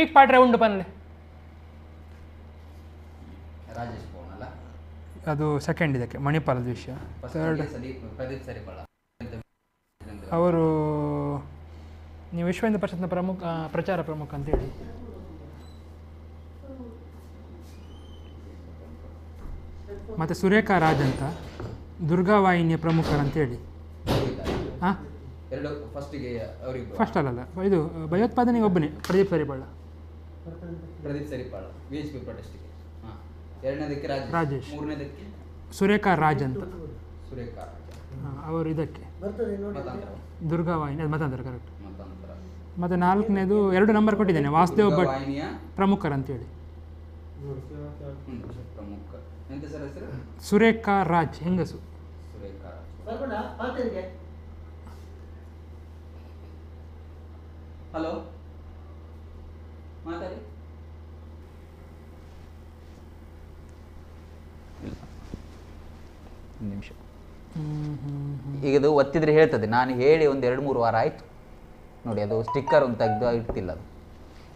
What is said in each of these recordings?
एक part round पनले Rajesh phone ಅಲ್ಲ ಅದು ಸೆಕೆಂಡ್ ಇದಕ್ಕೆ ಮಣಿಪಾಲದ ವಿಷಯ ಥರ್ಡ್ ಪ್ರದೀಪ್ ಸರಿಪಾಳ ಅವರು ನೀವು ವಿಶ್ವ ಹಿಂದೂ ಪರಿಷತ್ನ ಪ್ರಚಾರ ಪ್ರಮುಖ ಅಂತೇಳಿ ಮತ್ತು ಸುರೇಖಾ ರಾಜ್ ಅಂತ ದುರ್ಗಾವಾಹಿನಿಯ ಪ್ರಮುಖರಂತೇಳಿ ಹಾಂ ಎರಡು ಫಸ್ಟಿಗೆ ಅವರಿಬ್ಬರು ಫಸ್ಟ್ ಅಲ್ಲಲ್ಲ ಇದು ಭಯೋತ್ಪಾದನೆಗೆ ಒಬ್ಬನೇ ಪ್ರದೀಪ್ ಸರಿಪಾಳ VHP ಪ್ರೊಟೆಸ್ಟ್ಗೆ ಹಾಂ ಎರಡನೇದಕ್ಕೆ ರಾಜೇಶ್ ಮೂರನೇದಕ್ಕೆ ಸುರೇಖಾ ರಾಜ್ ಅಂತ ಸುರೇಖಾ ರಾಜ್ ಅವರು ಇದಕ್ಕೆ ದುರ್ಗಾವಾಹಿನಿ ಅದು ಮತಾಂತರ ಕರೆಕ್ಟ್ ಮತಾಂತರ ಮತ್ತು ನಾಲ್ಕನೇದು 2 ನಂಬರ್ ಕೊಟ್ಟಿದ್ದೇನೆ ವಾಸುದೇವ್ ಭಟ್ ಪ್ರಮುಖರಂತೇಳಿ ಪ್ರಮುಖ ಎಂತ ಸರ್ ಹೆಸರು ಸುರೇಖಾ ರಾಜ್ ಹೆಂಗಸು ಸುರೇಖಾ ಹಲೋ ಮಾತಾಡಿ ನಿಮಿಷ ಈಗ ಅದು ಒತ್ತಿದ್ರೆ ಹೇಳ್ತದೆ ನಾನು ಹೇಳಿ ಒಂದು 2-3 ವಾರ ಆಯಿತು ನೋಡಿ ಅದು ಸ್ಟಿಕ್ಕರ್ ಒಂದು ತೆಗೆದು ಇಡ್ತಿಲ್ಲ ಅದು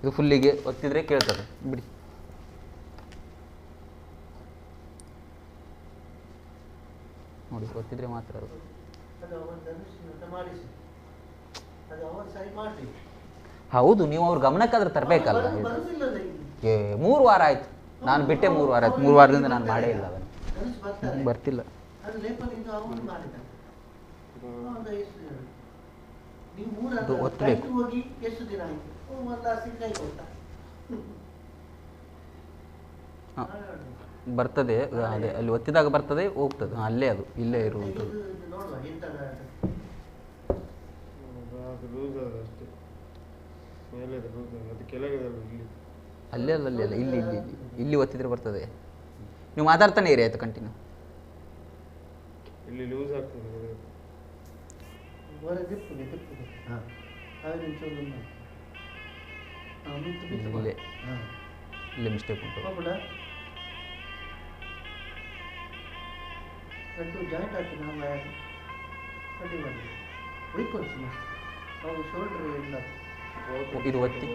ಇದು ಫುಲ್ಲಿಗೆ ಒತ್ತಿದ್ರೆ ಕೇಳ್ತದೆ ಬಿಡಿ ನೋಡಿ ಒತ್ತಿದ್ರೆ ಮಾತ್ರ ಅದು ಹೌದು ನೀವು ಅವ್ರ ಗಮನಕ್ಕಾದ್ರೆ ತರಬೇಕಲ್ಲ 3 ವಾರ ಆಯಿತು ನಾನು ಬಿಟ್ಟೆ 3 ವಾರ ಆಯ್ತು 3 ವಾರದಿಂದ ನಾನು ಮಾಡೇ ಇಲ್ಲ ಅದನ್ನು ಬರ್ತಿಲ್ಲ ಒತ್ತಬೇಕು ಬರ್ತದೆ ಅದೇ ಅಲ್ಲಿ ಒತ್ತಿದಾಗ ಬರ್ತದೆ ಹೋಗ್ತದೆ ಅಲ್ಲೇ ಅದು ಇಲ್ಲೇ ಇರುವಂಥದ್ದು ಅಲ್ಲೇ ಅಲ್ಲ ಅಲ್ಲಿ ಅಲ್ಲ ಇಲ್ಲಿ ಇಲ್ಲಿ ಇಲ್ಲಿ ಇಲ್ಲಿ ಒತ್ತಿದ್ರೆ ಬರ್ತದೆ ನೀವು ಮಾತಾಡ್ತಾನೆ ಇರಿ ಆಯ್ತು ಕಂಟಿನ್ಯೂ ಇಲ್ಲಿ ಲೂಸ್ ಆಗ್ತದೆ ಇಲ್ಲೇ ಇಲ್ಲೇ ಮಿಸ್ಟೇಕ್ ಉಂಟು ಇದು ಒತ್ತಿ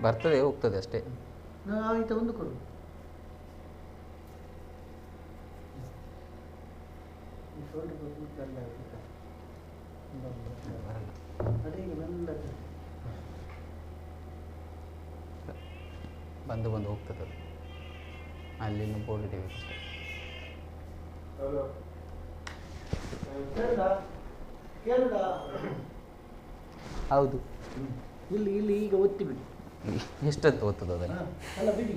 ಬರ್ತದೆ ಹೋಗ್ತದೆ ಅಷ್ಟೇ ಒಂದು ಕೊಡು ಬಂದು ಬಂದು ಹೋಗ್ತದೆ ಅದು ಅಲ್ಲಿನ ಬೋರ್ಡ್ ಇದ್ದೀವಿ ಅಷ್ಟೇ ಹೌದು ಇಲ್ಲಿ ಇಲ್ಲಿ ಈಗ ಒತ್ತಿ ಬಿಡಿ ಎಷ್ಟೊತ್ತು ಓದ್ತದೆ ಅದನ್ನು ಅಲ್ಲ ಬಿಡಿ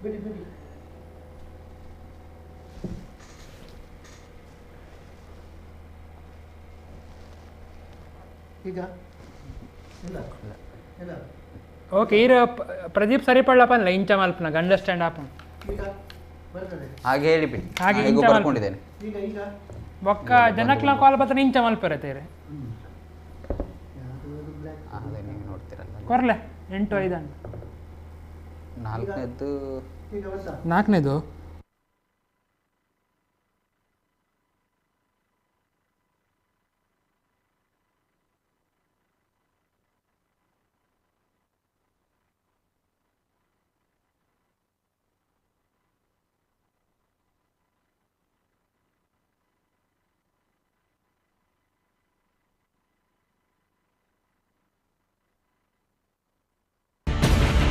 ಬಿಡಿ ಬಿಡಿ ಈಗ ಇಲ್ಲ ಇಲ್ಲ ಓಕೆ ಈರ ಪ್ರದೀಪ್ ಸರಿಪಳ್ಳಪ್ಪ ಅಲ್ಲ ಇಂಚ ಮಲ್ಪನ ಅಂಡರ್ಸ್ಟ್ಯಾಂಡ್ ಆಪನ್ ಈಗ ಬರ್ತದೆ ಹಾಗೆ ಹೇಳಿಬಿಡಿ ಹಾಗೆ ಹೇಗೂ ಬರ್ಕೊಂಡಿದ್ದೇನೆ ಈಗ ಈಗ ಒಕ್ಕ ಜನಕ್ಲ ಕಾಲ್ ಬತ್ತ ಇಂಚ ಮಲ್ಪಿರತ್ತೇರೆ ಅದೇ ನೀವು ನೋಡ್ತೀರಲ್ಲ ಕೊರ್ಲೆ 8-5 ನಾಲ್ಕನೇದ್ದು ಈಗ ಬಂತ ನಾಲ್ಕನೇದು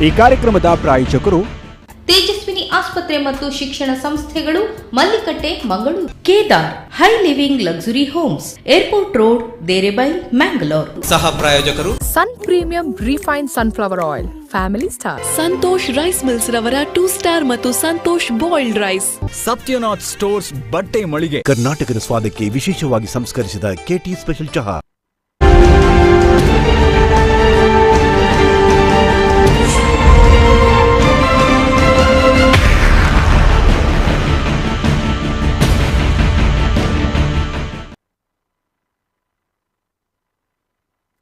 ಈ ಕಾರ್ಯಕ್ರಮದ ಪ್ರಾಯೋಜಕರು ತೇಜಸ್ವಿನಿ ಆಸ್ಪತ್ರೆ ಮತ್ತು ಶಿಕ್ಷಣ ಸಂಸ್ಥೆಗಳು Mallikatte Mangaluru. Kedar high living luxury homes airport road Derebail Mangalore. ಸಹ ಪ್ರಾಯೋಜಕರು sun premium refined sunflower oil family star, Santosh rice mills ರವರ 2 ಸ್ಟಾರ್ ಮತ್ತು Santosh boiled rice, Satyanath stores ಬಟ್ಟೆ ಮಳಿಗೆ, ಕರ್ನಾಟಕದ ಸ್ವಾದಕ್ಕೆ ವಿಶೇಷವಾಗಿ ಸಂಸ್ಕರಿಸಿದ ಕೆಟಿ ಸ್ಪೆಷಲ್ ಚಹಾ.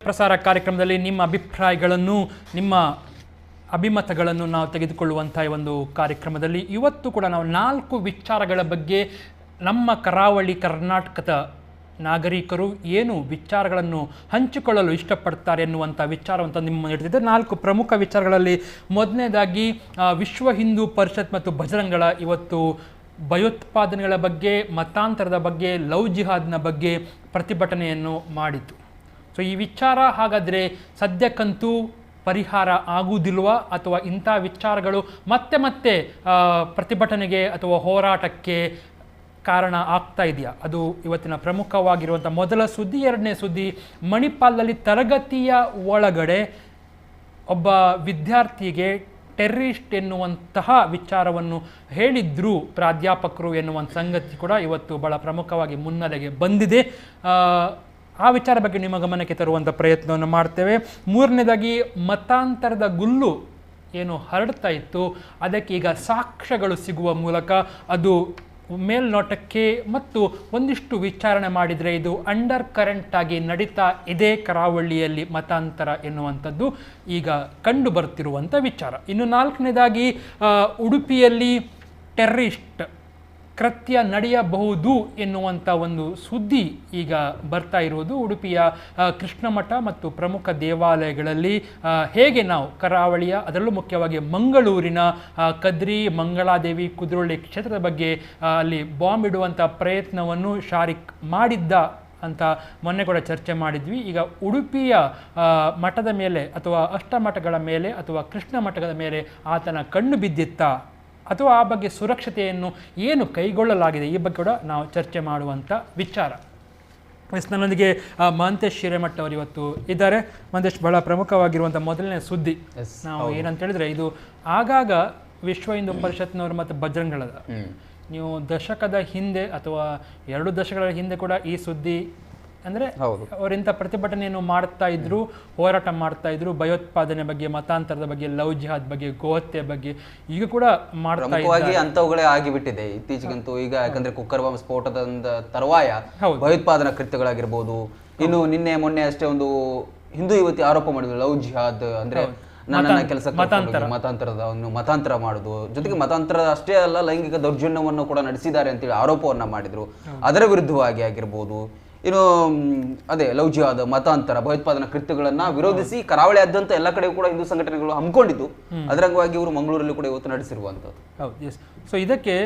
ಪ್ರಸಾರ ಕಾರ್ಯಕ್ರಮದಲ್ಲಿ ನಿಮ್ಮ ಅಭಿಪ್ರಾಯಗಳನ್ನು ನಿಮ್ಮ ಅಭಿಮತಗಳನ್ನು ನಾವು ತೆಗೆದುಕೊಳ್ಳುವಂಥ ಒಂದು ಕಾರ್ಯಕ್ರಮದಲ್ಲಿ ಇವತ್ತು ಕೂಡ ನಾವು 4 ವಿಚಾರಗಳ ಬಗ್ಗೆ ನಮ್ಮ ಕರಾವಳಿ ಕರ್ನಾಟಕದ ನಾಗರಿಕರು ಏನು ವಿಚಾರಗಳನ್ನು ಹಂಚಿಕೊಳ್ಳಲು ಇಷ್ಟಪಡ್ತಾರೆ ಎನ್ನುವಂಥ ವಿಚಾರವಂತ ನಿಮ್ಮ ನೀಡುತ್ತಿದ್ದೆ. 4 ಪ್ರಮುಖ ವಿಚಾರಗಳಲ್ಲಿ ಮೊದಲನೇದಾಗಿ ವಿಶ್ವ ಹಿಂದೂ ಪರಿಷತ್ ಮತ್ತು ಬಜರಂಗಳ ಇವತ್ತು ಭಯೋತ್ಪಾದನೆಗಳ ಬಗ್ಗೆ, ಮತಾಂತರದ ಬಗ್ಗೆ, ಲವ್ ಜಿಹಾದ್ನ ಬಗ್ಗೆ ಪ್ರತಿಭಟನೆಯನ್ನು ಮಾಡಿತು. ಸೊ ಈ ವಿಚಾರ ಹಾಗಾದರೆ ಸದ್ಯಕ್ಕಂತೂ ಪರಿಹಾರ ಆಗುವುದಿಲ್ವಾ, ಅಥವಾ ಇಂಥ ವಿಚಾರಗಳು ಮತ್ತೆ ಮತ್ತೆ ಪ್ರತಿಭಟನೆಗೆ ಅಥವಾ ಹೋರಾಟಕ್ಕೆ ಕಾರಣ ಆಗ್ತಾ ಇದೆಯಾ? ಅದು ಇವತ್ತಿನ ಪ್ರಮುಖವಾಗಿರುವಂಥ ಮೊದಲ ಸುದ್ದಿ. ಎರಡನೇ ಸುದ್ದಿ, ಮಣಿಪಾಲದಲ್ಲಿ ತರಗತಿಯ ಒಳಗಡೆ ಒಬ್ಬ ವಿದ್ಯಾರ್ಥಿಗೆ ಟೆರ್ರಿಸ್ಟ್ ಎನ್ನುವಂತಹ ವಿಚಾರವನ್ನು ಹೇಳಿದ್ರು ಪ್ರಾಧ್ಯಾಪಕರು ಎನ್ನುವಂಥ ಸಂಗತಿ ಕೂಡ ಇವತ್ತು ಬಹಳ ಪ್ರಮುಖವಾಗಿ ಮುನ್ನೆಲೆಗೆ ಬಂದಿದೆ. ಆ ವಿಚಾರ ಬಗ್ಗೆ ನಿಮ್ಮ ಗಮನಕ್ಕೆ ತರುವಂಥ ಪ್ರಯತ್ನವನ್ನು ಮಾಡ್ತೇವೆ. ಮೂರನೇದಾಗಿ, ಮತಾಂತರದ ಗುಲ್ಲು ಏನು ಹರಡ್ತಾ ಇತ್ತು ಅದಕ್ಕೆ ಈಗ ಸಾಕ್ಷ್ಯಗಳು ಸಿಗುವ ಮೂಲಕ ಅದು ಮೇಲ್ನೋಟಕ್ಕೆ ಮತ್ತು ಒಂದಿಷ್ಟು ವಿಚಾರಣೆ ಮಾಡಿದರೆ ಇದು ಅಂಡರ್ ಕರೆಂಟ್ ಆಗಿ ನಡೀತಾ ಇದೆ ಕರಾವಳಿಯಲ್ಲಿ ಮತಾಂತರ ಎನ್ನುವಂಥದ್ದು ಈಗ ಕಂಡು ಬರ್ತಿರುವಂಥ ವಿಚಾರ. ಇನ್ನು ನಾಲ್ಕನೇದಾಗಿ, ಉಡುಪಿಯಲ್ಲಿ ಟೆರ್ರಿಸ್ಟ್ ಕೃತ್ಯ ನಡೆಯಬಹುದು ಎನ್ನುವಂಥ ಒಂದು ಸುದ್ದಿ ಈಗ ಬರ್ತಾ ಇರುವುದು. ಉಡುಪಿಯ ಕೃಷ್ಣ ಮಠ ಮತ್ತು ಪ್ರಮುಖ ದೇವಾಲಯಗಳಲ್ಲಿ ಹೇಗೆ ನಾವು ಕರಾವಳಿಯ, ಅದರಲ್ಲೂ ಮುಖ್ಯವಾಗಿ ಮಂಗಳೂರಿನ ಕದ್ರಿ, ಮಂಗಳಾದೇವಿ, ಕುದ್ರೋಳಿ ಕ್ಷೇತ್ರದ ಬಗ್ಗೆ ಅಲ್ಲಿ ಬಾಂಬ್ ಇಡುವಂಥ ಪ್ರಯತ್ನವನ್ನು ಶಾರಿಕ್ ಮಾಡಿದ್ದ ಅಂತ ಮೊನ್ನೆ ಕೂಡ ಚರ್ಚೆ ಮಾಡಿದ್ವಿ. ಈಗ ಉಡುಪಿಯ ಮಠದ ಮೇಲೆ ಅಥವಾ ಅಷ್ಟಮಠಗಳ ಮೇಲೆ ಅಥವಾ ಕೃಷ್ಣ ಮಠದ ಮೇಲೆ ಆತನ ಕಣ್ಣು ಬಿದ್ದಿತ್ತಾ ಅಥವಾ ಆ ಬಗ್ಗೆ ಸುರಕ್ಷತೆಯನ್ನು ಏನು ಕೈಗೊಳ್ಳಲಾಗಿದೆ ಈ ಬಗ್ಗೆ ಕೂಡ ನಾವು ಚರ್ಚೆ ಮಾಡುವಂಥ ವಿಚಾರ. ನನ್ನೊಂದಿಗೆ ಮಹಂತೇಶ್ ಹಿರೇಮಠ ಅವರು ಇವತ್ತು ಇದ್ದಾರೆ. ಮಹಂತೇಶ್, ಬಹಳ ಪ್ರಮುಖವಾಗಿರುವಂಥ ಮೊದಲನೇ ಸುದ್ದಿ ನಾವು ಏನಂತ ಹೇಳಿದ್ರೆ, ಇದು ಆಗಾಗ ವಿಶ್ವ ಹಿಂದೂ ಪರಿಷತ್ನವರು ಮತ್ತು ಬಜರಂಗಳದ ನೀವು ದಶಕದ ಹಿಂದೆ ಅಥವಾ 2 ದಶಕಗಳ ಹಿಂದೆ ಕೂಡ ಈ ಸುದ್ದಿ ಅಂದರೆ ಅವರಿಂಥ ಪ್ರತಿಭಟನೆಯನ್ನು ಮಾಡ್ತಾ ಇದ್ರು, ಹೋರಾಟ ಮಾಡ್ತಾ ಇದ್ರು, ಭಯೋತ್ಪಾದನೆ ಬಗ್ಗೆ, ಮತಾಂತರದ ಬಗ್ಗೆ, ಲವ್ ಜಿಹಾದ್ ಬಗ್ಗೆ, ಗೋಹತ್ಯೆ ಬಗ್ಗೆ ಈಗ ಕೂಡ ಮಾಡ್ತಾ ಇದ್ದಾರೆ. ಅಂತವುಗಳೇ ಆಗಿಬಿಟ್ಟಿದೆ ಇತ್ತೀಚೆಗಂತೂ. ಈಗ ಯಾಕಂದ್ರೆ ಕುಕ್ಕರ್ ಬಾಂಬ್ ಸ್ಫೋಟದ ತರುವಾಯ ಭಯೋತ್ಪಾದನಾ ಕೃತ್ಯಗಳಾಗಿರ್ಬೋದು. ಇನ್ನು ನಿನ್ನೆ ಮೊನ್ನೆ ಅಷ್ಟೇ ಒಂದು ಹಿಂದೂ ಯುವತಿ ಆರೋಪ ಮಾಡಿದ್ರು ಲವ್ ಜಿಹಾದ್ ಅಂದ್ರೆ ನನ್ನ ಕೆಲಸ ಮತಾಂತರ ಮಾಡುದು, ಜೊತೆಗೆ ಮತಾಂತರ ಅಷ್ಟೇ ಅಲ್ಲ ಲೈಂಗಿಕ ದೌರ್ಜನ್ಯವನ್ನು ಕೂಡ ನಡೆಸಿದ್ದಾರೆ ಅಂತೇಳಿ ಆರೋಪವನ್ನ ಮಾಡಿದ್ರು. ಅದರ ವಿರುದ್ಧವಾಗಿ ಆಗಿರ್ಬೋದು. ಇನ್ನು ಅದೇ ಲವ್ ಜಿಹಾದ್, ಮತಾಂತರ, ಭಯೋತ್ಪಾದನಾ ಕೃತ್ಯಗಳನ್ನ ವಿರೋಧಿಸಿ ಕರಾವಳಿಯಾದ್ಯಂತ ಎಲ್ಲ ಕಡೆ ಕೂಡ ಹಿಂದೂ ಸಂಘಟನೆಗಳು ಹಮ್ಮಿಕೊಂಡಿದ್ದು. ಅದರ ಅಂಗವಾಗಿ ಇವರು ಮಂಗಳೂರಲ್ಲಿ ಕೂಡ ಇವತ್ತು ನಡೆಸಿರುವಂಥದ್ದು. ಹೌದು, ಎಸ್. ಸೊ ಇದಕ್ಕೆ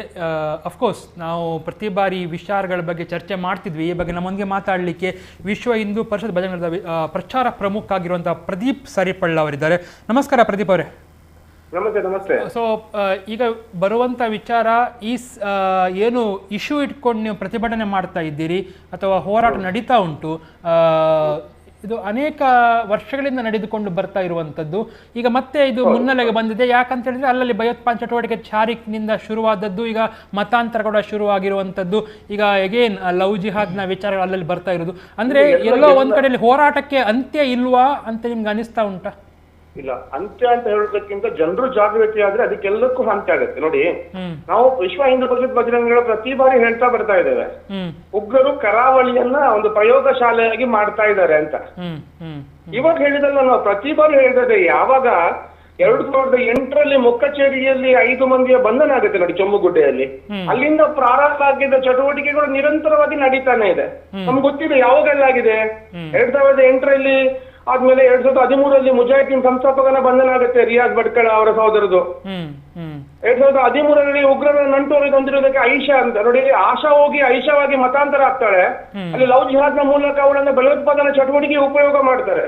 ಅಫ್ಕೋರ್ಸ್ ನಾವು ಪ್ರತಿ ಬಾರಿ ವಿಚಾರಗಳ ಬಗ್ಗೆ ಚರ್ಚೆ ಮಾಡ್ತಿದ್ವಿ. ಈ ಬಗ್ಗೆ ನಮ್ಮೊಂದಿಗೆ ಮಾತಾಡಲಿಕ್ಕೆ ವಿಶ್ವ ಹಿಂದೂ ಪರಿಷತ್ ಬಜರಂಗದ ಪ್ರಚಾರ ಪ್ರಮುಖ ಆಗಿರುವಂತಹ ಪ್ರದೀಪ್ ಸರಿಪಳ್ಳ ಅವರಿದ್ದಾರೆ. ನಮಸ್ಕಾರ ಪ್ರದೀಪ್ ಅವರೇ. ನಮಸ್ತೆ. ನಮಸ್ತೆ. ಸೊ ಈಗ ಬರುವಂಥ ವಿಚಾರ, ಈ ಏನು ಇಶ್ಯೂ ಇಟ್ಕೊಂಡು ನೀವು ಪ್ರತಿಭಟನೆ ಮಾಡ್ತಾ ಇದ್ದೀರಿ ಅಥವಾ ಹೋರಾಟ ನಡೀತಾ ಉಂಟು, ಇದು ಅನೇಕ ವರ್ಷಗಳಿಂದ ನಡೆದುಕೊಂಡು ಬರ್ತಾ ಇರುವಂಥದ್ದು. ಈಗ ಮತ್ತೆ ಇದು ಮುನ್ನೆಲೆಗೆ ಬಂದಿದೆ. ಯಾಕಂತ ಹೇಳಿದ್ರೆ ಅಲ್ಲಲ್ಲಿ ಭಯೋತ್ಪಾದನೆ ಚಟುವಟಿಕೆ ಶಾರಿಕ್ನಿಂದ ಶುರುವಾದದ್ದು, ಈಗ ಮತಾಂತರ ಕೂಡ ಶುರುವಾಗಿರುವಂಥದ್ದು. ಈಗ ಎಗೇನ್ ಲವ್ ಜಿಹಾದ್ನ ವಿಚಾರಗಳು ಅಲ್ಲಲ್ಲಿ ಬರ್ತಾ ಇರೋದು. ಅಂದ್ರೆ ಎಲ್ಲೋ ಒಂದ್ ಕಡೆಯಲ್ಲಿ ಹೋರಾಟಕ್ಕೆ ಅಂತ್ಯ ಇಲ್ವಾ ಅಂತ ನಿಮ್ಗೆ ಅನಿಸ್ತಾ ಉಂಟಾ? ಇಲ್ಲ, ಅಂತ್ಯ ಅಂತ ಹೇಳೋದಕ್ಕಿಂತ ಜನರು ಜಾಗೃತಿ ಆದ್ರೆ ಅದಕ್ಕೆಲ್ಲಕ್ಕೂ ಅಂತ್ಯ ಆಗುತ್ತೆ. ನೋಡಿ, ನಾವು ವಿಶ್ವ ಹಿಂದೂ ಪರಿಷತ್ ಬಜರಂಗಗಳ ಪ್ರತಿ ಬಾರಿ ಹೇಳ್ತಾ ಬರ್ತಾ ಇದ್ದೇವೆ, ಉಗ್ರರು ಕರಾವಳಿಯನ್ನ ಒಂದು ಪ್ರಯೋಗ ಶಾಲೆಯಾಗಿ ಮಾಡ್ತಾ ಇದ್ದಾರೆ ಅಂತ. ಇವಾಗ ಹೇಳಿದಲ್ಲ, ನಾವು ಪ್ರತಿ ಬಾರಿ ಹೇಳಿದ್ರೆ, ಯಾವಾಗ 2008ರಲ್ಲಿ ಮೊಕ್ಕಚೇರಿಯಲ್ಲಿ 5 ಮಂದಿಯ ಬಂಧನ ಆಗುತ್ತೆ ನೋಡಿ ಚೊಮ್ಮಗುಡ್ಡೆಯಲ್ಲಿ, ಅಲ್ಲಿಂದ ಪ್ರಾರಂಭ ಆಗಿದ್ದ ಚಟುವಟಿಕೆಗಳು ನಿರಂತರವಾಗಿ ನಡೀತಾನೆ ಇದೆ. ನಮ್ಗೆ ಗೊತ್ತಿದೆ ಯಾವಾಗೆಲ್ಲ ಆಗಿದೆ. 2008ರಲ್ಲಿ ಆದ್ಮೇಲೆ 2013ರಲ್ಲಿ ಮುಜಾಹಿದೀನ್ ಸಂಸ್ಥಾಪಕನ ಬಂಧನ ಆಗುತ್ತೆ, ರಿಯಾಜ್ ಭಟ್ಕಳ ಅವರ ಸಹೋದರದು. 2013ರಲ್ಲಿ ಉಗ್ರರ ನಂಟು ಹೊಂದಿರೋದಕ್ಕೆ ಐಷಾ ಅಂತ ನೋಡಿ, ಆಶಾ ಹೋಗಿ ಐಷಾವಾಗಿ ಮತಾಂತರ ಆಗ್ತಾಳೆ. ಅಲ್ಲಿ ಲವ್ ಜಿಹಾದ್ನ ಮೂಲಕ ಅವಳನ್ನ ಭಯೋತ್ಪಾದನಾ ಚಟುವಟಿಕೆ ಉಪಯೋಗ ಮಾಡ್ತಾರೆ.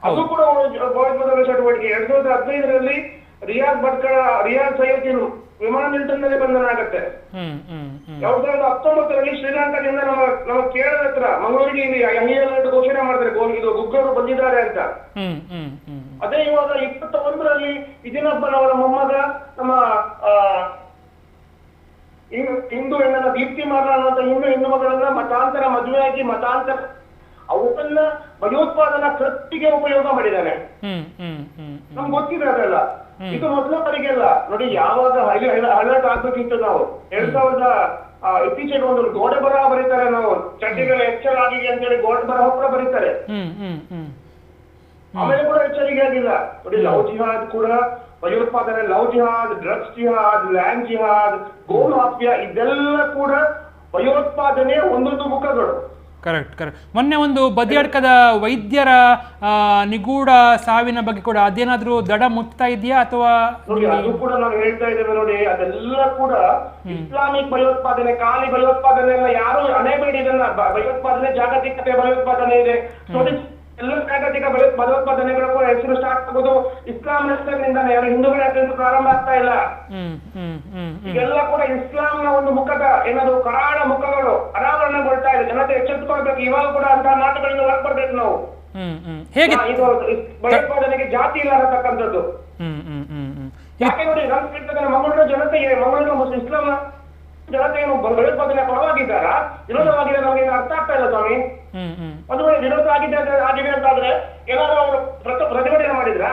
ಅದು ಕೂಡ ಭಯೋತ್ಪಾದನಾ ಚಟುವಟಿಕೆ. 2015ರಲ್ಲಿ ರಿಯಾಜ್ ಭಟ್ಕಳ, ರಿಯಾಜ್ ಸೈಯದ್ ವಿಮಾನ ನಿಲ್ದಾಣದಲ್ಲಿ ಬಂಧನ ಆಗುತ್ತೆ. 2019ರಲ್ಲಿ ಶ್ರೀಲಂಕಾದಿಂದ ನಮ್ಮ ಕೇರಳದ ಹತ್ರ ಮಂಗಳೂರಿಗೆ ಅಹಿಯಲ್ ಘೋಷಣೆ ಮಾಡ್ತಾರೆ, ಇದು ಉಗ್ರರು ಬಂದಿದ್ದಾರೆ ಅಂತ. ಅದೇ ಇವಾಗ 21ರಲ್ಲಿ ಇದಿನೊಬ್ಬನವರ ಮೊಮ್ಮಗ ನಮ್ಮ ಹಿಂದೂ ಹೆಣ್ಣನ್ನ ದೀಪ್ತಿ ಮಾರ್ಲ ಅನ್ನುವಂತ ಹೆಣ್ಣು ಮಗಳನ್ನ ಮತಾಂತರ ಮದುವೆಯಾಗಿ ಮತಾಂತರ ಅವನ್ನ ಭಯೋತ್ಪಾದನಾ ಕೃತ್ಯಕ್ಕೆ ಉಪಯೋಗ ಮಾಡಿದ್ದಾನೆ. ನಮ್ಗೆ ಗೊತ್ತಿದೆ ಅದೆಲ್ಲ. ಇದು ಮೊದಲ ಬಾರಿಗೆಲ್ಲ ನೋಡಿ, ಯಾವಾಗ ಅಲರ್ಟ್ ಆಗ್ಬೇಕಿತ್ತು ನಾವು 2000 ಇತ್ತೀಚೆಗೆ ಒಂದು ಗೋಡೆ ಬರಹ ಬರೀತಾರೆ, ನಾವು ಚಡ್ಡಿಗಳ ಎಚ್ಚರ ಆಗಿದೆ ಅಂತೇಳಿ ಗೋಡೆ ಬರಹ ಕೂಡ ಬರೀತಾರೆ. ಆಮೇಲೆ ಕೂಡ ಎಚ್ಚರಿಕೆ ಆಗಿಲ್ಲ ನೋಡಿ. ಲವ್ ಜಿಹಾದ್ ಕೂಡ ಭಯೋತ್ಪಾದನೆ, ಲವ್ ಜಿಹಾದ್, ಡ್ರಗ್ಸ್ ಜಿಹಾದ್, ಲ್ಯಾಂಡ್ ಜಿಹಾದ್, ಗೋ ಮಾಫಿಯಾ, ಇದೆಲ್ಲ ಕೂಡ ಭಯೋತ್ಪಾದನೆಯ ಒಂದೊಂದು ಮುಖಗಳು. ಕರೆಕ್ಟ್. ಮೊನ್ನೆ ಒಂದು ಬದಿಯಡ್ಕದ ವೈದ್ಯರ ನಿಗೂಢ ಸಾವಿನ ಬಗ್ಗೆ ಕೂಡ ಅದೇನಾದ್ರೂ ದಡ ಮುಟ್ತಾ ಇದೆಯಾ ಅಥವಾ ನೋಡಿ? ಅದು ಕೂಡ ನಾನು ಹೇಳ್ತಾ ಇದ್ದೇವೆ ನೋಡಿ, ಅದೆಲ್ಲ ಕೂಡ ಇಸ್ಲಾಮಿಕ್ ಭಯೋತ್ಪಾದನೆ, ಖಾಲಿ ಭಯೋತ್ಪಾದನೆ ಎಲ್ಲ ಯಾರು ಹಣೆಬೇಡಿ. ಇದನ್ನ ಭಯೋತ್ಪಾದನೆ ಜಾಗತಿಕತೆ ಭಯೋತ್ಪಾದನೆ ಇದೆ ನೋಡಿ. ಎಲ್ಲ ಜಾಗತಿಕ ಭಯೋತ್ಪಾದನೆಗಳು ಕೂಡ ಹೆಸರು ಸ್ಟಾರ್ಟ್ ಆಗೋದು ಇಸ್ಲಾಂ ಹೆಸರಿನಿಂದಾನೆ. ಯಾರು ಹಿಂದೂಗಳ ಹೆಸರಿಂದ ಪ್ರಾರಂಭ ಆಗ್ತಾ ಇಲ್ಲ. ಇದೆಲ್ಲ ಕೂಡ ಇಸ್ಲಾಂನ ಒಂದು ಮುಖದ ಏನಾದ್ರು ಕರಾಳ ಮುಖಗಳು ಅನಾವರಣಗೊಳ್ತಾ ಇದೆ. ಜನತೆ ಎಚ್ಚೆತ್ತುಕೊಳ್ಬೇಕು. ಇವಾಗ ಕೂಡ ಅಂತ ನಾಟಕಗಳಿಂದ ಹೊರಬರ್ಬೇಕು ನಾವು. ಇದು ಭಯೋತ್ಪಾದನೆಗೆ ಜಾತಿ ಇಲ್ಲ ಅನ್ನತಕ್ಕಂಥದ್ದು. ಯಾಕೆ ನೋಡಿ, ನಾನು ಹೇಳ್ತೇನೆ, ಮಂಗಳೂರು ಜನತೆಗೆ, ಮಂಗಳೂರು ಇಸ್ಲಾಂನ ಜನತೆಯನ್ನು ಭಯೋತ್ಪಾದನೆ ಪರವಾಗಿದ್ದಾರಾ ವಿರೋಧವಾಗಿದೆ ನಮಗೆ ಅರ್ಥ ಆಗ್ತಾ ಇಲ್ಲ ಸ್ವಾಮಿ. ಒಂದು ವೇಳೆ ವಿರೋಧ ಆಗಿದೆ ಅಂತಾದ್ರೆ ಏನಾದ್ರು ಅವರು ಪ್ರತಿಭಟನೆ ಮಾಡಿದ್ರ,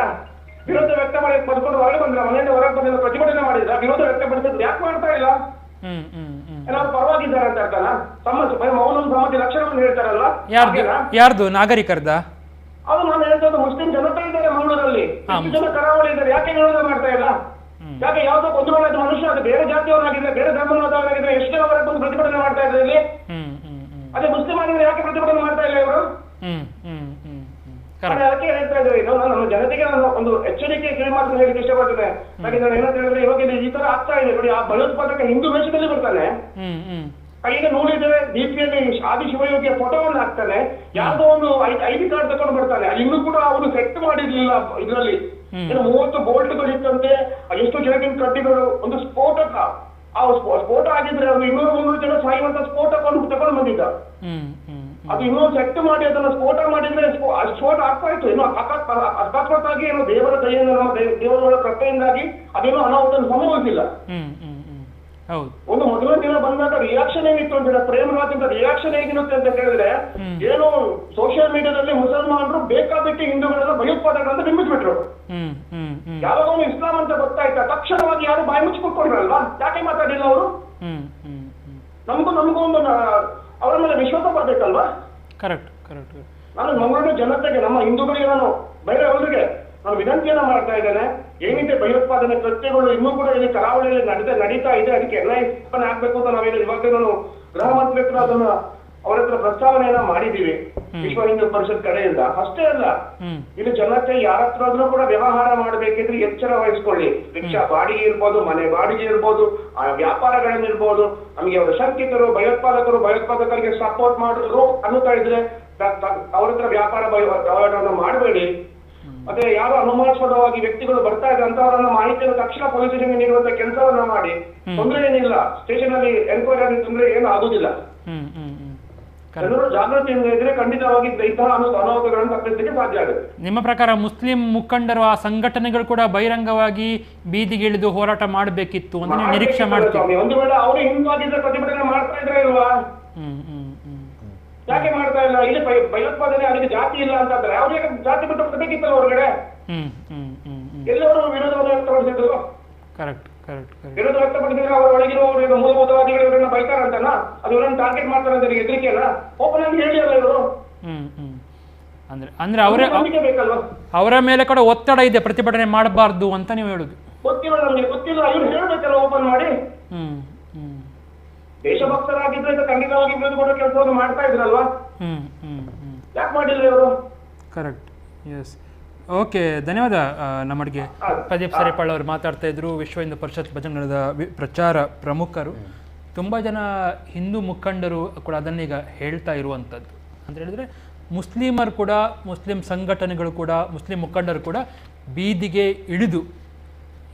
ವಿರೋಧ ವ್ಯಕ್ತ ಮಾಡಿ ಬದುಕೊಂಡು ಹೊರಗೆ ಬಂದ್ರ, ಮನೆಯಿಂದ ಹೊರಗೆ ಬಂದ ಪ್ರತಿಭಟನೆ ಮಾಡಿದ್ರ, ವಿರೋಧ ವ್ಯಕ್ತಪಡಿಸಿದ್ರು, ಯಾಕೆ ಮಾಡ್ತಾ ಇಲ್ಲ? ಏನಾದ್ರು ಪರವಾಗಿದ್ದಾರೆ ಅಂತ ಅರ್ಥನಾ? ಮೌನ ಸಮ್ಮತಿ ಲಕ್ಷಣವನ್ನು ಹೇಳ್ತಾರಲ್ಲ, ಯಾರ್ದು ನಾಗರಿಕರ್ದ? ಅದು ನಾನು ಹೇಳ್ತದ್ದು ಮುಸ್ಲಿಂ ಜನತೆ ಇದ್ದಾರೆ ಮಂಗಳೂರಲ್ಲಿ, ಜನ ಕರಾವಳಿ ಇದ್ದಾರೆ, ಯಾಕೆ ವಿರೋಧ ಮಾಡ್ತಾ ಇಲ್ಲ? ಯಾಕೆ ಯಾವ್ದೋ ಒಂದು ಒಳ್ಳೆದ ಮನುಷ್ಯ ಅದು ಬೇರೆ ಜಾತಿಯವನಾಗಿದ್ರೆ, ಬೇರೆ ಧರ್ಮದವನಾಗಿದ್ರೆ ಎಷ್ಟು ಜನ ಹೊರಗೆ ಬಂದು ಪ್ರತಿಭಟನೆ ಮಾಡ್ತಾ ಇದ್ದಾರೆ ಇಲ್ಲಿ? ಅದೇ ಮುಸ್ಲಿಂ ಆಗಿದ್ರೆ ಯಾಕೆ ಪ್ರತಿಭಟನೆ ಮಾಡ್ತಾ ಇಲ್ಲ ಇವರು? ಅದಕ್ಕೆ ಹೇಳ್ತಾ ಇದ್ದೇವೆ. ನಮ್ಮ ಜನತೆಗೆ ನಾನು ಒಂದು ಎಚ್ಚರಿಕೆ ಕಿವಿ ಮಾತ್ರ ಹೇಳಿಕ್ಕೆ ಇಷ್ಟಪಡ್ತೇನೆ. ಹಾಗೆ ನಾನು ಏನಂತ ಹೇಳಿದ್ರೆ, ಇವಾಗ ಈ ತರ ಆಗ್ತಾ ಇದೆ ನೋಡಿ. ಆ ಭಯೋತ್ಪಾದಕ ಹಿಂದೂ ವೇಷದಲ್ಲಿ ಬರ್ತಾನೆ, ಕೈಗೆ ನೂಲಿದ್ದೇವೆ, ದೀಪಿಯಲ್ಲಿ ಆದಿ ಶಿವಯೋಗಿಯ ಫೋಟೋವನ್ನು ಹಾಕ್ತಾನೆ, ಯಾವ್ದೋ ಒಂದು ಐಡಿ ಕಾರ್ಡ್ ತಗೊಂಡು ಬರ್ತಾನೆ. ಇನ್ನೂ ಕೂಡ ಅವರು ಸೆಟ್ ಮಾಡಿರ್ಲಿಲ್ಲ ಇದರಲ್ಲಿ. 30 ಬೋಲ್ಟ್ಗಳು ಇತ್ತಂತೆ, ಎಷ್ಟು ಜನಕಿನ ಕಡ್ಡಿಗಳು, ಒಂದು ಸ್ಫೋಟಕ. ಆ ಸ್ಫೋಟ ಆಗಿದ್ರೆ ಅವ್ರು 200-300 ಜನ ಸಾಯುವಂತ ಸ್ಫೋಟವನ್ನು ತಗೊಂಡು ಬಂದಿದ್ದ. ಅದು ಇನ್ನೂ ಸೆಟ್ ಮಾಡಿ ಅದನ್ನ ಸ್ಫೋಟ ಮಾಡಿದ್ರೆ ಸ್ಫೋಟ ಆಗ್ತಾ ಇತ್ತು. ಇನ್ನು ಅಕಸ್ಮಾತ್ತಾಗಿ ಏನೋ ದೇವರ ದಯೆಯಿಂದ, ನಮ್ಮ ದೇವರ ಕೃಪೆಯಿಂದಾಗಿ ಅದೇನೋ ಅನಾಹುತ ಸಂಭವಿಸಿಲ್ಲ. ಒಂದು ಮೊದಲನೇ ದಿನ ಬಂದಾಗ ರಿಯಾಕ್ಷನ್ ಏನಿತ್ತು ಅಂತ ಹೇಳಿದ್ರೆ, ಪ್ರೇಮರಾಜ್ ಅಂತ ರಿಯಾಕ್ಷನ್ ಹೇಗಿರುತ್ತೆ ಅಂತ ಹೇಳಿದ್ರೆ, ಏನು ಸೋಷಿಯಲ್ ಮೀಡಿಯಾದಲ್ಲಿ ಮುಸಲ್ಮಾನರು ಬೇಕಾಬಿಟ್ಟು ಹಿಂದೂಗಳೆಲ್ಲ ಭಯೋತ್ಪಾದಕಗಳಂತ ಬಿಂಬಿಸ್ಬಿಟ್ರು. ಯಾವಾಗ ಇಸ್ಲಾಂ ಅಂತ ಗೊತ್ತಾಯ್ತಾ ತಕ್ಷಣವಾಗಿ ಯಾರು ಬಾಯಿ ಮುಚ್ಚಿಕೊಳ್ಕೊಂಡ್ರಲ್ವಾ? ಯಾಕೆ ಮಾತಾಡಿಲ್ಲ ಅವರು? ನಮಗೂ ಒಂದು ಅವರ ಮೇಲೆ ವಿಶ್ವಾಸ ಬರ್ಬೇಕಲ್ವಾ? ನಾನು ಮಂಗಳೂರು ಜನತೆಗೆ, ನಮ್ಮ ಹಿಂದೂಗಳಿಗೆ, ನಾನು ಬೇರೆ ಅವರಿಗೆ ನಾನು ವಿನಂತಿಯನ್ನ ಮಾಡ್ತಾ ಇದ್ದೇನೆ. ಏನಿದೆ ಭಯೋತ್ಪಾದನೆ ಕೃತ್ಯಗಳು ಇನ್ನೂ ಕೂಡ ಇಲ್ಲಿ ಕರಾವಳಿಯಲ್ಲಿ ನಡೀತಾ ಇದೆ, ಅದಕ್ಕೆ NIA ಸ್ಥಾಪನೆ ಆಗ್ಬೇಕು ಅಂತ ನಾವೇನು ಇವಾಗ ನಾನು ಗೃಹ ಮಂತ್ರಿ ಹತ್ರ ಅದನ್ನ ಅವರ ಹತ್ರ ಪ್ರಸ್ತಾವನೆಯನ್ನ ಮಾಡಿದೀವಿ ವಿಶ್ವ ಹಿಂದೂ ಪರಿಷತ್ ಕಡೆಯಿಂದ. ಅಷ್ಟೇ ಅಲ್ಲ, ಇಲ್ಲಿ ಜನತೆ ಯಾರ ಹತ್ರ ಕೂಡ ವ್ಯವಹಾರ ಮಾಡಬೇಕಿದ್ರೆ ಎಚ್ಚರ ವಹಿಸ್ಕೊಳ್ಳಿ. ರಿಕ್ಷಾ ಬಾಡಿಗೆ ಇರ್ಬೋದು, ಮನೆ ಬಾಡಿಗೆ ಇರ್ಬೋದು, ವ್ಯಾಪಾರಗಳನ್ನಿರ್ಬೋದು, ನಮಗೆ ಅವರು ಶಂಕಿತರು, ಭಯೋತ್ಪಾದಕರಿಗೆ ಸಪೋರ್ಟ್ ಮಾಡಿದ್ರು ಅನ್ನುತ್ತಾ ಇದ್ರೆ ಅವ್ರ ಹತ್ರ ವ್ಯಾಪಾರ ವ್ಯವಹಾರವನ್ನು ಮಾಡಬೇಡಿ. ಮತ್ತೆ ಯಾರು ಅನುಮಾನಾಸ್ಪದವಾಗಿ ವ್ಯಕ್ತಿಗಳು ಬರ್ತಾ ಇದೆ ಅಂತವರನ್ನ ಮಾಹಿತಿಯನ್ನು ತಕ್ಷಣ ಪೊಲೀಸ್ ಸ್ಟೇಷನ್ಗೆ ನೀಡುವಂತ ಕೆಲಸವನ್ನ ಮಾಡಿ. ತೊಂದರೆ ಏನಿಲ್ಲ, ಸ್ಟೇಷನ್ ಅಲ್ಲಿ ಎನ್ಕ್ವೈರಿ ಆಗಿ ತೊಂದರೆ ಏನು ಆಗುದಿಲ್ಲ. ಜನರು ಜಾಗೃತಿಯಿಂದ ಇದ್ರೆ ಖಂಡಿತವಾಗಿ ಇಂತಹ ಅನಾಹುತಗಳನ್ನು ತಪ್ಪಿಸಲಿಕ್ಕೆ ಸಾಧ್ಯ ಆಗುತ್ತೆ. ನಿಮ್ಮ ಪ್ರಕಾರ ಮುಸ್ಲಿಂ ಮುಖಂಡರು, ಆ ಸಂಘಟನೆಗಳು ಕೂಡ ಬಹಿರಂಗವಾಗಿ ಬೀದಿಗಿಳಿದು ಹೋರಾಟ ಮಾಡಬೇಕಿತ್ತು ಅಂತ ನಿರೀಕ್ಷೆ ಮಾಡ್ತೀವಿ. ಒಂದು ವೇಳೆ ಅವರು ಹಿಂದೂ ಆಗಿದ್ರೆ ಪ್ರತಿಭಟನೆ ಮಾಡ್ತಾ ಇದ್ರೆ ಇಲ್ವಾ? ಯಾಕೆ ಮಾಡ್ತಾ ಇಲ್ಲ? ಇಲ್ಲಿ ಭಯೋತ್ಪಾದನೆ ಅವರಿಗೆ ಜಾತಿ ಇಲ್ಲ ಅಂತಂದ್ರೆ ಅವ್ರಿಗೆ ಜಾತಿ ಬಿಟ್ಟು ಬರಬೇಕಿತ್ತಲ್ಲ ಹೊರಗಡೆ. ಎಲ್ಲರೂ ವಿರೋಧವನ್ನು ವ್ಯಕ್ತಪಡಿಸಿದ್ರು. ವಿರೋಧ ವ್ಯಕ್ತಪಡಿಸಿದ್ರೆ ಅವರ ಒಳಗಿರುವ ಮೂಲಭೂತವಾದಿಗಳು ಇವರನ್ನ ಬೈತಾರಂತನ, ಅದು ಇವರನ್ನ ಟಾರ್ಗೆಟ್ ಮಾಡ್ತಾರೆ ಅಂತ ಹೆದರಿಕೆ ಅಲ್ಲ. ಓಪನ್ ಆಗಿ ಹೇಳಿ ಅಲ್ಲ ಇವರು. ಅಂದ್ರೆ ಅವರ ಮೇಲೆ ಕೂಡ ಒತ್ತಡ ಇದೆ, ಪ್ರತಿಭಟನೆ ಮಾಡಬಾರ್ದು ಅಂತ ನೀವು ಹೇಳುದು. ಗೊತ್ತಿಲ್ಲ, ನಮ್ಗೆ ಗೊತ್ತಿಲ್ಲ, ಇವ್ರು ಹೇಳ್ಬೇಕಲ್ಲ ಓಪನ್ ಮಾಡಿ. ದೇಶಭಕ್ತರಾಗಿದ್ರೆ ಖಂಡಿತವಾಗಿ ವಿರೋಧ ಕೊಡೋ ಕೆಲಸವನ್ನು ಮಾಡ್ತಾ ಇದ್ರಲ್ವಾ? ಯಾಕೆ ಮಾಡಿಲ್ಲ ಇವರು? ಕರೆಕ್ಟ್. ಎಸ್, ಓಕೆ, ಧನ್ಯವಾದ. ನಮ್ಮಡಿಗೆ ಪ್ರದೀಪ್ ಸರಿಪಾಳ್ ಅವರು ಮಾತಾಡ್ತಾ ಇದ್ರು, ವಿಶ್ವ ಹಿಂದೂ ಪರಿಷತ್ ಭಜನಗಣದ ಪ್ರಚಾರ ಪ್ರಮುಖರು. ತುಂಬ ಜನ ಹಿಂದೂ ಮುಖಂಡರು ಕೂಡ ಅದನ್ನೀಗ ಹೇಳ್ತಾ ಇರುವಂಥದ್ದು ಅಂತ ಹೇಳಿದ್ರೆ, ಮುಸ್ಲಿಮರು ಕೂಡ, ಮುಸ್ಲಿಂ ಸಂಘಟನೆಗಳು ಕೂಡ, ಮುಸ್ಲಿಂ ಮುಖಂಡರು ಕೂಡ ಬೀದಿಗೆ ಇಳಿದು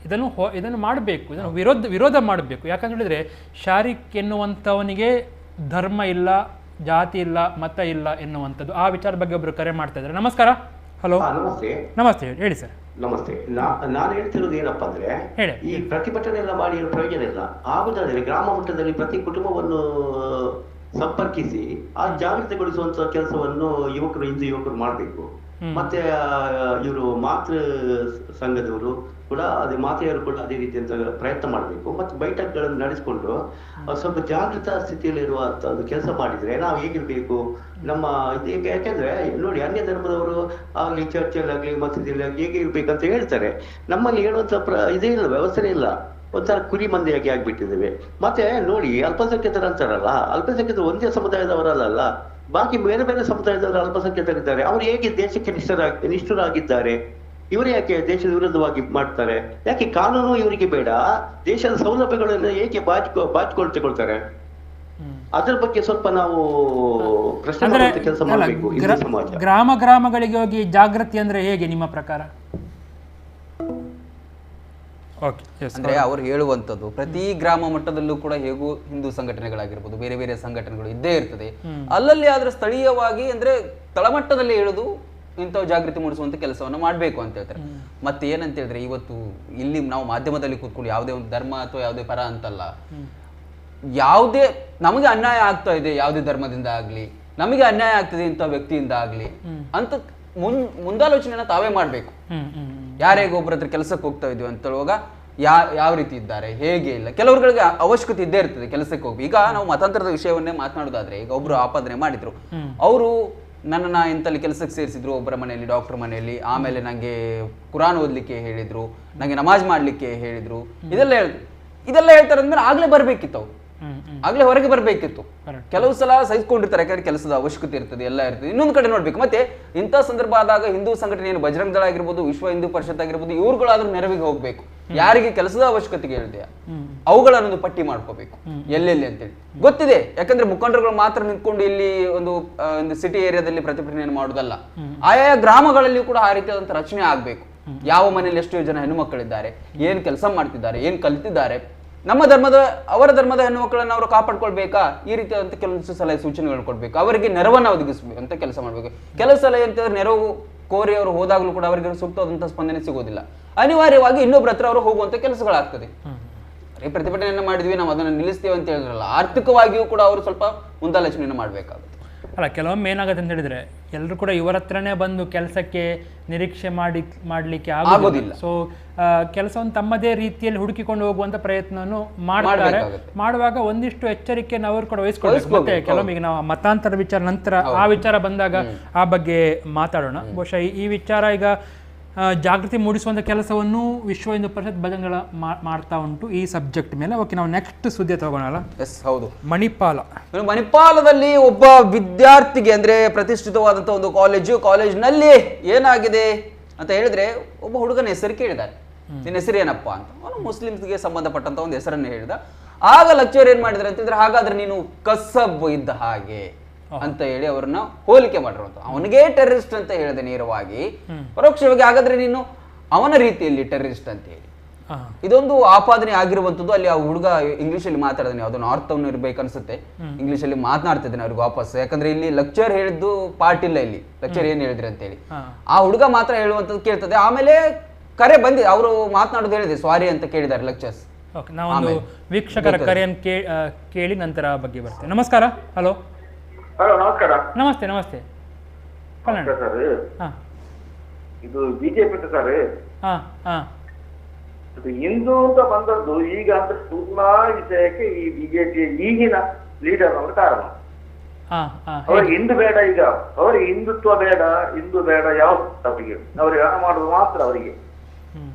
ಇದನ್ನು ಮಾಡಬೇಕು, ಇದನ್ನು ವಿರೋಧ ಮಾಡಬೇಕು. ಯಾಕಂತ ಹೇಳಿದ್ರೆ, ಶಾರಿಕ್ ಎನ್ನುವಂಥವನಿಗೆ ಧರ್ಮ ಇಲ್ಲ, ಜಾತಿ ಇಲ್ಲ, ಮತ ಇಲ್ಲ ಎನ್ನುವಂಥದ್ದು. ಆ ವಿಚಾರ ಬಗ್ಗೆ ಒಬ್ಬರು ಕರೆ ಮಾಡ್ತಾ ಇದ್ದಾರೆ. ನಮಸ್ಕಾರ. ಹಲೋ. ನಮಸ್ತೆ, ಹೇಳಿ ಸರ್. ನಮಸ್ತೆ. ನಾನು ಹೇಳ್ತಿರೋದು ಏನಪ್ಪಾ ಅಂದ್ರೆ, ಈ ಪ್ರತಿಭಟನೆ ಎಲ್ಲ ಮಾಡಿ ಪ್ರಯೋಜನ ಇಲ್ಲ. ಆಗುದಾದ್ರೆ ಗ್ರಾಮ ಮಟ್ಟದಲ್ಲಿ ಪ್ರತಿ ಕುಟುಂಬವನ್ನು ಸಂಪರ್ಕಿಸಿ ಆ ಜಾಗೃತಿಗೊಳಿಸುವಂತ ಕೆಲಸವನ್ನು ಹಿಂದೂ ಯುವಕರು ಮಾಡಬೇಕು. ಮತ್ತೆ ಇವರು ಮಾತೃ ಸಂಘದವರು ಕೂಡ ಮಾತೆಯವರು ಕೂಡ ಅದೇ ರೀತಿಯಂತ ಪ್ರಯತ್ನ ಮಾಡಬೇಕು. ಮತ್ತೆ ಬೈಠಕ್ಗಳನ್ನು ನಡೆಸಿಕೊಂಡು ಸ್ವಲ್ಪ ಜಾಗೃತ ಸ್ಥಿತಿಯಲ್ಲಿರುವಂತ ಒಂದು ಕೆಲಸ ಮಾಡಿದ್ರೆ ನಾವು ಹೇಗಿರ್ಬೇಕು ನಮ್ಮ ಯಾಕೆಂದ್ರೆ ನೋಡಿ, ಅನ್ಯ ಧರ್ಮದವರು ಆಗ್ಲಿ ಚರ್ಚಲ್ಲಾಗ್ಲಿ ಮಸೀದಿಯಲ್ಲಿ ಹೇಗೆ ಇರ್ಬೇಕಂತ ಹೇಳ್ತಾರೆ. ನಮ್ಮಲ್ಲಿ ಹೇಳುವಂತ ಇದೇ ಇಲ್ಲ, ವ್ಯವಸ್ಥೆ ಇಲ್ಲ. ಒಂಥರ ಕುರಿ ಮಂದಿಯಾಗಿ ಆಗ್ಬಿಟ್ಟಿದ್ದೇವೆ. ಮತ್ತೆ ನೋಡಿ, ಅಲ್ಪಸಂಖ್ಯಾತರ ಅಂತಾರಲ್ಲ, ಅಲ್ಪಸಂಖ್ಯಾತರು ಒಂದೇ ಸಮುದಾಯದವರಲ್ಲ, ಬಾಕಿ ಬೇರೆ ಬೇರೆ ಸಮುದಾಯದವರು ಅಲ್ಪಸಂಖ್ಯಾತರಿದ್ದಾರೆ. ಅವರು ಹೇಗೆ ದೇಶಕ್ಕೆ ನಿಷ್ಠರಾಗಿದ್ದಾರೆ? ಇವರೇ ಯಾಕೆ ದೇಶದ ವಿರುದ್ಧವಾಗಿ ಮಾಡ್ತಾರೆ? ಯಾಕೆ ಕಾನೂನು ಇವರಿಗೆ ಬೇಡ? ದೇಶದ ಸೌಲಭ್ಯಗಳನ್ನು ಏಕೆ ಬಾಚಿಕೊಳ್ತಿಕೊಳ್ತಾರೆ? ಅದರ ಬಗ್ಗೆ ಸ್ವಲ್ಪ ನಾವು ಪ್ರಶ್ನೆ ಮಾಡುವಂತ ಕೆಲಸ ಮಾಡಬೇಕು. ಸಮಾಜ ಗ್ರಾಮಗಳಿಗೆ ಹೋಗಿ ಜಾಗೃತಿ ಅಂದ್ರೆ ಹೇಗೆ ನಿಮ್ಮ ಪ್ರಕಾರ? ಅಂದ್ರೆ ಅವರು ಹೇಳುವಂಥದ್ದು ಪ್ರತಿ ಗ್ರಾಮ ಮಟ್ಟದಲ್ಲೂ ಕೂಡ ಹೇಗೂ ಹಿಂದೂ ಸಂಘಟನೆಗಳಾಗಿರ್ಬೋದು, ಬೇರೆ ಬೇರೆ ಸಂಘಟನೆಗಳು ಇದ್ದೇ ಇರ್ತದೆ. ಅಲ್ಲಲ್ಲಿ ಆದ್ರೆ ಸ್ಥಳೀಯವಾಗಿ ಅಂದ್ರೆ ತಳಮಟ್ಟದಲ್ಲಿ ಹೇಳುದು ಇಂಥವು ಜಾಗೃತಿ ಮೂಡಿಸುವಂತ ಕೆಲಸವನ್ನ ಮಾಡ್ಬೇಕು ಅಂತ ಹೇಳ್ತಾರೆ. ಮತ್ತೆ ಏನಂತ ಹೇಳಿದ್ರೆ, ಇವತ್ತು ಇಲ್ಲಿ ನಾವು ಮಾಧ್ಯಮದಲ್ಲಿ ಕೂತ್ಕೊಂಡು ಯಾವುದೇ ಒಂದು ಧರ್ಮ ಅಥವಾ ಯಾವುದೇ ಪರ ಅಂತಲ್ಲ, ಯಾವುದೇ ನಮಗೆ ಅನ್ಯಾಯ ಆಗ್ತಾ ಇದೆ ಯಾವುದೇ ಧರ್ಮದಿಂದ ಆಗ್ಲಿ, ನಮಗೆ ಅನ್ಯಾಯ ಆಗ್ತದೆ ಇಂಥ ವ್ಯಕ್ತಿಯಿಂದ ಆಗ್ಲಿ ಅಂತ ಮುಂದಾಲೋಚನೆನ ತಾವೇ ಮಾಡ್ಬೇಕು. ಯಾರೇ ಒಬ್ಬರ ಹತ್ರ ಕೆಲಸಕ್ಕೆ ಹೋಗ್ತಾ ಇದೀವಿ ಅಂತ ಹೇಳುವಾಗ ಯಾವ ರೀತಿ ಇದ್ದಾರೆ, ಹೇಗೆ ಇಲ್ಲ, ಕೆಲವರುಗಳಿಗೆ ಅವಶ್ಯಕತೆ ಇದ್ದೇ ಇರ್ತದೆ ಕೆಲಸಕ್ಕೆ ಹೋಗಿ. ಈಗ ನಾವು ಮತಾಂತರದ ವಿಷಯವನ್ನೇ ಮಾತನಾಡೋದಾದ್ರೆ, ಈಗ ಒಬ್ರು ಆಪಾದನೆ ಮಾಡಿದ್ರು, ಅವರು ನನ್ನನ್ನ ಇಂತಲ್ಲಿ ಕೆಲಸಕ್ಕೆ ಸೇರಿಸಿದ್ರು ಒಬ್ಬರ ಮನೆಯಲ್ಲಿ, ಡಾಕ್ಟರ್ ಮನೆಯಲ್ಲಿ, ಆಮೇಲೆ ನಂಗೆ ಕುರಾನ್ ಓದ್ಲಿಕ್ಕೆ ಹೇಳಿದ್ರು, ನಂಗೆ ನಮಾಜ್ ಮಾಡ್ಲಿಕ್ಕೆ ಹೇಳಿದ್ರು, ಇದೆಲ್ಲ ಹೇಳ್ತಾರೆ ಅಂದ್ಮೇಲೆ ಆಗ್ಲೇ ಬರ್ಬೇಕಿತ್ತು, ಅವ್ರು ಆಗ್ಲೇ ಹೊರಗೆ ಬರ್ಬೇಕಿತ್ತು. ಕೆಲವು ಸಲ ಸಹಿಸ್ಕೊಂಡಿರ್ತಾರೆ, ಯಾಕಂದ್ರೆ ಕೆಲಸದ ಅವಶ್ಯಕತೆ ಇರ್ತದೆ, ಎಲ್ಲ ಇರ್ತದೆ. ಇನ್ನೊಂದು ಕಡೆ ನೋಡ್ಬೇಕು, ಮತ್ತೆ ಇಂಥ ಸಂದರ್ಭ ಆದಾಗ ಹಿಂದೂ ಸಂಘಟನೆ ಏನು ಬಜರಂಗ ದಳ ಆಗಿರ್ಬೋದು, ವಿಶ್ವ ಹಿಂದೂ ಪರಿಷತ್ ಆಗಿರ್ಬೋದು, ಇವ್ರುಗಳಾದ್ರೂ ನೆರವಿಗೆ ಹೋಗ್ಬೇಕು. ಯಾರಿಗೆ ಕೆಲಸದ ಅವಶ್ಯಕತೆಗೆ ಹೇಳಿದೆಯಾ ಅವುಗಳನ್ನೊಂದು ಪಟ್ಟಿ ಮಾಡ್ಕೋಬೇಕು, ಎಲ್ಲೆಲ್ಲಿ ಅಂತೇಳಿ ಗೊತ್ತಿದೆ. ಯಾಕಂದ್ರೆ ಮುಖಂಡರುಗಳು ಮಾತ್ರ ನಿಂತ್ಕೊಂಡು ಇಲ್ಲಿ ಒಂದು ಸಿಟಿ ಏರಿಯಾದಲ್ಲಿ ಪ್ರತಿಭಟನೆಯನ್ನು ಮಾಡುವುದಲ್ಲ, ಆಯಾ ಗ್ರಾಮಗಳಲ್ಲಿ ಕೂಡ ಆ ರೀತಿಯಾದಂತ ರಚನೆ ಆಗ್ಬೇಕು. ಯಾವ ಮನೆಯಲ್ಲಿ ಎಷ್ಟು ಜನ ಹೆಣ್ಣು ಮಕ್ಕಳಿದ್ದಾರೆ, ಏನ್ ಕೆಲಸ ಮಾಡ್ತಿದ್ದಾರೆ, ಏನ್ ಕಲ್ತಿದ್ದಾರೆ, ನಮ್ಮ ಧರ್ಮದ ಅವರ ಧರ್ಮದ ಹೆಣ್ಣು ಮಕ್ಕಳನ್ನು ಅವರು ಕಾಪಾಡ್ಕೊಳ್ಬೇಕಾ, ಈ ರೀತಿಯಾದಂತ ಕೆಲವೊಂದು ಸಲಹೆ ಸೂಚನೆಗಳು ಕೊಡ್ಬೇಕು, ಅವರಿಗೆ ನೆರವನ್ನ ಒದಗಿಸಬೇಕು ಅಂತ ಕೆಲಸ ಮಾಡ್ಬೇಕು. ಕೆಲವು ಸಲ ಎಂತಂದ್ರೆ ನೆರವು ಕೋರಿ ಅವರು ಹೋದಾಗಲೂ ಕೂಡ ಅವರಿಗೆ ಸೂಕ್ತವಾದಂತಹ ಸ್ಪಂದನೆ ಸಿಗೋದಿಲ್ಲ. ಅನಿವಾರ್ಯವಾಗಿ ಇನ್ನೊಬ್ಬರ ಹತ್ರ ಅವರು ಹೋಗುವಂತ ಕೆಲಸಗಳಾಗ್ತದೆ. ಪ್ರತಿಭಟನೆಯನ್ನ ಮಾಡಿದ್ವಿ, ನಾವು ಅದನ್ನು ನಿಲ್ಲಿಸ್ತೇವೆ ಅಂತ ಹೇಳಿದ್ರಲ್ಲ, ಆರ್ಥಿಕವಾಗಿಯೂ ಕೂಡ ಅವರು ಸ್ವಲ್ಪ ಮುಂದಾಲೋಚನೆಯನ್ನು ಮಾಡ್ಬೇಕಾಗುತ್ತೆ. ಅಲ್ಲ, ಕೆಲವೊಮ್ಮೆ ಏನಾಗುತ್ತೆ ಅಂತ ಹೇಳಿದ್ರೆ, ಎಲ್ಲರೂ ಕೂಡ ಇವರ ಹತ್ರನೇ ಬಂದು ಕೆಲಸಕ್ಕೆ ನಿರೀಕ್ಷೆ ಮಾಡ್ಲಿಕ್ಕೆ ಆಗೋದಿಲ್ಲ. ಸೊ ಕೆಲಸವನ್ನು ತಮ್ಮದೇ ರೀತಿಯಲ್ಲಿ ಹುಡುಕಿಕೊಂಡು ಹೋಗುವಂತ ಪ್ರಯತ್ನವನ್ನು ಮಾಡ್ತಾರೆ. ಮಾಡುವಾಗ ಒಂದಿಷ್ಟು ಎಚ್ಚರಿಕೆಯನ್ನು ಅವರು ಕೂಡ ವಹಿಸ್ಕೊಳ್ಬೇಕು. ಮತ್ತೆ ಕೆಲವೊಮ್ಮೆ ಈಗ ನಾವು ಮತಾಂತರ ವಿಚಾರ ನಂತರ ಆ ವಿಚಾರ ಬಂದಾಗ ಆ ಬಗ್ಗೆ ಮಾತಾಡೋಣ. ಬಹುಶಃ ಈ ವಿಚಾರ ಈಗ ಜಾಗೃತಿ ಮೂಡಿಸುವಂಥ ಕೆಲಸವನ್ನು ವಿಶ್ವ ಹಿಂದೂ ಪರಿಷತ್ ಬಜರಂಗಳ ಮಾಡ್ತಾ ಉಂಟು ಈ ಸಬ್ಜೆಕ್ಟ್ ಮೇಲೆ. ಓಕೆ, ನಾವು ನೆಕ್ಸ್ಟ್ ಸುದ್ದಿ ತಗೋಣಲ್ಲ. ಎಸ್, ಹೌದು. ಮಣಿಪಾಲದಲ್ಲಿ ಒಬ್ಬ ವಿದ್ಯಾರ್ಥಿಗೆ ಅಂದ್ರೆ ಪ್ರತಿಷ್ಠಿತವಾದಂಥ ಒಂದು ಕಾಲೇಜ್ನಲ್ಲಿ ಏನಾಗಿದೆ ಅಂತ ಹೇಳಿದ್ರೆ, ಒಬ್ಬ ಹುಡುಗನ ಹೆಸರು ಕೇಳಿದ್ದಾರೆ, ನಿನ್ನ ಹೆಸರು ಏನಪ್ಪ ಅಂತ. ಅವನು ಮುಸ್ಲಿಮ್ಸ್ಗೆ ಸಂಬಂಧಪಟ್ಟಂತ ಒಂದು ಹೆಸರನ್ನು ಹೇಳಿದ. ಆಗ ಲೆಕ್ಚರ್ ಏನ್ ಮಾಡಿದ್ರೆ ಅಂತಂದ್ರೆ, ಹಾಗಾದ್ರೆ ನೀನು ಕಸಬ್ ಇದ್ದ ಹಾಗೆ ಅಂತ ಹೇಳಿ ಅವ್ರನ್ನ ಹೋಲಿಕೆ ಮಾಡಿರುವಂತ. ಅವನಿಗೆ ಟೆರರಿಸ್ಟ್ ಅಂತ ಹೇಳಿದೆ ನೇರವಾಗಿ, ಪರೋಕ್ಷವಾಗಿ. ಹಾಗಾದ್ರೆ ನೀನು ಅವನ ರೀತಿಯಲ್ಲಿ ಟೆರರಿಸ್ಟ್ ಅಂತ ಹೇಳಿ ಇದೊಂದು ಆಪಾದನೆ ಆಗಿರುವಂತದ್ದು. ಅಲ್ಲಿ ಆ ಹುಡುಗ ಇಂಗ್ಲಿಷ್ ಅಲ್ಲಿ ಮಾತಾಡಿದಾನೆ, ಯಾವ್ದು ನಾರ್ತ್ ಟೌನ್ ಇರ್ಬೇಕು ಅನ್ಸುತ್ತೆ, ಇಂಗ್ಲಿಷ್ ಅಲ್ಲಿ ಮಾತನಾಡ್ತಿದ್ದಾನೆ ಅವ್ರಿಗೆ ವಾಪಸ್. ಯಾಕಂದ್ರೆ ಇಲ್ಲಿ ಲೆಕ್ಚರ್ ಹೇಳಿದ್ದು ಪಾರ್ಟ್ ಇಲ್ಲ, ಇಲ್ಲಿ ಲೆಕ್ಚರ್ ಏನ್ ಹೇಳಿದ್ರಿ ಅಂತ ಹೇಳಿ ಆ ಹುಡುಗ ಮಾತ್ರ ಹೇಳುವಂತದ್ದು ಕೇಳ್ತದೆ. ಆಮೇಲೆ ಕರೆ ಬಂದಿದೆ, ಅವರು ಮಾತನಾಡೋದು ಹೇಳಿದೆ, ಸಾರಿ ಅಂತ ಕೇಳಿದ್ದಾರೆ ಲೆಕ್ಚರ್ಸ್. ನಾವೊಂದು ವೀಕ್ಷಕರ ಕರೆಯನ್ನು ಕೇಳಿ ನಂತರ ಬಗ್ಗೆ ಬರ್ತೇವೆ. ನಮಸ್ಕಾರ. ಹಲೋ. ಹಲೋ, ನಮಸ್ಕಾರ. ನಮಸ್ತೆ. ನಮಸ್ತೆ ಸರ್, ಇದು ಬಿಜೆಪಿ ಸರ್, ಹಿಂದೂ ಅಂತ ಬಂದದ್ದು ಈಗ ಅಂತ ತುಂಬಾ ವಿಷಯಕ್ಕೆ ಈ ಬಿಜೆಪಿ ಈಗಿನ ಲೀಡರ್ ಅವರು ಕಾರಣ. ಅವ್ರಿಗೆ ಹಿಂದೂ ಬೇಡ, ಈಗ ಅವರಿಗೆ ಹಿಂದುತ್ವ ಬೇಡ, ಹಿಂದೂ ಬೇಡ, ಯಾವ ಅವರಿಗೆ ಅವ್ರಿಗೆ ಹಣ ಮಾಡುದು ಮಾತ್ರ. ಅವರಿಗೆ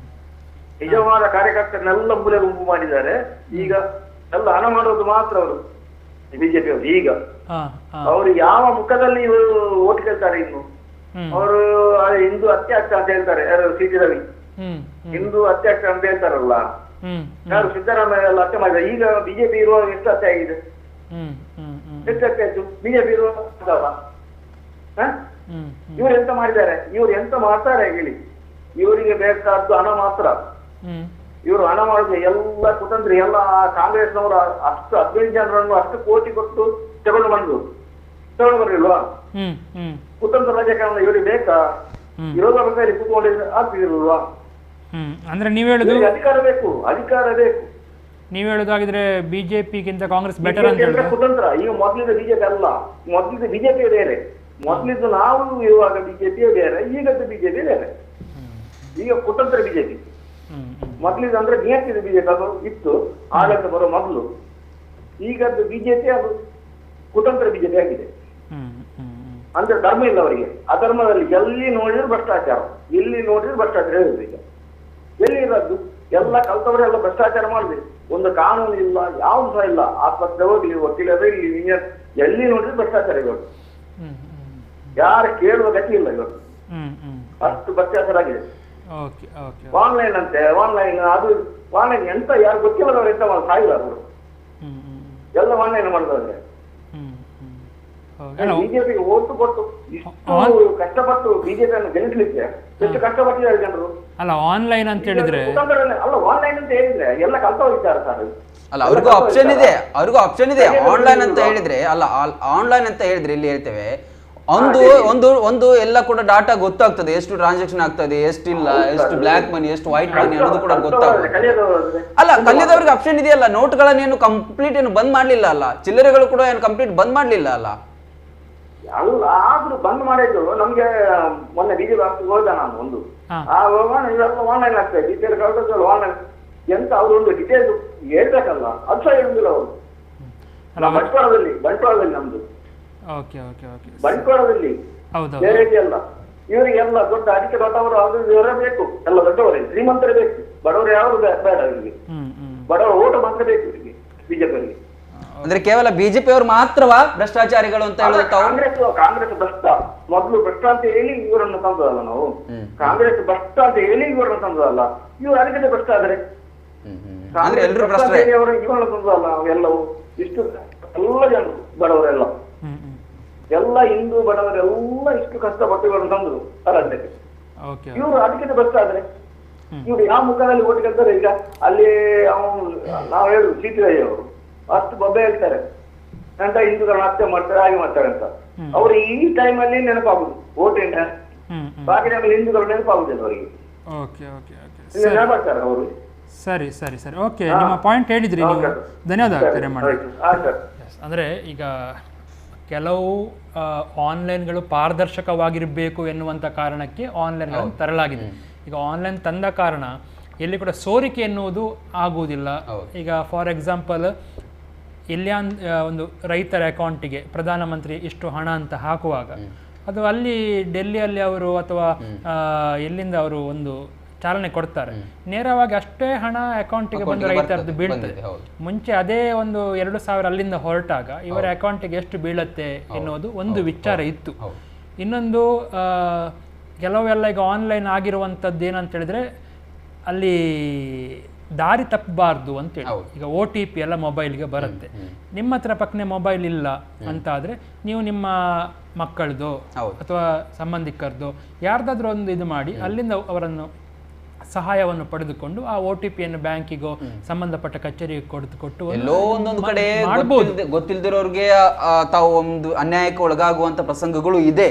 ನಿಜವಾದ ಕಾರ್ಯಕರ್ತರನ್ನೆಲ್ಲ ಮೂಲೆ ಗುಂಪು ಮಾಡಿದ್ದಾರೆ. ಈಗ ಎಲ್ಲ ಹಣ ಮಾಡೋದು ಮಾತ್ರ ಅವರು ಬಿಜೆಪಿ ಅವರು. ಈಗ ಅವರು ಯಾವ ಮುಖದಲ್ಲಿ ಇವರು ಓಟ್ ಕೇಳ್ತಾರೆ, ಇನ್ನು ಅವರು ಹಿಂದೂ ಅತ್ಯಾಚಾರ ಅಂತ ಹೇಳ್ತಾರೆ. ಯಾರು ಸಿ ಟಿ ರವಿ ಹಿಂದೂ ಅತ್ಯಾಚಾರ ಅಂತ ಹೇಳ್ತಾರಲ್ಲ, ಯಾರು ಸಿದ್ದರಾಮಯ್ಯ ಎಲ್ಲ ಹತ್ಯೆ ಮಾಡಿದ್ದಾರೆ. ಈಗ ಬಿಜೆಪಿ ಇರುವಾಗ ಎಷ್ಟು ಹತ್ಯೆ ಆಗಿದೆ, ಎಷ್ಟು ಹತ್ಯೆ ಆಯ್ತು ಬಿಜೆಪಿ ಇರುವಾಗ. ಇವ್ರು ಎಂತ ಮಾಡಿದ್ದಾರೆ, ಇವ್ರು ಎಂತ ಮಾಡ್ತಾರೆ ಹೇಳಿ? ಇವರಿಗೆ ಬೇಕಾದ್ದು ಹಣ ಮಾತ್ರ. ಇವರು ಹಣ ಮಾಡಿದ್ರೆ ಎಲ್ಲ ಕುತಂತ್ರಿ, ಎಲ್ಲ ಕಾಂಗ್ರೆಸ್ನವರು ಅಷ್ಟು 15 ಜನರನ್ನು ಅಷ್ಟು ಕೋಟಿ ಕೊಟ್ಟು ತಗೊಂಡು ಬರ್ಲಿಲ್ವಾ? ಕುತಂತ್ರ ರಾಜಕಾರಣ ಇವರಿಗೆ ಬೇಕಾ? ವಿರೋಧ ಪಕ್ಷದಲ್ಲಿ ಕೂತ್ಕೊಂಡಿದ್ರೆ ಆಗ್ತಿರ್ಲಿಲ್ವಾ? ಅಂದ್ರೆ ನೀವ್ ಹೇಳುದು ಅಧಿಕಾರ ಬೇಕು, ಅಧಿಕಾರ ಬೇಕು. ನೀವ್ ಹೇಳುದಾಗಿದ್ರೆ ಬಿಜೆಪಿಗಿಂತ ಕಾಂಗ್ರೆಸ್ ಬೆಟರ್ ಅಂತ ಕುತಂತ್ರ. ಈಗ ಮೊದ್ಲಿದ್ದ ಬಿಜೆಪಿ ಅಲ್ಲ, ಮೊದ್ಲಿದ್ದ ಬಿಜೆಪಿ ಬೇರೆ. ಮೊದ್ಲಿದ್ದು ನಾವು ಇರುವಾಗ ಬಿಜೆಪಿಯೇ ಬೇರೆ, ಈಗದ್ದು ಬಿಜೆಪಿ ಬೇರೆ. ಈಗ ಕುತಂತ್ರ ಬಿಜೆಪಿ. ಮೊದ್ಲಿದ್ದು ಅಂದ್ರೆ ನಿಯಂತ್ರಿತ ಬಿಜೆಪಿ ಅದು ಇತ್ತು ಆಡಳಿತ ಬರೋ ಮೊದಲು. ಈಗದ್ದು ಬಿಜೆಪಿ ಅದು ಕುತಂತ್ರ ಬಿಜೆಪಿ ಆಗಿದೆ. ಅಂದ್ರೆ ಧರ್ಮ ಇಲ್ಲ ಅವರಿಗೆ. ಅಧರ್ಮದಲ್ಲಿ ಎಲ್ಲಿ ನೋಡಿದ್ರು ಭ್ರಷ್ಟಾಚಾರ, ಎಲ್ಲಿ ನೋಡಿದ್ರು ಭ್ರಷ್ಟಾಚಾರ ಹೇಳುದು. ಈಗ ಎಲ್ಲಿ ಇರೋದು ಎಲ್ಲ ಕಲ್ತವ್ರೆ ಎಲ್ಲ ಭ್ರಷ್ಟಾಚಾರ ಮಾಡಿದೆ. ಒಂದು ಕಾನೂನು ಇಲ್ಲ, ಯಾವ್ದು ಸಹ ಇಲ್ಲ. ಆಸ್ಪತ್ರೆ ಹೋಗ್ಲಿ, ವಕೀಲರು ಇಲ್ಲಿ ಇಂಜಿನಿಯರ್ ಎಲ್ಲಿ ನೋಡ್ರಿ ಭ್ರಷ್ಟಾಚಾರ ಇವಾಗ. ಯಾರು ಕೇಳುವ ಗತಿ ಇಲ್ಲ ಇವಾಗ, ಅಷ್ಟು ಭ್ರಷ್ಟಾಚಾರ ಆಗಿದೆ. ಆನ್ಲೈನ್ ಅಂತೆ, ಆನ್ಲೈನ್ ಅದು ಆನ್ಲೈನ್ ಎಂತ ಯಾರು ಗೊತ್ತಿಲ್ಲದವ್ರು ಎಂತ ಸಾಯಿಲ್ಲ ಅವರು ಎಲ್ಲ ಆನ್ಲೈನ್ ಮಾಡಿದ್ರೆ. ಬಿಜೆಪಿಗೆ ಓಟು ಕೊಟ್ಟು ಇಷ್ಟು ಕಷ್ಟಪಟ್ಟು ಬಿಜೆಪಿಯನ್ನು ಗೆಲ್ಲಿಸ್ಲಿಕ್ಕೆ ಎಷ್ಟು ಕಷ್ಟಪಟ್ಟಿದ್ದಾರೆ ಜನರು. ಅಲ್ಲ ಆನ್ಲೈನ್ ಅಂತ ಹೇಳಿದ್ರೆ ಅಲ್ಲ ಆನ್ಲೈನ್ ಅಂತ ಹೇಳಿದ್ರೆ ಎಲ್ಲ ಕಲ್ತವ್ರು ಇದ್ದಾರೆ ಸರ್. ಅಲ್ಲ ಅವ್ರಿಗೂ ಆಪ್ಷನ್ ಇದೆ, ಆನ್ಲೈನ್ ಅಂತ ಹೇಳಿದ್ರೆ. ಅಲ್ಲ ಆನ್ಲೈನ್ ಅಂತ ಹೇಳಿದ್ರೆ ಇಲ್ಲಿ ಹೇಳ್ತೇವೆ ಒಂದು ಎಲ್ಲ ಕೂಡ ಡಾಟಾ ಗೊತ್ತಾಗ್ತದೆ, ಎಷ್ಟು ಟ್ರಾನ್ಸಾಕ್ಷನ್ ಆಗ್ತದೆ, ಎಷ್ಟಿಲ್ಲ, ಎಷ್ಟು ಬ್ಲಾಕ್ ಮನಿ, ಎಷ್ಟು ವೈಟ್ ಮನಿ ಅನ್ನೋದು ಕೂಡ ಗೊತ್ತಾಗ್ತದೆ. ಅಲ್ಲ ಕಲಿಯೋದವ್ರಿಗೆ ಆಪ್ಷನ್ ಇದೆಯಲ್ಲ, ನೋಟ್ಗಳನ್ನೇನು ಕಂಪ್ಲೀಟ್ ಏನು ಬಂದ್ ಮಾಡ್ಲಿಲ್ಲ ಅಲ್ಲ, ಚಿಲ್ಲರೆಗಳು ಕೂಡ ಏನು ಕಂಪ್ಲೀಟ್ ಬಂದ್ ಮಾಡ್ಲಿಲ್ಲ ಅಲ್ಲ. ಅಲ್ಲ ಆದ್ರೂ ಬಂದ್ ಮಾಡಿದ್ದು ನಮ್ಗೆ ಮೊನ್ನೆ ಬಿಜೆಪಿ ಆಗ್ತದೆ ಹೋದ ನಾನು ಒಂದು ಆನ್ಲೈನ್ ಆಗ್ತದೆ, ಡೀಟೇಲ್ ಕಳ್ಸೋದು ಆನ್ಲೈನ್. ಎಂತ ಅವ್ರು ಒಂದು ಡೀಟೇಲ್ಸ್ ಹೇಳ್ಬೇಕಲ್ಲ, ಅದು ಸಹ ಹೇಳಿಲ್ಲ ಅವರು. ಬಂಟ್ವಾಳದಲ್ಲಿ ನಮ್ದು ಬಂಟ್ವಾಳದಲ್ಲಿ ಬೇರೆ ಅಲ್ಲ, ಇವರಿಗೆಲ್ಲ ದೊಡ್ಡ ಅಡಿಕೆ ದೊಡ್ಡವರು ಅದು ಇವರೇ ಬೇಕು, ಎಲ್ಲ ದೊಡ್ಡವರೇ, ಶ್ರೀಮಂತರೇ ಬೇಕು, ಬಡವರು ಯಾರು ಬೇಡ ಇವರಿಗೆ. ಬಡವರ ಓಟು ಮಾತ್ರ ಬೇಕು ಇವರಿಗೆ ಬಿಜೆಪಿಯವರಿಗೆ. ಅಂದ್ರೆ ಕೇವಲ ಬಿಜೆಪಿ ಅವರು ಮಾತ್ರವಾ ಭ್ರಷ್ಟಾಚಾರಿಗಳು ಅಂತ ಹೇಳೋದು? ಕಾಂಗ್ರೆಸ್ ಭ್ರಷ್ಟ, ಮೊದಲು ಭ್ರಷ್ಟ ಅಂತ ಹೇಳಿ ಇವರನ್ನು ತಂದದಲ್ಲ ನಾವು. ಕಾಂಗ್ರೆಸ್ ಭ್ರಷ್ಟ ಅಂತ ಹೇಳಿ ಇವರನ್ನು ತಂದದಲ್ಲ, ಇವರು ಅದಕ್ಕೆ ಭ್ರಷ್ಟ ಆದ್ರೆ ಇವರನ್ನು ತಂದದಲ್ಲ. ಎಲ್ಲವೂ ಇಷ್ಟು ಎಲ್ಲ ಜನರು ಬಡವರೆಲ್ಲ ಎಲ್ಲ ಹಿಂದೂ ಬಡವರೆಲ್ಲ ಇಷ್ಟು ಕಷ್ಟಪಟ್ಟು ಇವರನ್ನು ತಂದ್ರು ಅರಾಜ್ಯಕ್ಕೆ. ಇವರು ಅದಕ್ಕೆ ಭ್ರಷ್ಟ ಆದ್ರೆ ಇವ್ರು ಯಾವ ಮುಖದಲ್ಲಿ ಓಟ್ ಗೆಲ್ತಾರೆ? ಈಗ ಅಲ್ಲಿ ನಾವು ಹೇಳುದು ಸಿಟಿರಯ್ಯ ಅವರು ಅಷ್ಟು ಬೊಬ್ಬೆ ಹೇಳ್ತಾರೆ ಅಂತ, ಹಿಂದೂಗಳನ್ನ ಹತ್ಯೆ ಮಾಡ್ತಾರೆ, ಹಾಗೆ ಮಾಡ್ತಾರೆ ಅಂತ. ಅವ್ರು ಈ ಟೈಮಲ್ಲಿ ನೆನಪಾಗುದು ಓಟಿನ, ಬಾಕಿ ಟೈಮಲ್ಲಿ ಹಿಂದೂಗಳು ನೆನಪಾಗುದಿಲ್ಲ ಅವರಿಗೆ, ನೆನಪಾಗ್ತಾರೆ ಅವರು. ಸರಿ ಸರಿ ಸರಿ, ಓಕೆ, ನಿಮ್ಮ ಪಾಯಿಂಟ್ ಹೇಳಿದ್ರಿ ನೀವು, ಧನ್ಯವಾದ ಕರೆ ಮಾಡಿ. ಅಂದರೆ ಈಗ ಕೆಲವು ಆನ್ಲೈನ್ಗಳು ಪಾರದರ್ಶಕವಾಗಿರಬೇಕು ಎನ್ನುವಂಥ ಕಾರಣಕ್ಕೆ ಆನ್ಲೈನ್ಗಳನ್ನು ತರಲಾಗಿದೆ. ಈಗ ಆನ್ಲೈನ್ ತಂದ ಕಾರಣ ಎಲ್ಲಿ ಕೂಡ ಸೋರಿಕೆ ಎನ್ನುವುದು ಆಗುವುದಿಲ್ಲ. ಈಗ ಫಾರ್ ಎಕ್ಸಾಂಪಲ್ ಎಲ್ಲಿ ಒಂದು ರೈತರ ಅಕೌಂಟಿಗೆ ಪ್ರಧಾನಮಂತ್ರಿ ಇಷ್ಟು ಹಣ ಅಂತ ಹಾಕುವಾಗ ಅದು ಅಲ್ಲಿ ಡೆಲ್ಲಿಯಲ್ಲಿ ಅವರು ಅಥವಾ ಎಲ್ಲಿಂದ ಅವರು ಒಂದು ಚಾಲನೆ ಕೊಡ್ತಾರೆ, ನೇರವಾಗಿ ಅಷ್ಟೇ ಹಣ ಅಕೌಂಟಿಗೆ ಬಂದು ರೈತರದ್ದು ಬೀಳ್ತದೆ. ಮುಂಚೆ ಅದೇ ಒಂದು 2,000 ಅಲ್ಲಿಂದ ಹೊರಟಾಗ ಇವರ ಅಕೌಂಟಿಗೆ ಎಷ್ಟು ಬೀಳತ್ತೆ ಎನ್ನುವುದು ಒಂದು ವಿಚಾರ ಇತ್ತು. ಇನ್ನೊಂದು ಕೆಲವೆಲ್ಲ ಈಗ ಆನ್ಲೈನ್ ಆಗಿರುವಂಥದ್ದು ಏನಂತ ಹೇಳಿದ್ರೆ ಅಲ್ಲಿ ದಾರಿ ತಪ್ಪಬಾರ್ದು ಅಂತೇಳಿ. ಈಗ OTP ಎಲ್ಲ ಮೊಬೈಲ್ಗೆ ಬರುತ್ತೆ, ನಿಮ್ಮ ಹತ್ರ ಪಕ್ಕನೆ ಮೊಬೈಲ್ ಇಲ್ಲ ಅಂತ ಆದರೆ ನೀವು ನಿಮ್ಮ ಮಕ್ಕಳದು ಅಥವಾ ಸಂಬಂಧಿಕರದು ಯಾರ್ದಾದ್ರೂ ಒಂದು ಇದು ಮಾಡಿ ಅಲ್ಲಿಂದ ಅವರನ್ನು ಸಹಾಯವನ್ನು ಪಡೆದುಕೊಂಡು ಆ OTPಯನ್ನು ಬ್ಯಾಂಕಿಗೋ ಸಂಬಂಧಪಟ್ಟ ಕಚೇರಿಗೆ ಕೊಟ್ಟು ಎಲ್ಲೋ ಒಂದೊಂದು ಕಡೆ ಗೊತ್ತಿಲ್ದಿರೋರ್ಗೆ ತಾವು ಒಂದು ಅನ್ಯಾಯಕ್ಕೆ ಒಳಗಾಗುವಂತ ಪ್ರಸಂಗಗಳು ಇದೆ,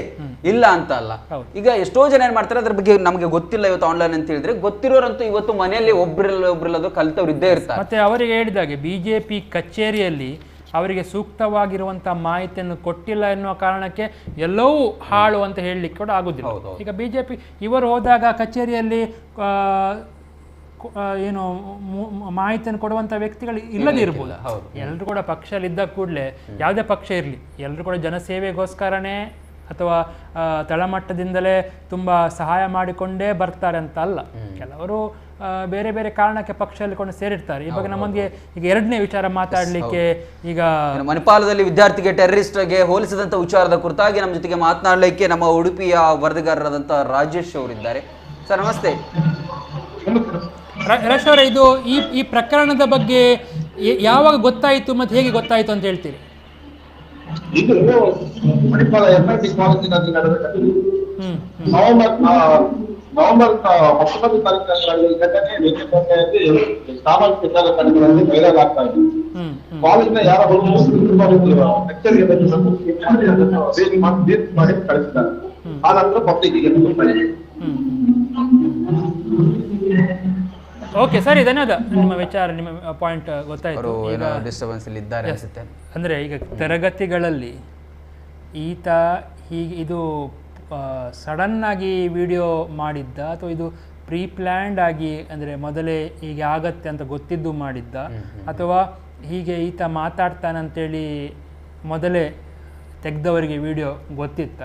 ಇಲ್ಲ ಅಂತ ಅಲ್ಲ. ಈಗ ಎಷ್ಟೋ ಜನ ಏನ್ ಮಾಡ್ತಾರೆ, ಅದ್ರ ಬಗ್ಗೆ ನಮಗೆ ಗೊತ್ತಿಲ್ಲ ಇವತ್ತು ಆನ್ಲೈನ್ ಅಂತ ಹೇಳಿದ್ರೆ, ಗೊತ್ತಿರೋರಂತೂ ಇವತ್ತು ಮನೆಯಲ್ಲಿ ಒಬ್ರಿಲ್ಲದು ಕಲ್ತವ್ರು ಇದ್ದೇ ಇರ್ತಾರೆ. ಮತ್ತೆ ಅವರಿಗೆ ಹೇಳಿದಾಗೆ ಬಿಜೆಪಿ ಕಚೇರಿಯಲ್ಲಿ ಅವರಿಗೆ ಸೂಕ್ತವಾಗಿರುವಂಥ ಮಾಹಿತಿಯನ್ನು ಕೊಟ್ಟಿಲ್ಲ ಎನ್ನುವ ಕಾರಣಕ್ಕೆ ಎಲ್ಲವೂ ಹಾಳು ಅಂತ ಹೇಳಲಿಕ್ಕೆ ಕೂಡ ಆಗುದಿಲ್ಲ. ಈಗ ಬಿಜೆಪಿ ಇವರು ಹೋದಾಗ ಕಚೇರಿಯಲ್ಲಿ ಏನು ಮಾಹಿತಿಯನ್ನು ಕೊಡುವಂಥ ವ್ಯಕ್ತಿಗಳು ಇಲ್ಲದೇ ಇರ್ಬೋದು. ಎಲ್ಲರೂ ಕೂಡ ಪಕ್ಷದಲ್ಲಿ ಇದ್ದ ಕೂಡಲೇ ಯಾವುದೇ ಪಕ್ಷ ಇರಲಿ ಎಲ್ಲರೂ ಕೂಡ ಜನಸೇವೆಗೋಸ್ಕರನೇ ಅಥವಾ ತಳಮಟ್ಟದಿಂದಲೇ ತುಂಬ ಸಹಾಯ ಮಾಡಿಕೊಂಡೇ ಬರ್ತಾರೆ ಅಂತ ಅಲ್ಲ. ಕೆಲವರು ಬೇರೆ ಬೇರೆ ಕಾರಣಕ್ಕೆ ಪಕ್ಷದಲ್ಲಿ ಕೊಂಡು ಸೇರಿರ್ತಾರೆ. ಇವಾಗ ನಮ್ಮೊಂದಿಗೆ ಈಗ ಎರಡನೇ ವಿಚಾರ ಮಾತಾಡಲಿಕ್ಕೆ, ಈಗ ಮಣಿಪಾಲದಲ್ಲಿ ವಿದ್ಯಾರ್ಥಿಗೆ ಟೆರರಿಸ್ಟ್ಗೆ ಹೋಲಿಸಿದಂಥ ವಿಚಾರದ ಕುರಿತಾಗಿ ನಮ್ಮ ಜೊತೆಗೆ ಮಾತನಾಡಲಿಕ್ಕೆ ನಮ್ಮ ಉಡುಪಿಯ ವರದಿಗಾರರಾದಂಥ ರಾಜೇಶ್ ಅವರಿದ್ದಾರೆ. ಸರ್ ನಮಸ್ತೆ. ರಾಜೇಶ್ ಅವರೇ, ಇದು ಈ ಪ್ರಕರಣದ ಬಗ್ಗೆ ಯಾವಾಗ ಗೊತ್ತಾಯಿತು ಮತ್ತು ಹೇಗೆ ಗೊತ್ತಾಯಿತು ಅಂತ ಹೇಳ್ತೀರಿ? ಇದು ಮಣಿಪಾಲ MIT ಕಾಲೇಜಿನಲ್ಲಿ ನಡೆದ ನವೆಂಬರ್ 19 ತಾರೀಕಿನಲ್ಲಿ ಘಟನೆ ಸಾಮಾಜಿಕ ಜಾಲತಾಣಗಳಲ್ಲಿ ವೈರಲ್ ಆಗ್ತಾ ಇದೆ. ಕಾಲೇಜಿನ ಯಾರ ಲೆಕ್ಚರ್ಗೆ ಮಾಡಿ ಕಳಿಸಿದ್ದಾರೆ. ಆ ನಂತರ ಪಬ್ಲಿಕ್ಗೆ ಓಕೆ, ಸರಿ, ಧನ್ಯವಾದ. ನಿಮ್ಮ ವಿಚಾರ, ನಿಮ್ಮ ಪಾಯಿಂಟ್ ಗೊತ್ತಾಯಿತು. ಅಂದರೆ ಈಗ ತರಗತಿಗಳಲ್ಲಿ ಈತ ಹೀಗೆ ಇದು ಸಡನ್ನಾಗಿ ವಿಡಿಯೋ ಮಾಡಿದ್ದ ಅಥವಾ ಇದು ಪ್ರೀ ಪ್ಲ್ಯಾಂಡ್ ಆಗಿ, ಅಂದರೆ ಮೊದಲೇ ಹೀಗೆ ಆಗತ್ತೆ ಅಂತ ಗೊತ್ತಿದ್ದು ಮಾಡಿದ್ದ, ಅಥವಾ ಹೀಗೆ ಈತ ಮಾತಾಡ್ತಾನಂತೇಳಿ ಮೊದಲೇ ತೆಗೆದವರಿಗೆ ವಿಡಿಯೋ ಗೊತ್ತಿತ್ತ,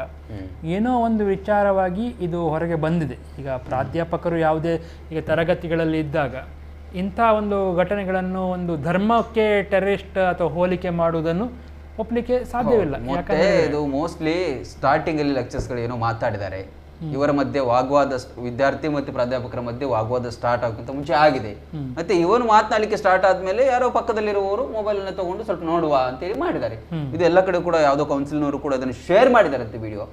ಏನೋ ಒಂದು ವಿಚಾರವಾಗಿ ಇದು ಹೊರಗೆ ಬಂದಿದೆ. ಈಗ ಪ್ರಾಧ್ಯಾಪಕರು ಯಾವುದೇ ಈಗ ತರಗತಿಗಳಲ್ಲಿ ಇದ್ದಾಗ ಇಂಥ ಒಂದು ಘಟನೆಗಳನ್ನು ಒಂದು ಧರ್ಮಕ್ಕೆ ಟೆರರಿಸ್ಟ್ ಅಥವಾ ಹೋಲಿಕೆ ಮಾಡುವುದನ್ನು ಒಪ್ಪಲಿಕ್ಕೆ ಸಾಧ್ಯವಿಲ್ಲ. ಮತ್ತೆ ಇದು ಮೋಸ್ಟ್ಲಿ ಸ್ಟಾರ್ಟಿಂಗ್ ಅಲ್ಲಿ ಲೆಕ್ಚರ್ಸ್ಗಳು ಏನೋ ಮಾತಾಡಿದ್ದಾರೆ, ಇವರ ಮಧ್ಯೆ ವಾಗ್ವಾದ, ವಿದ್ಯಾರ್ಥಿ ಮತ್ತು ಪ್ರಾಧ್ಯಾಪಕರ ಮಧ್ಯೆ ವಾಗ್ವಾದ ಸ್ಟಾರ್ಟ್ ಆಗೋಕ್ಕಿಂತ ಮುಂಚೆ ಆಗಿದೆ. ಮತ್ತೆ ಇವನು ಮಾತನಾಡಲಿಕ್ಕೆ ಸ್ಟಾರ್ಟ್ ಆದ್ಮೇಲೆ ಯಾರೋ ಪಕ್ಕದಲ್ಲಿರುವವರು ಮೊಬೈಲ್ ಅನ್ನ ತಗೊಂಡು ಸ್ವಲ್ಪ ನೋಡುವ ಅಂತೇಳಿ ಮಾಡಿದ್ದಾರೆ. ಇದು ಎಲ್ಲ ಕಡೆ ಕೂಡ ಯಾವುದೋ ಕೌನ್ಸಿಲ್ನವರು ಕೂಡ ಅದನ್ನು ಶೇರ್ ಮಾಡಿದ್ದಾರೆ ಅಂತ ವಿಡಿಯೋ.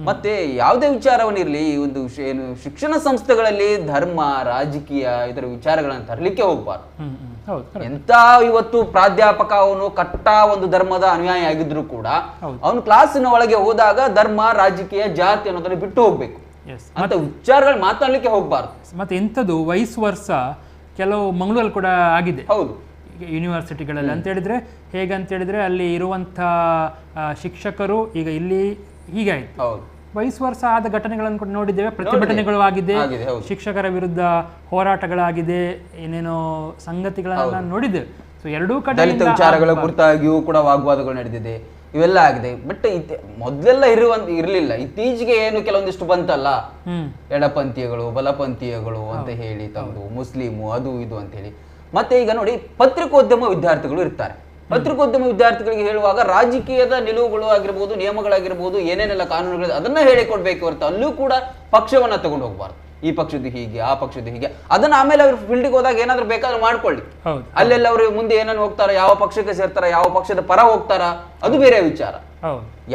ಮತ್ತೆ ಯಾವುದೇ ವಿಚಾರವನ್ನಿರಲಿ, ಈ ಒಂದು ಏನು ಶಿಕ್ಷಣ ಸಂಸ್ಥೆಗಳಲ್ಲಿ ಧರ್ಮ, ರಾಜಕೀಯ ಇದರ ವಿಚಾರಗಳನ್ನು ತರಲಿಕ್ಕೆ ಹೋಗ್ಬಾರ್ದು. ಎಂತ ಇವತ್ತು ಪ್ರಾಧ್ಯಾಪಕ ಅವನು ಕಟ್ಟ ಒಂದು ಧರ್ಮದ ಅನುಯಾಯಿ ಆಗಿದ್ರು ಕೂಡ ಅವನು ಕ್ಲಾಸಿನ ಒಳಗೆ ಹೋದಾಗ ಧರ್ಮ, ರಾಜಕೀಯ, ಜಾತಿ ಅನ್ನೋದನ್ನ ಬಿಟ್ಟು ಹೋಗ್ಬೇಕು. ಅಂತ ವಿಚಾರಗಳು ಮಾತಾಡ್ಲಿಕ್ಕೆ ಹೋಗ್ಬಾರ್ದು. ಮತ್ತೆ ಇಂಥದ್ದು ವೈಸ್ ವರ್ಷ ಕೆಲವು ಮಂಗಳೂರಲ್ಲಿ ಕೂಡ ಆಗಿದೆ. ಹೌದು, ಯೂನಿವರ್ಸಿಟಿಗಳಲ್ಲಿ ಅಂತ ಹೇಳಿದ್ರೆ ಹೇಗಂತ ಹೇಳಿದ್ರೆ ಅಲ್ಲಿ ಇರುವಂತ ಶಿಕ್ಷಕರು ಈಗ ಇಲ್ಲಿ ಹೀಗೆ ಆಯ್ತು. ವಯಸ್ಸು ವರ್ಷ ಆದ ಘಟನೆಗಳನ್ನು ಕೂಡ ನೋಡಿದ್ದೇವೆ, ಪ್ರತಿಭಟನೆಗಳು ಆಗಿದೆ, ಶಿಕ್ಷಕರ ವಿರುದ್ಧ ಹೋರಾಟಗಳಾಗಿದೆ, ಏನೇನೋ ಸಂಗತಿಗಳನ್ನ ನೋಡಿದ್ದೇವೆ. ಸೊ ಎರಡೂ ಕಡೆ ದಲಿತ ವಿಚಾರಗಳ ಕುರಿತಾಗಿಯೂ ಕೂಡ ವಾಗ್ವಾದಗಳು ನಡೆದಿದೆ, ಇವೆಲ್ಲ ಆಗಿದೆ. ಬಟ್ ಮೊದಲೆಲ್ಲ ಇರಲಿಲ್ಲ. ಇತ್ತೀಚೆಗೆ ಏನು ಕೆಲವೊಂದಿಷ್ಟು ಬಂತಲ್ಲ, ಎಡಪಂಥೀಯಗಳು, ಬಲಪಂಥೀಯಗಳು ಅಂತ ಹೇಳಿ ತಂದು, ಮುಸ್ಲಿಮು ಅದು ಇದು ಅಂತ ಹೇಳಿ. ಮತ್ತೆ ಈಗ ನೋಡಿ, ಪತ್ರಿಕೋದ್ಯಮ ವಿದ್ಯಾರ್ಥಿಗಳು ಇರ್ತಾರೆ. ಪತ್ರಿಕೋದ್ಯಮ ವಿದ್ಯಾರ್ಥಿಗಳಿಗೆ ಹೇಳುವಾಗ ರಾಜಕೀಯದ ನಿಲುವುಗಳು ಆಗಿರ್ಬೋದು, ನಿಯಮಗಳಾಗಿರ್ಬೋದು, ಏನೇನೆಲ್ಲ ಕಾನೂನುಗಳು ಅದನ್ನ ಹೇಳಿಕೊಡ್ಬೇಕು ಹೊರತು ಅಲ್ಲೂ ಕೂಡ ಪಕ್ಷವನ್ನ ತಗೊಂಡು ಹೋಗ್ಬಾರ್ದು. ಈ ಪಕ್ಷದ ಹೀಗೆ, ಆ ಪಕ್ಷದ ಹೀಗೆ, ಅದನ್ನ ಆಮೇಲೆ ಅವ್ರು ಫೀಲ್ಡ್ಗೆ ಹೋದಾಗ ಏನಾದ್ರು ಬೇಕಾದ್ರೂ ಮಾಡ್ಕೊಳ್ಳಿ. ಅಲ್ಲೆಲ್ಲ ಅವರು ಮುಂದೆ ಏನೇನು ಹೋಗ್ತಾರ, ಯಾವ ಪಕ್ಷಕ್ಕೆ ಸೇರ್ತಾರ, ಯಾವ ಪಕ್ಷದ ಪರ ಹೋಗ್ತಾರ, ಅದು ಬೇರೆ ವಿಚಾರ.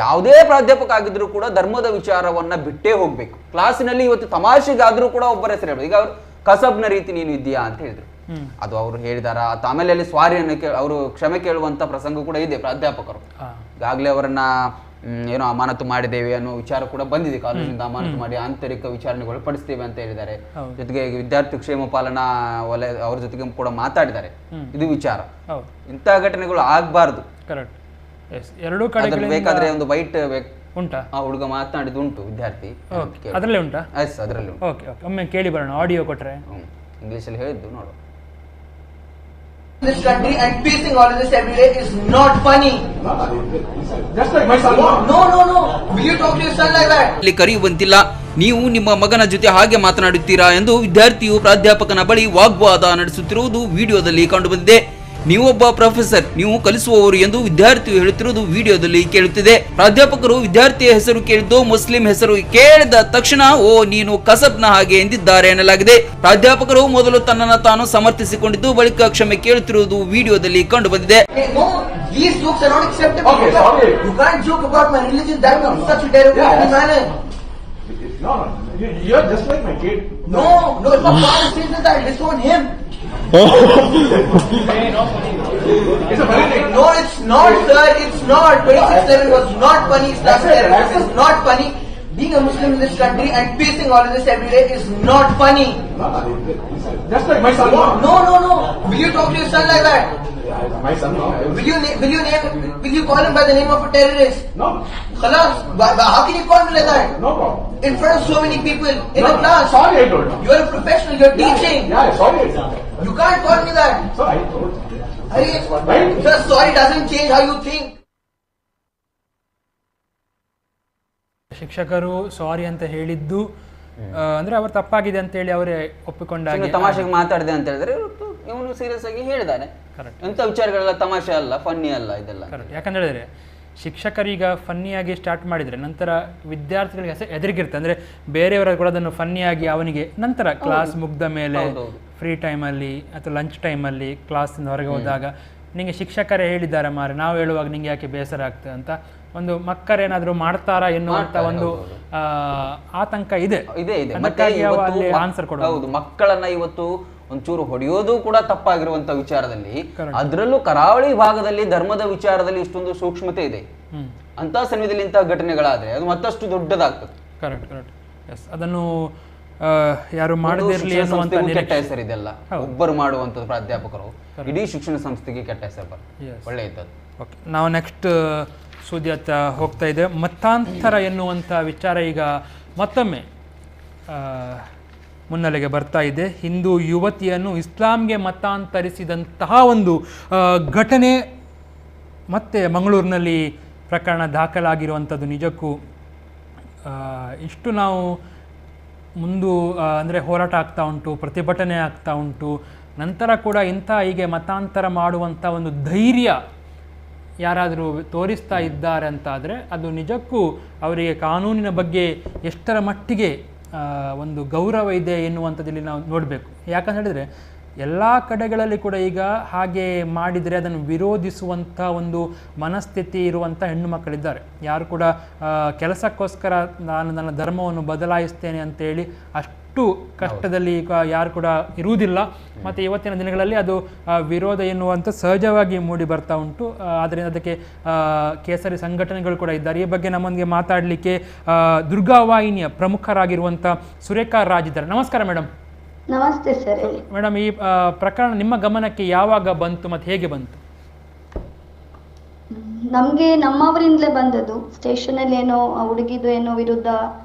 ಯಾವುದೇ ಪ್ರಾಧ್ಯಾಪಕ ಆಗಿದ್ರು ಕೂಡ ಧರ್ಮದ ವಿಚಾರವನ್ನ ಬಿಟ್ಟೇ ಹೋಗ್ಬೇಕು. ಕ್ಲಾಸಿನಲ್ಲಿ ಇವತ್ತು ತಮಾಷೆಗಾದ್ರೂ ಕೂಡ ಒಬ್ಬರ ಹೆಸರು ಹೇಳೋದು. ಈಗ ಅವ್ರು ಕಸಬ್ನ ರೀತಿ ನೀನು ಇದೆಯಾ ಅಂತ ಹೇಳಿದ್ರು, ಅದು ಅವರು ಹೇಳಿದಾರ. ಆಮೇಲೆ ಅಲ್ಲಿ ಸ್ವಾರಿಯನ್ನು ಅವರು ಕ್ಷಮೆ ಕೇಳುವಂತ ಪ್ರಸಂಗ ಕೂಡ ಇದೆ. ಪ್ರಾಧ್ಯಾಪಕರು ಈಗಾಗಲೇ ಅವರನ್ನ ಏನೋ ಅಮಾನತು ಮಾಡಿದ್ದೇವೆ ಅನ್ನೋ ವಿಚಾರ ಕೂಡ ಬಂದಿದೆ. ಕಾಲೇಜಿನಿಂದ ಅಮಾನತು ಮಾಡಿ ಆಂತರಿಕ ವಿಚಾರಣೆಗೆ ಒಳಪಡಿಸ್ತೇವೆ ಅಂತ ಹೇಳಿದ್ದಾರೆ. ಜೊತೆಗೆ ವಿದ್ಯಾರ್ಥಿ ಕ್ಷೇಮ ಪಾಲನಾ ವಲಯ ಅವ್ರ ಜೊತೆಗೆ ಕೂಡ ಮಾತಾಡಿದ್ದಾರೆ. ಇದು ವಿಚಾರ, ಇಂಥ ಘಟನೆಗಳು ಆಗ್ಬಾರ್ದು. ಎರಡೂ ಕಡೆ ಬೇಕಾದ್ರೆ ಒಂದು ಬೈಟ್ ಉಂಟಾ? ಆ ಹುಡುಗ ಮಾತನಾಡಿದ್ದು ಉಂಟು, ವಿದ್ಯಾರ್ಥಿ. ಅದರಲ್ಲೇ ಉಂಟಾ? ಅದರಲ್ಲಿ ಒಮ್ಮೆ ಕೇಳಿ ಬರೋಣ, ಆಡಿಯೋ ಕೊಟ್ರೆ. ಇಂಗ್ಲಿಷ್ ಅಲ್ಲಿ ಹೇಳಿದ್ದು ನೋಡು. This country and facing all of this every day is not funny. Just like my son. No. Will you talk to your son like that? ಇಲ್ಲಿ ಕರೆಯುವಂತಿಲ್ಲ, ನೀವು ನಿಮ್ಮ ಮಗನ ಜೊತೆ ಹಾಗೆ ಮಾತನಾಡುತ್ತೀರಾ ಎಂದು ವಿದ್ಯಾರ್ಥಿಯು ಪ್ರಾಧ್ಯಾಪಕನ ಬಳಿ ವಾಗ್ವಾದ ನಡೆಸುತ್ತಿರುವುದು ವಿಡಿಯೋದಲ್ಲಿ ಕಂಡುಬಂದಿದೆ. ನೀವೊಬ್ಬ ಪ್ರೊಫೆಸರ್, ನೀವು ಕಲಿಸುವವರು ಎಂದು ವಿದ್ಯಾರ್ಥಿಯು ಹೇಳುತ್ತಿರುವುದು ವಿಡಿಯೋದಲ್ಲಿ ಕೇಳುತ್ತಿದೆ. ಪ್ರಾಧ್ಯಾಪಕರು ವಿದ್ಯಾರ್ಥಿಯ ಹೆಸರು ಕೇಳಿದ್ದು ಮುಸ್ಲಿಂ ಹೆಸರು ಕೇಳಿದ ತಕ್ಷಣ ಓ ನೀನು ಕಸಬ್ನ ಹಾಗೆ ಎಂದಿದ್ದಾರೆ ಎನ್ನಲಾಗಿದೆ. ಪ್ರಾಧ್ಯಾಪಕರು ಮೊದಲು ತನ್ನನ್ನು ತಾನು ಸಮರ್ಥಿಸಿಕೊಂಡಿದ್ದು ಬಳಿಕ ಕ್ಷಮೆ ಕೇಳುತ್ತಿರುವುದು ವಿಡಿಯೋದಲ್ಲಿ ಕಂಡು ಬಂದಿದೆ. No, it's not, sir. It's not. 26/7 was not funny. This is not funny. Being a Muslim in this country and facing all of this every day is not funny. Just like my son. No. Will you talk to your son like that? My son. Will you call him by the name of a terrorist? No. Khalas. How can you call me like that? No problem. In front of so many people in a class. Sorry, I told you. You are a professional. You are teaching. Yeah, sorry. I told you. You can't call me that. Sorry, I told you. Sir, sorry doesn't change how you think. ಶಿಕ್ಷಕರು ಸಾರಿ ಅಂತ ಹೇಳಿದ್ದು ಅಂದ್ರೆ ಅವರು ತಪ್ಪಾಗಿದೆ ಅಂತ ಹೇಳಿ ಅವರೇ ಒಪ್ಪಿಕೊಂಡಾಗ ತಮಾಷೆಗೆ ಮಾತಾಡಿದೆ ಅಂತ ಹೇಳಿದ್ರೆ ಇವನು ಸೀರಿಯಸ್ ಆಗಿ ಹೇಳಿದಾನೆ. ಎಂತ ವಿಚಾರಗಳೆಲ್ಲ ತಮಾಷೆ ಅಲ್ಲ, ಫನ್ನಿ ಅಲ್ಲ, ಇದೆಲ್ಲ. ಯಾಕಂತ ಹೇಳಿದ್ರೆ ಶಿಕ್ಷಕರೀಗ ಫನ್ನಿಯಾಗಿ ಸ್ಟಾರ್ಟ್ ಮಾಡಿದರೆ ನಂತರ ವಿದ್ಯಾರ್ಥಿಗಳಿಗೆ ಹೆದರಿಕಿರುತ್ತೆ. ಅಂದರೆ ಬೇರೆಯವರ ಕೂಡ ಅದನ್ನು ಫನ್ನಿಯಾಗಿ ಅವನಿಗೆ ನಂತರ ಕ್ಲಾಸ್ ಮುಗ್ದ ಮೇಲೆ ಫ್ರೀ ಟೈಮಲ್ಲಿ ಅಥವಾ ಲಂಚ್ ಟೈಮಲ್ಲಿ ಕ್ಲಾಸಿಂದ ಹೊರಗೆ ಹೋದಾಗ ನಿಮಗೆ ಶಿಕ್ಷಕರೇ ಹೇಳಿದ್ದಾರೆ ಮಾರೆ, ನಾವು ಹೇಳುವಾಗ ನಿಂಗೆ ಯಾಕೆ ಬೇಸರ ಆಗ್ತದೆ ಅಂತ ಒಂದು ಮಕ್ಕಳೇನಾದರೂ ಮಾಡ್ತಾರಾ ಎನ್ನುವಂಥ ಒಂದು ಆತಂಕ ಇದೆ. ಆನ್ಸರ್ ಕೊಡೋದು. ಮಕ್ಕಳನ್ನ ಇವತ್ತು ಒಂಚೂರು ಹೊಡೆಯೋದು ಕೂಡ ತಪ್ಪಾಗಿರುವಂತ ವಿಚಾರದಲ್ಲಿ, ಅದರಲ್ಲೂ ಕರಾವಳಿ ಭಾಗದಲ್ಲಿ ಧರ್ಮದ ವಿಚಾರದಲ್ಲಿ ಇಷ್ಟೊಂದು ಸೂಕ್ಷ್ಮತೆ ಇದೆ. ಅಂತ ಸಮಯದಲ್ಲಿ ಇಂತಹ ಘಟನೆಗಳಾದ್ರೆ ಅದು ಮತ್ತಷ್ಟು ದೊಡ್ಡದಾಗ್ತದೆ. ಎಸ್, ಅದನ್ನು ಯಾರು ಮಾಡದಿರಲಿ ಅನ್ನುವಂತ ಕೆಟ್ಟ ಹೆಸರು ಇದೆಲ್ಲ. ಒಬ್ಬರು ಮಾಡುವಂಥದ್ದು ಪ್ರಾಧ್ಯಾಪಕರು ಇಡೀ ಶಿಕ್ಷಣ ಸಂಸ್ಥೆಗೆ ಕೆಟ್ಟ ಹೆಸರು ಬರ್ತದೆ. ಒಳ್ಳೆ ಇದ್ದದ್ದು. ಓಕೆ, ನಾವು ನೆಕ್ಸ್ಟ್ ಸುದ್ದಿ ಹತ್ತ ಹೋಗ್ತಾ ಇದೆ. ಮತಾಂತರ ಎನ್ನುವಂಥ ವಿಚಾರ ಈಗ ಮತ್ತೊಮ್ಮೆ ಮುನ್ನೆಲೆಗೆ ಬರ್ತಾ ಇದೆ. ಹಿಂದೂ ಯುವತಿಯನ್ನು ಇಸ್ಲಾಂಗೆ ಮತಾಂತರಿಸಿದಂತಹ ಒಂದು ಘಟನೆ ಮತ್ತೆ ಮಂಗಳೂರಿನಲ್ಲಿ ಪ್ರಕರಣ ದಾಖಲಾಗಿರುವಂಥದ್ದು ನಿಜಕ್ಕೂ ಇಷ್ಟು ನಾವು ಅಂದರೆ ಹೋರಾಟ ಆಗ್ತಾ ಉಂಟು, ಪ್ರತಿಭಟನೆ ಆಗ್ತಾ ಉಂಟು, ನಂತರ ಕೂಡ ಇಂಥ ಹೀಗೆ ಮತಾಂತರ ಮಾಡುವಂಥ ಒಂದು ಧೈರ್ಯ ಯಾರಾದರೂ ತೋರಿಸ್ತಾ ಇದ್ದಾರೆ ಅಂತಾದರೆ ಅದು ನಿಜಕ್ಕೂ ಅವರಿಗೆ ಕಾನೂನಿನ ಬಗ್ಗೆ ಎಷ್ಟರ ಮಟ್ಟಿಗೆ ಒಂದು ಗೌರವ ಇದೆ ಎನ್ನುವಂಥದ್ದಲ್ಲಿ ನಾವು ನೋಡಬೇಕು. ಯಾಕಂತ ಹೇಳಿದರೆ ಎಲ್ಲ ಕಡೆಗಳಲ್ಲಿ ಕೂಡ ಈಗ ಹಾಗೆ ಮಾಡಿದರೆ ಅದನ್ನು ವಿರೋಧಿಸುವಂಥ ಒಂದು ಮನಸ್ಥಿತಿ ಇರುವಂಥ ಹೆಣ್ಣು ಮಕ್ಕಳಿದ್ದಾರೆ. ಯಾರು ಕೂಡ ಕೆಲಸಕ್ಕೋಸ್ಕರ ನಾನು ನನ್ನ ಧರ್ಮವನ್ನು ಬದಲಾಯಿಸ್ತೇನೆ ಅಂತೇಳಿ ಅಷ್ಟು ಕಷ್ಟದಲ್ಲಿ ಈಗ ಯಾರು ಕೂಡ ಇರುವುದಿಲ್ಲ. ಮತ್ತು ಇವತ್ತಿನ ದಿನಗಳಲ್ಲಿ ಅದು ವಿರೋಧ ಎನ್ನುವಂಥ ಸಹಜವಾಗಿ ಮೂಡಿ ಬರ್ತಾ ಉಂಟು. ಆದ್ದರಿಂದ ಅದಕ್ಕೆ ಕೇಸರಿ ಸಂಘಟನೆಗಳು ಕೂಡ ಇದ್ದಾರೆ. ಈ ಬಗ್ಗೆ ನಮ್ಮೊಂದಿಗೆ ಮಾತಾಡಲಿಕ್ಕೆ ದುರ್ಗಾವಾಹಿನಿಯ ಪ್ರಮುಖರಾಗಿರುವಂಥ ಸುರೇಖಾ ರಾಜ್ ಇದ್ದಾರೆ. ನಮಸ್ಕಾರ ಮೇಡಮ್. ನಮಸ್ತೆ ಸರ್. ಮೇಡಮ್, ಈ ಪ್ರಕರಣ ನಿಮ್ಮ ಗಮನಕ್ಕೆ ಯಾವಾಗ ಬಂತು ಮತ್ತು ಹೇಗೆ ಬಂತು? ನಮ್ಗೆ ನಮ್ಮವರಿಂದಲೇ ಬಂದದ್ದು. ಸ್ಟೇಷನಲ್ಲಿ ಏನೋ ಹುಡುಗಿದು ಏನೋ ವಿರುದ್ಧ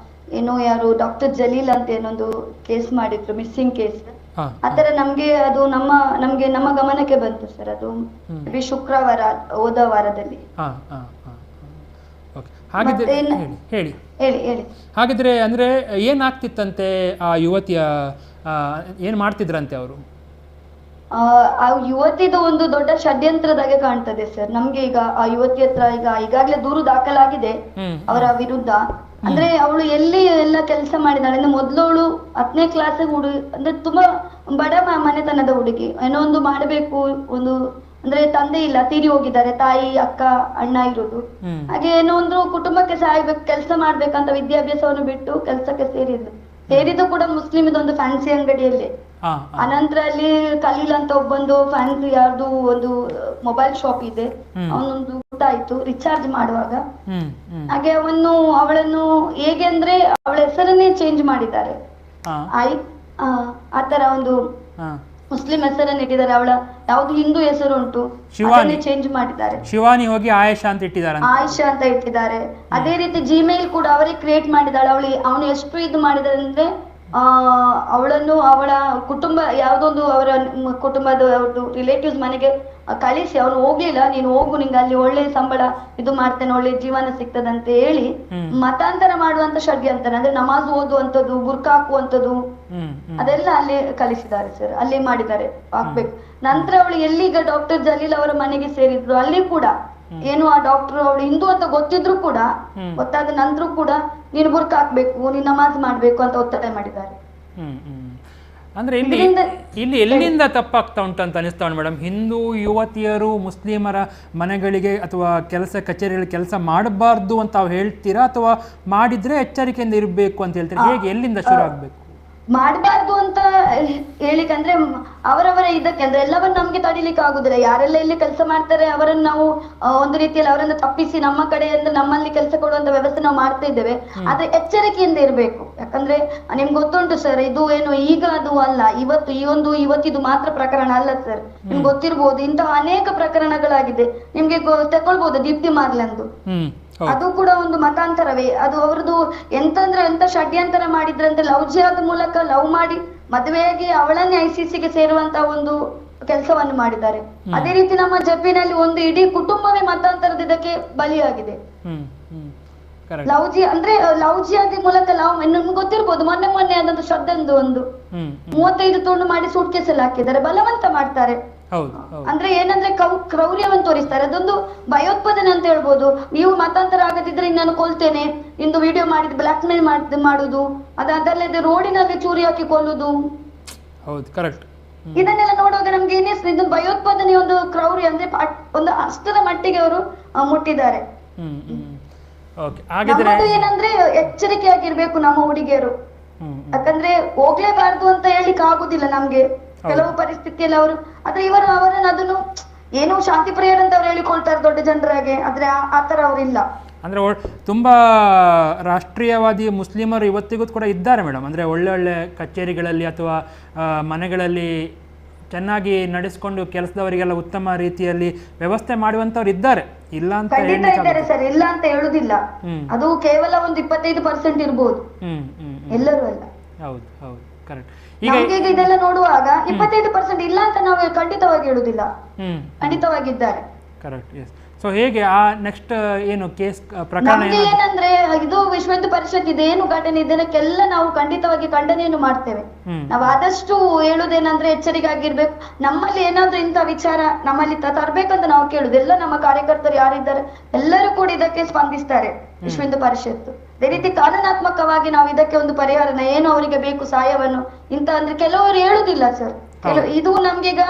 ಏನೋ ಯಾರು ಡಾಕ್ಟರ್ ಜಲೀಲ್ ಅಂತ ಏನೊಂದು ಕೇಸ್ ಮಾಡಿದ್ರು, ಮಿಸ್ಸಿಂಗ್ ಕೇಸ್. ಆತರ ನಮ್ಗೆ ಅದು ನಮ್ಮ ಗಮನಕ್ಕೆ ಬಂತು ಸರ್. ಅದು ಶುಕ್ರವಾರ ಹೋದ ವಾರದಲ್ಲಿ. ಹೇಳಿ. ಹಾಗಿದ್ರೆ ಅಂದ್ರೆ ಏನಾಗ್ತಿತ್ತಂತೆ? ಆ ಯುವತಿಯ ಏನ್ ಮಾಡ್ತಿದ್ರಂತೆ ಅವರು? ಆ ಯುವತಿದು ಒಂದು ದೊಡ್ಡ ಷಡ್ಯಂತ್ರದಾಗೆ ಕಾಣ್ತದೆ ಸರ್ ನಮ್ಗೆ. ಈಗ ಆ ಯುವತಿ ಹತ್ರ ಈಗಾಗ್ಲೇ ದೂರು ದಾಖಲಾಗಿದೆ ಅವರ ವಿರುದ್ಧ. ಅಂದ್ರೆ ಅವಳು ಎಲ್ಲಿ ಎಲ್ಲ ಕೆಲಸ ಮಾಡಿದಾಳೆ ಅಂದ್ರೆ ಮೊದ್ಲು ಅವಳು 10ನೇ ಕ್ಲಾಸ್ ಅಂದ್ರೆ ತುಂಬಾ ಬಡ ಮನೆತನದ ಹುಡುಗಿ. ಏನೋ ಒಂದು ಮಾಡಬೇಕು, ಒಂದು ಅಂದ್ರೆ ತಂದೆ ಇಲ್ಲ, ತೀರಿ ಹೋಗಿದ್ದಾರೆ, ತಾಯಿ ಅಕ್ಕ ಅಣ್ಣ ಇರೋದು. ಹಾಗೆ ಏನೋ ಒಂದು ಕುಟುಂಬಕ್ಕೆ ಸಹಾಯಬೇಕು, ಕೆಲಸ ಮಾಡ್ಬೇಕಂತ ವಿದ್ಯಾಭ್ಯಾಸವನ್ನು ಬಿಟ್ಟು ಕೆಲಸಕ್ಕೆ ಸೇರಿದ್ದು ಕೂಡ ಮುಸ್ಲಿಂ ಇದೊಂದು ಫ್ಯಾನ್ಸಿ ಅಂಗಡಿಯಲ್ಲಿ. ಅನಂತರ ಅಲ್ಲಿ ಖಲೀಲ್ ಅಂತ ಒಬ್ಬೊಂದು ಫ್ಯಾನ್ಸಿ ಯಾರ್ದು ಒಂದು ಮೊಬೈಲ್ ಶಾಪ್ ಇದೆ, ಅವನೊಂದು ಗೊತ್ತಾಯ್ತು ರಿಚಾರ್ಜ್ ಮಾಡುವಾಗ. ಹಾಗೆ ಅವಳನ್ನು ಹೇಗೆ ಅಂದ್ರೆ ಅವಳ ಹೆಸರನ್ನೇ ಚೇಂಜ್ ಮಾಡಿದ್ದಾರೆ. ಆತರ ಒಂದು ಮುಸ್ಲಿಂ ಹೆಸರನ್ನು ಇಟ್ಟಿದ್ದಾರೆ. ಅವಳ ಯಾವ್ದು ಹಿಂದೂ ಹೆಸರು ಉಂಟು ಅದನ್ನೇ ಚೇಂಜ್ ಮಾಡಿದ್ದಾರೆ. ಶಿವಾನಿ ಹೋಗಿ ಆಯೇಷಾ ಅಂತ ಇಟ್ಟಿದ್ದಾರೆ. ಆಯೇಷಾ ಅಂತ ಇಟ್ಟಿದ್ದಾರೆ. ಅದೇ ರೀತಿ ಜಿಮೇಲ್ ಕೂಡ ಅವರೇ ಕ್ರಿಯೇಟ್ ಮಾಡಿದಾಳೆ. ಅವನು ಎಷ್ಟು ಇದು ಮಾಡಿದಾರೆ ಅಂದ್ರೆ ಅವಳನ್ನು ಅವಳ ಕುಟುಂಬ ಯಾವ್ದೊಂದು ಅವರ ಕುಟುಂಬದ ರಿಲೇಟಿವ್ಸ್ ಮನೆಗೆ ಕಳಿಸಿ ಅವನು ಹೋಗ್ಲಿಲ್ಲ, ನೀನು ಹೋಗು, ನಿಂಗೆ ಅಲ್ಲಿ ಒಳ್ಳೆ ಸಂಬಳ ಇದು ಮಾಡ್ತೇನೆ, ಒಳ್ಳೆ ಜೀವನ ಸಿಗ್ತದಂತ ಹೇಳಿ ಮತಾಂತರ ಮಾಡುವಂತ ಷಡ್ಯಂತರ ಅಂದ್ರೆ ನಮಾಜ್ ಓದುವಂಥದ್ದು, ಬುರ್ಕ ಹಾಕುವಂಥದ್ದು ಅದೆಲ್ಲ ಅಲ್ಲಿ ಕಲಿಸಿದ್ದಾರೆ ಸರ್. ಅಲ್ಲಿ ಮಾಡಿದ್ದಾರೆ ಹಾಕ್ಬೇಕು. ನಂತರ ಅವಳು ಎಲ್ಲಿಗ ಡಾಕ್ಟರ್ ಜಲೀಲ್ ಅವರ ಮನೆಗೆ ಸೇರಿದ್ರು ಅಲ್ಲಿ ಕೂಡ ಏನು ಆ ಡಾಕ್ಟರ್ ಅವಳು ಹಿಂದೂ ಅಂತ ಗೊತ್ತಿದ್ರು ಕೂಡ, ಗೊತ್ತಾದ ನಂತರ ಕೂಡ ನೀನು ಬುರ್ಕ ಹಾಕ್ಬೇಕು, ನೀನು ನಮಾಜ್ ಮಾಡ್ಬೇಕು ಅಂತ ಒತ್ತಾಯ ಮಾಡಿದ್ದಾರೆ. ಅಂದ್ರೆ ಇಲ್ಲಿ ಎಲ್ಲಿಂದ ತಪ್ಪಾಗ್ತಾ ಉಂಟು ಅಂತ ಅನಿಸ್ತಾ ಉಂಟು ಮೇಡಮ್? ಹಿಂದೂ ಯುವತಿಯರು ಮುಸ್ಲಿಮರ ಮನೆಗಳಿಗೆ ಅಥವಾ ಕಚೇರಿಗಳಿಗೆ ಕೆಲಸ ಮಾಡಬಾರ್ದು ಅಂತ ಹೇಳ್ತೀರಾ, ಅಥವಾ ಮಾಡಿದ್ರೆ ಎಚ್ಚರಿಕೆಯಿಂದ ಇರಬೇಕು ಅಂತ ಹೇಳ್ತೀರಾ? ಹೇಗೆ, ಎಲ್ಲಿಂದ ಶುರು ಆಗ್ಬೇಕು? ಮಾಡಬಾರ್ದು ಅಂತ ಹೇಳಿಕಂದ್ರೆ ಅವರವರ ಇದಕ್ಕೆ ಅಂದ್ರೆ ಎಲ್ಲವನ್ನ ನಮ್ಗೆ ತಡಿಲಿಕ್ಕೆ ಆಗುದಿಲ್ಲ. ಯಾರೆಲ್ಲ ಇಲ್ಲಿ ಕೆಲಸ ಮಾಡ್ತಾರೆ ಅವರನ್ನು ನಾವು ಒಂದು ರೀತಿಯಲ್ಲಿ ಅವರನ್ನು ತಪ್ಪಿಸಿ ನಮ್ಮ ಕಡೆಯಿಂದ ನಮ್ಮಲ್ಲಿ ಕೆಲಸ ಕೊಡುವಂತ ವ್ಯವಸ್ಥೆ ನಾವು ಮಾಡ್ತಾ ಇದ್ದೇವೆ. ಆದ್ರೆ ಎಚ್ಚರಿಕೆಯಿಂದ ಇರ್ಬೇಕು. ಯಾಕಂದ್ರೆ ನಿಮ್ಗೆ ಗೊತ್ತುಂಟು ಸರ್, ಇದು ಏನು ಈಗ ಅದು ಅಲ್ಲ, ಇವತ್ತಿದು ಮಾತ್ರ ಪ್ರಕರಣ ಅಲ್ಲ ಸರ್. ನಿಮ್ಗೆ ಗೊತ್ತಿರ್ಬೋದು, ಇಂತಹ ಅನೇಕ ಪ್ರಕರಣಗಳಾಗಿದೆ. ನಿಮ್ಗೆ ತಗೊಳ್ಬಹುದು ದೀಪ್ತಿ ಮಾರ್ಲೆಂದು, ಅದು ಕೂಡ ಒಂದು ಮತಾಂತರವೇ. ಅದು ಅವ್ರದ್ದು ಎಂತ ಷಡ್ಯಂತರ ಮಾಡಿದ್ರಂತೆ, ಲವ್ ಜಿಹಾದ್ ಮೂಲಕ ಲವ್ ಮಾಡಿ ಮದುವೆಯಾಗಿ ಅವಳನ್ನೇ ICCಗೆ ಸೇರುವಂತ ಒಂದು ಕೆಲಸವನ್ನು ಮಾಡಿದ್ದಾರೆ. ಅದೇ ರೀತಿ ನಮ್ಮ ಜಪ್ಪಿನಲ್ಲಿ ಒಂದು ಇಡೀ ಕುಟುಂಬವೇ ಮತಾಂತರದ ಇದಕ್ಕೆ ಬಲಿಯಾಗಿದೆ. ಲವ್ ಜಿಹಾದ್ ಮೂಲಕ ನಿಮ್ಗೆ ಗೊತ್ತಿರ್ಬೋದು, ಮೊನ್ನೆ ಆದಂತ ಶ್ರದ್ಧೆಂದು ಒಂದು 35 ತುಂಡು ಮಾಡಿ ಸೂಟ್ ಕೇಸಲ್ಲಿ ಹಾಕಿದ್ದಾರೆ, ಬಲವಂತ ಮಾಡ್ತಾರೆ. ಅಂದ್ರೆ ಏನಂದ್ರೆ ಕ್ರೌರ್ಯವನ್ನು ತೋರಿಸ್ತಾರೆ. ಅದೊಂದು ಭಯೋತ್ಪಾದನೆ ಅಂತ ಹೇಳ್ಬೋದು. ನೀವು ಮತಾಂತರ ಆಗದಿದ್ರೆ ನಾನು ಕೊಲ್ತೇನೆ, ಇಂದು ವಿಡಿಯೋ ಮಾಡಿದ್ ಬ್ಲಾಕ್ ಮೇಲ್ ಮಾಡುದು, ಅದಲ್ಲದೆ ರೋಡಿನಲ್ಲಿ ಚೂರಿ ಹಾಕಿ ಕೊಲ್ಲುದು, ಇದನ್ನೆಲ್ಲ ನೋಡುವಾಗ ನಮ್ಗೆ ಇದು ಭಯೋತ್ಪಾದನೆ ಒಂದು ಕ್ರೌರ್ಯ ಅಂದ್ರೆ ಒಂದು ಅಷ್ಟರ ಮಟ್ಟಿಗೆ ಅವರು ಮುಟ್ಟಿದ್ದಾರೆ. ನಮ್ಮದು ಏನಂದ್ರೆ ಎಚ್ಚರಿಕೆಯಾಗಿರ್ಬೇಕು ನಮ್ಮ ಹುಡುಗಿಯರು. ಯಾಕಂದ್ರೆ ಹೋಗ್ಲೇಬಾರ್ದು ಅಂತ ಹೇಳಿಕ್ ಆಗುದಿಲ್ಲ ನಮ್ಗೆ ಕೆಲವು ಪರಿಸ್ಥಿತಿಯಲ್ಲಿ ಅವರು. ಆದ್ರೆ ಅವರನ್ನು ಅದನ್ನು ಏನೋ ಶಾಂತಿ ಪ್ರಿಯರ್ ಅಂತ ಅವ್ರು ಹೇಳಿಕೊಳ್ತಾರೆ ದೊಡ್ಡ ಜನರಾಗೆ, ಆದ್ರೆ ಆತರ ಅವರಿಲ್ಲ. ಅಂದ್ರೆ ತುಂಬಾ ರಾಷ್ಟ್ರೀಯವಾದಿ ಮುಸ್ಲಿಮರು ಇವತ್ತಿಗೂ ಕೂಡ ಇದ್ದಾರೆ ಮೇಡಮ್. ಅಂದ್ರೆ ಒಳ್ಳೆ ಕಚೇರಿಗಳಲ್ಲಿ ಅಥವಾ ಮನೆಗಳಲ್ಲಿ ಚೆನ್ನಾಗಿ ನಡೆಸಿಕೊಂಡು ಕೆಲಸದವರಿಗೆಲ್ಲ ಉತ್ತಮ ರೀತಿಯಲ್ಲಿ ವ್ಯವಸ್ಥೆ ಮಾಡುವಂತವ್ರು ಇದ್ದಾರೆ, ಇಲ್ಲ ಅಂತ ಇದ್ದಾರೆ ಸರ್, ಇಲ್ಲ ಅಂತ ಹೇಳುದಿಲ್ಲ. ಅದು ಕೇವಲ ಒಂದು 25% ಇರ್ಬೋದು, ಎಲ್ಲರೂ ಅಲ್ಲ. ಹೌದು ಹೌದು, ಕರೆಕ್ಟ್. ಈಗ ಇದೆಲ್ಲ ನೋಡುವಾಗ 25% ಇಲ್ಲ ಅಂತ ನಾವು ಖಂಡಿತವಾಗಿ ಹೇಳುದಿಲ್ಲ, ಖಂಡಿತವಾಗಿದ್ದಾರೆ. Correct, yes. ಸೊ ಹೇಗೆ ಆ ನೆಕ್ಸ್ಟ್ ಏನು ಕೇಸ್ ಪ್ರಕರಣ ನಮ್ಗೆ ಏನಂದ್ರೆ ಇದು ವಿಶ್ವ ಹಿಂದೂ ಪರಿಷತ್ ಇದೇನು ಘಟನೆ ಇದಕ್ಕೆಲ್ಲ ನಾವು ಖಂಡಿತವಾಗಿ ಖಂಡನೆಯನ್ನು ಮಾಡ್ತೇವೆ. ನಾವು ಆದಷ್ಟು ಹೇಳುದೇನಂದ್ರೆ ಎಚ್ಚರಿಕೆ ಆಗಿರ್ಬೇಕು. ನಮ್ಮಲ್ಲಿ ಏನಾದ್ರೂ ಇಂಥ ವಿಚಾರ ನಮ್ಮಲ್ಲಿ ತರ್ಬೇಕಂತ ನಾವು ಕೇಳುದು. ಎಲ್ಲ ನಮ್ಮ ಕಾರ್ಯಕರ್ತರು ಯಾರಿದ್ದಾರೆ ಎಲ್ಲರೂ ಕೂಡ ಇದಕ್ಕೆ ಸ್ಪಂದಿಸ್ತಾರೆ ವಿಶ್ವ ಹಿಂದೂ ಪರಿಷತ್ತು. ಅದೇ ರೀತಿ ಕಾನೂನಾತ್ಮಕವಾಗಿ ನಾವು ಇದಕ್ಕೆ ಒಂದು ಪರಿಹಾರನ ಏನು ಅವರಿಗೆ ಬೇಕು ಸಹಾಯವನ್ನು ಇಂತ ಅಂದ್ರೆ ಕೆಲವರು ಹೇಳುದಿಲ್ಲ ಸರ್. ಇದು ನಮ್ಗೀಗ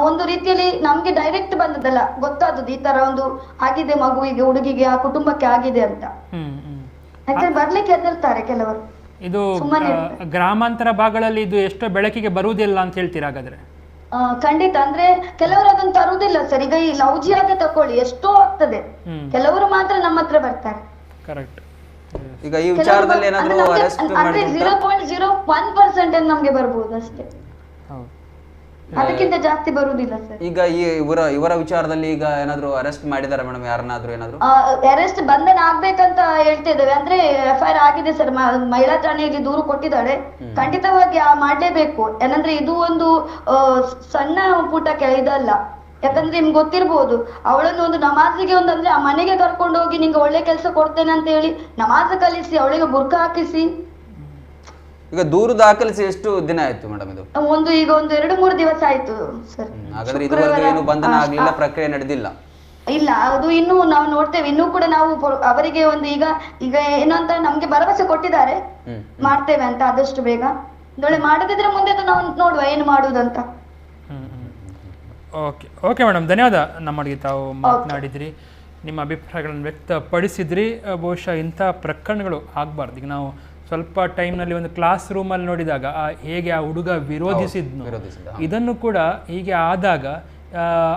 ಒಂದು ರೀತಿಯಲ್ಲಿ ನಮ್ಗೆ ಡೈರೆಕ್ಟ್ ಬಂದದಲ್ಲ, ಗೊತ್ತಾದದ್ದು ಈ ತರ ಒಂದು ಆಗಿದೆ ಮಗುವಿಗೆ, ಹುಡುಗಿಗೆ, ಆ ಕುಟುಂಬಕ್ಕೆ ಆಗಿದೆ ಅಂತ. ಬರ್ಲಿಕ್ಕೆ ಹೆದರ್ತಾರೆ ಕೆಲವರು. ಇದು ಗ್ರಾಮಾಂತರ ಭಾಗಗಳಲ್ಲಿ ಇದು ಎಷ್ಟೋ ಬೆಳಕಿಗೆ ಬರುವುದಿಲ್ಲ ಅಂತ ಹೇಳ್ತೀರಾ ಹಾಗಾದ್ರೆ? ಖಂಡಿತ. ಅಂದ್ರೆ ಕೆಲವರು ಅದನ್ನ ತರುವುದಿಲ್ಲ ಸರ್. ಈಗ ಈ ಲವ್ ಜಿಹಾದ್ ತಕೊಳ್ಳಿ, ಎಷ್ಟೋ ಆಗ್ತದೆ, ಕೆಲವರು ಮಾತ್ರ ನಮ್ಮ ಹತ್ರ ಬರ್ತಾರೆ. ಕರೆಕ್ಟ್. ಈಗ ಈ ವಿಚಾರದಲ್ಲಿ ಏನಾದರೂ ಅರೆಸ್ಟ್ ಅಂದ್ರೆ 0.01% ನಮ್ಗೆ ಬರ್ಬೋದು ಅಷ್ಟೇ, ಅದಕ್ಕಿಂತ ಜಾಸ್ತಿ ಬರುವುದಿಲ್ಲ ಸರ್. ಈಗ ಇವರ ವಿಚಾರದಲ್ಲಿ ಈಗ ಏನಾದ್ರು ಅರೆಸ್ಟ್ ಮಾಡಿದಾರೆ ಮೇಡಮ್? ಯಾರನ್ನಾದ್ರೂ ಏನಾದ್ರು ಅರೆಸ್ಟ್ ಬಂಧನ ಆಗ್ಬೇಕಂತ ಹೇಳ್ತಾ ಇದ್ದೇವೆ. ಅಂದ್ರೆ FIR ಆಗಿದೆ ಸರ್, ಮಹಿಳಾ ಠಾಣೆಯಲ್ಲಿ ದೂರು ಕೊಟ್ಟಿದ್ದಾಳೆ. ಖಂಡಿತವಾಗಿ ಮಾಡ್ಲೇಬೇಕು. ಏನಂದ್ರೆ ಇದು ಒಂದು ಸಣ್ಣ ಪುಟ್ಟ ಇದಲ್ಲ. ಯಾಕಂದ್ರೆ ನಿಮ್ಗೆ ಗೊತ್ತಿರ್ಬೋದು, ಅವಳನ್ನು ಒಂದು ನಮಾಜಿಗೆ ಅಂದ್ರೆ ಆ ಮನೆಗೆ ಕರ್ಕೊಂಡು ಹೋಗಿ ನಿಂಗೆ ಒಳ್ಳೆ ಕೆಲಸ ಕೊಡ್ತೇನೆ ಅಂತ ಹೇಳಿ ನಮಾಜ್ ಕಲಿಸಿ ಅವಳಿಗೆ ಬುರ್ಕ ಹಾಕಿಸಿ. ಈಗ ದೂರು ದಾಖಲಿಸಿ ಎಷ್ಟು ದಿನ ಆಯ್ತು ಮೇಡಮ್? ಇದು ಈಗ ಒಂದು 2-3 ದಿವಸ ಆಯ್ತು ಸರ್. ಹಾಗಾದ್ರೆ ಇದುವರೆಗೂ ಏನು ಬಂಧನ ಆಗ್ಲಿಲ್ಲ, ಪ್ರಕ್ರಿಯೆ ನಡೆದಿಲ್ಲ? ಇಲ್ಲ, ಅದು ಇನ್ನು ನಾವು ನೋಡ್ತೇವೆ. ಇನ್ನೂ ಕೂಡ ನಾವು ಅವರಿಗೆ ಒಂದು ಈಗ ಏನು ಅಂತ ನಮ್ಗೆ ಭರವಸೆ ಕೊಟ್ಟಿದ್ದಾರೆ, ಮಾಡ್ತೇವೆ ಅಂತ ಆದಷ್ಟು ಬೇಗ. ಒಳ್ಳೆ ಮಾಡದಿದ್ರೆ ಮುಂದೆ ನಾವು ನೋಡುವ ಏನು ಮಾಡುವುದಂತ. ಓಕೆ ಮೇಡಮ್, ಧನ್ಯವಾದ. ನಮ್ಮೊಳಗೆ ತಾವು ಮಾತನಾಡಿದ್ರಿ, ನಿಮ್ಮ ಅಭಿಪ್ರಾಯಗಳನ್ನು ವ್ಯಕ್ತಪಡಿಸಿದ್ರಿ. ಬಹುಶಃ ಇಂಥ ಪ್ರಕರಣಗಳು ಆಗಬಾರ್ದು. ಈಗ ನಾವು ಸ್ವಲ್ಪ ಟೈಮ್ನಲ್ಲಿ ಒಂದು ಕ್ಲಾಸ್ ರೂಮಲ್ಲಿ ನೋಡಿದಾಗ ಹೇಗೆ ಆ ಹುಡುಗ ವಿರೋಧಿಸಿದ್ನು, ಇದನ್ನು ಕೂಡ ಹೀಗೆ ಆದಾಗ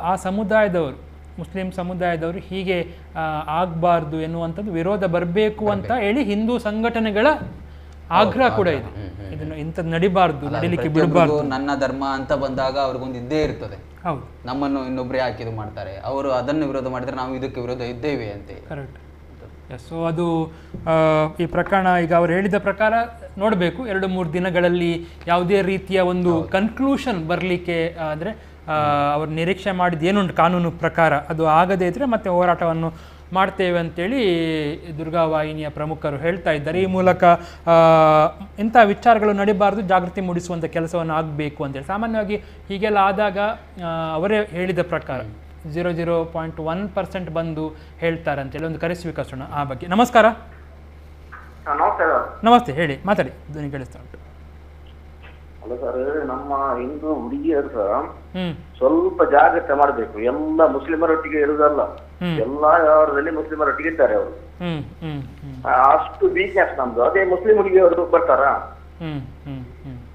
ಆ ಸಮುದಾಯದವರು, ಮುಸ್ಲಿಂ ಸಮುದಾಯದವರು ಹೀಗೆ ಆಗಬಾರ್ದು ಎನ್ನುವಂಥದ್ದು ವಿರೋಧ ಬರಬೇಕು ಅಂತ ಹೇಳಿ ಹಿಂದೂ ಸಂಘಟನೆಗಳ ಆಗ್ರಹ ಕೂಡ ಇದೆ. ಇದನ್ನು ಇಂಥದ್ದು ನಡಿಬಾರ್ದು, ನಡಿಲಿಕ್ಕೆ ಬಿಡಬಾರ್ದು. ನನ್ನ ಧರ್ಮ ಅಂತ ಬಂದಾಗ ಅವ್ರಿಗೊಂದು ಇದ್ದೇ ಇರ್ತದೆ, ಹೌದು, ನಮ್ಮನ್ನು ಇನ್ನೊಬ್ರು ಯಾಕೆ ಇದು ಮಾಡ್ತಾರೆ, ಅವರು ಅದನ್ನು ವಿರೋಧ ಮಾಡಿದ್ರೆ ನಾವು ಇದಕ್ಕೆ ವಿರೋಧ ಇದ್ದೇವೆ ಅಂತ. ಕರೆಕ್ಟ್. ಸೊ ಅದು ಈ ಪ್ರಕರಣ ಈಗ ಅವರು ಹೇಳಿದ ಪ್ರಕಾರ ನೋಡಬೇಕು. 2-3 ದಿನಗಳಲ್ಲಿ ಯಾವುದೇ ರೀತಿಯ ಒಂದು ಕನ್ಕ್ಲೂಷನ್ ಬರಲಿಕ್ಕೆ ಅಂದರೆ ಅವರು ನಿರೀಕ್ಷೆ ಮಾಡಿದ ಏನುಂಟು ಕಾನೂನು ಪ್ರಕಾರ ಅದು ಆಗದೇ ಇದ್ದರೆ ಮತ್ತೆ ಹೋರಾಟವನ್ನು ಮಾಡ್ತೇವೆ ಅಂತೇಳಿ ದುರ್ಗಾವಾಹಿನಿಯ ಪ್ರಮುಖರು ಹೇಳ್ತಾ ಇದ್ದಾರೆ. ಈ ಮೂಲಕ ಇಂಥ ವಿಚಾರಗಳು ನಡಿಬಾರ್ದು, ಜಾಗೃತಿ ಮೂಡಿಸುವಂಥ ಕೆಲಸವನ್ನು ಆಗಬೇಕು ಅಂತೇಳಿ. ಸಾಮಾನ್ಯವಾಗಿ ಹೀಗೆಲ್ಲ ಆದಾಗ ಅವರೇ ಹೇಳಿದ ಪ್ರಕಾರ 0.01% ಬಂದು ಹೇಳ್ತಾರೆ ಅಂತೇಳಿ ಒಂದು ಕರೆ ಸ್ವೀಕರಿಸೋಣ ಆ ಬಗ್ಗೆ. ನಮಸ್ಕಾರ. ನಮಸ್ತೆ, ಹೇಳಿ, ಮಾತಾಡಿ, ಧ್ವನಿ ಕೇಳಿಸ್ತಾ ಉಂಟು. ಅಲ್ಲ ಸರ್, ನಮ್ಮ ಹಿಂದೂ ಹುಡುಗಿಯರು ಸಹ ಸ್ವಲ್ಪ ಜಾಗ್ರತೆ ಮಾಡಬೇಕು. ಎಲ್ಲ ಮುಸ್ಲಿಮರೊಟ್ಟಿಗೆ ಇರುವುದಲ್ಲ, ಎಲ್ಲಾ ವ್ಯವಹಾರದಲ್ಲಿ ಮುಸ್ಲಿಮರೊಟ್ಟಿಗೆ ಇದ್ದಾರೆ ಅವರು. ಅಷ್ಟು ವೀಕ್ನೆಸ್ ನಮ್ದು. ಅದೇ ಮುಸ್ಲಿಂ ಹುಡುಗಿಯವರು ಬರ್ತಾರ,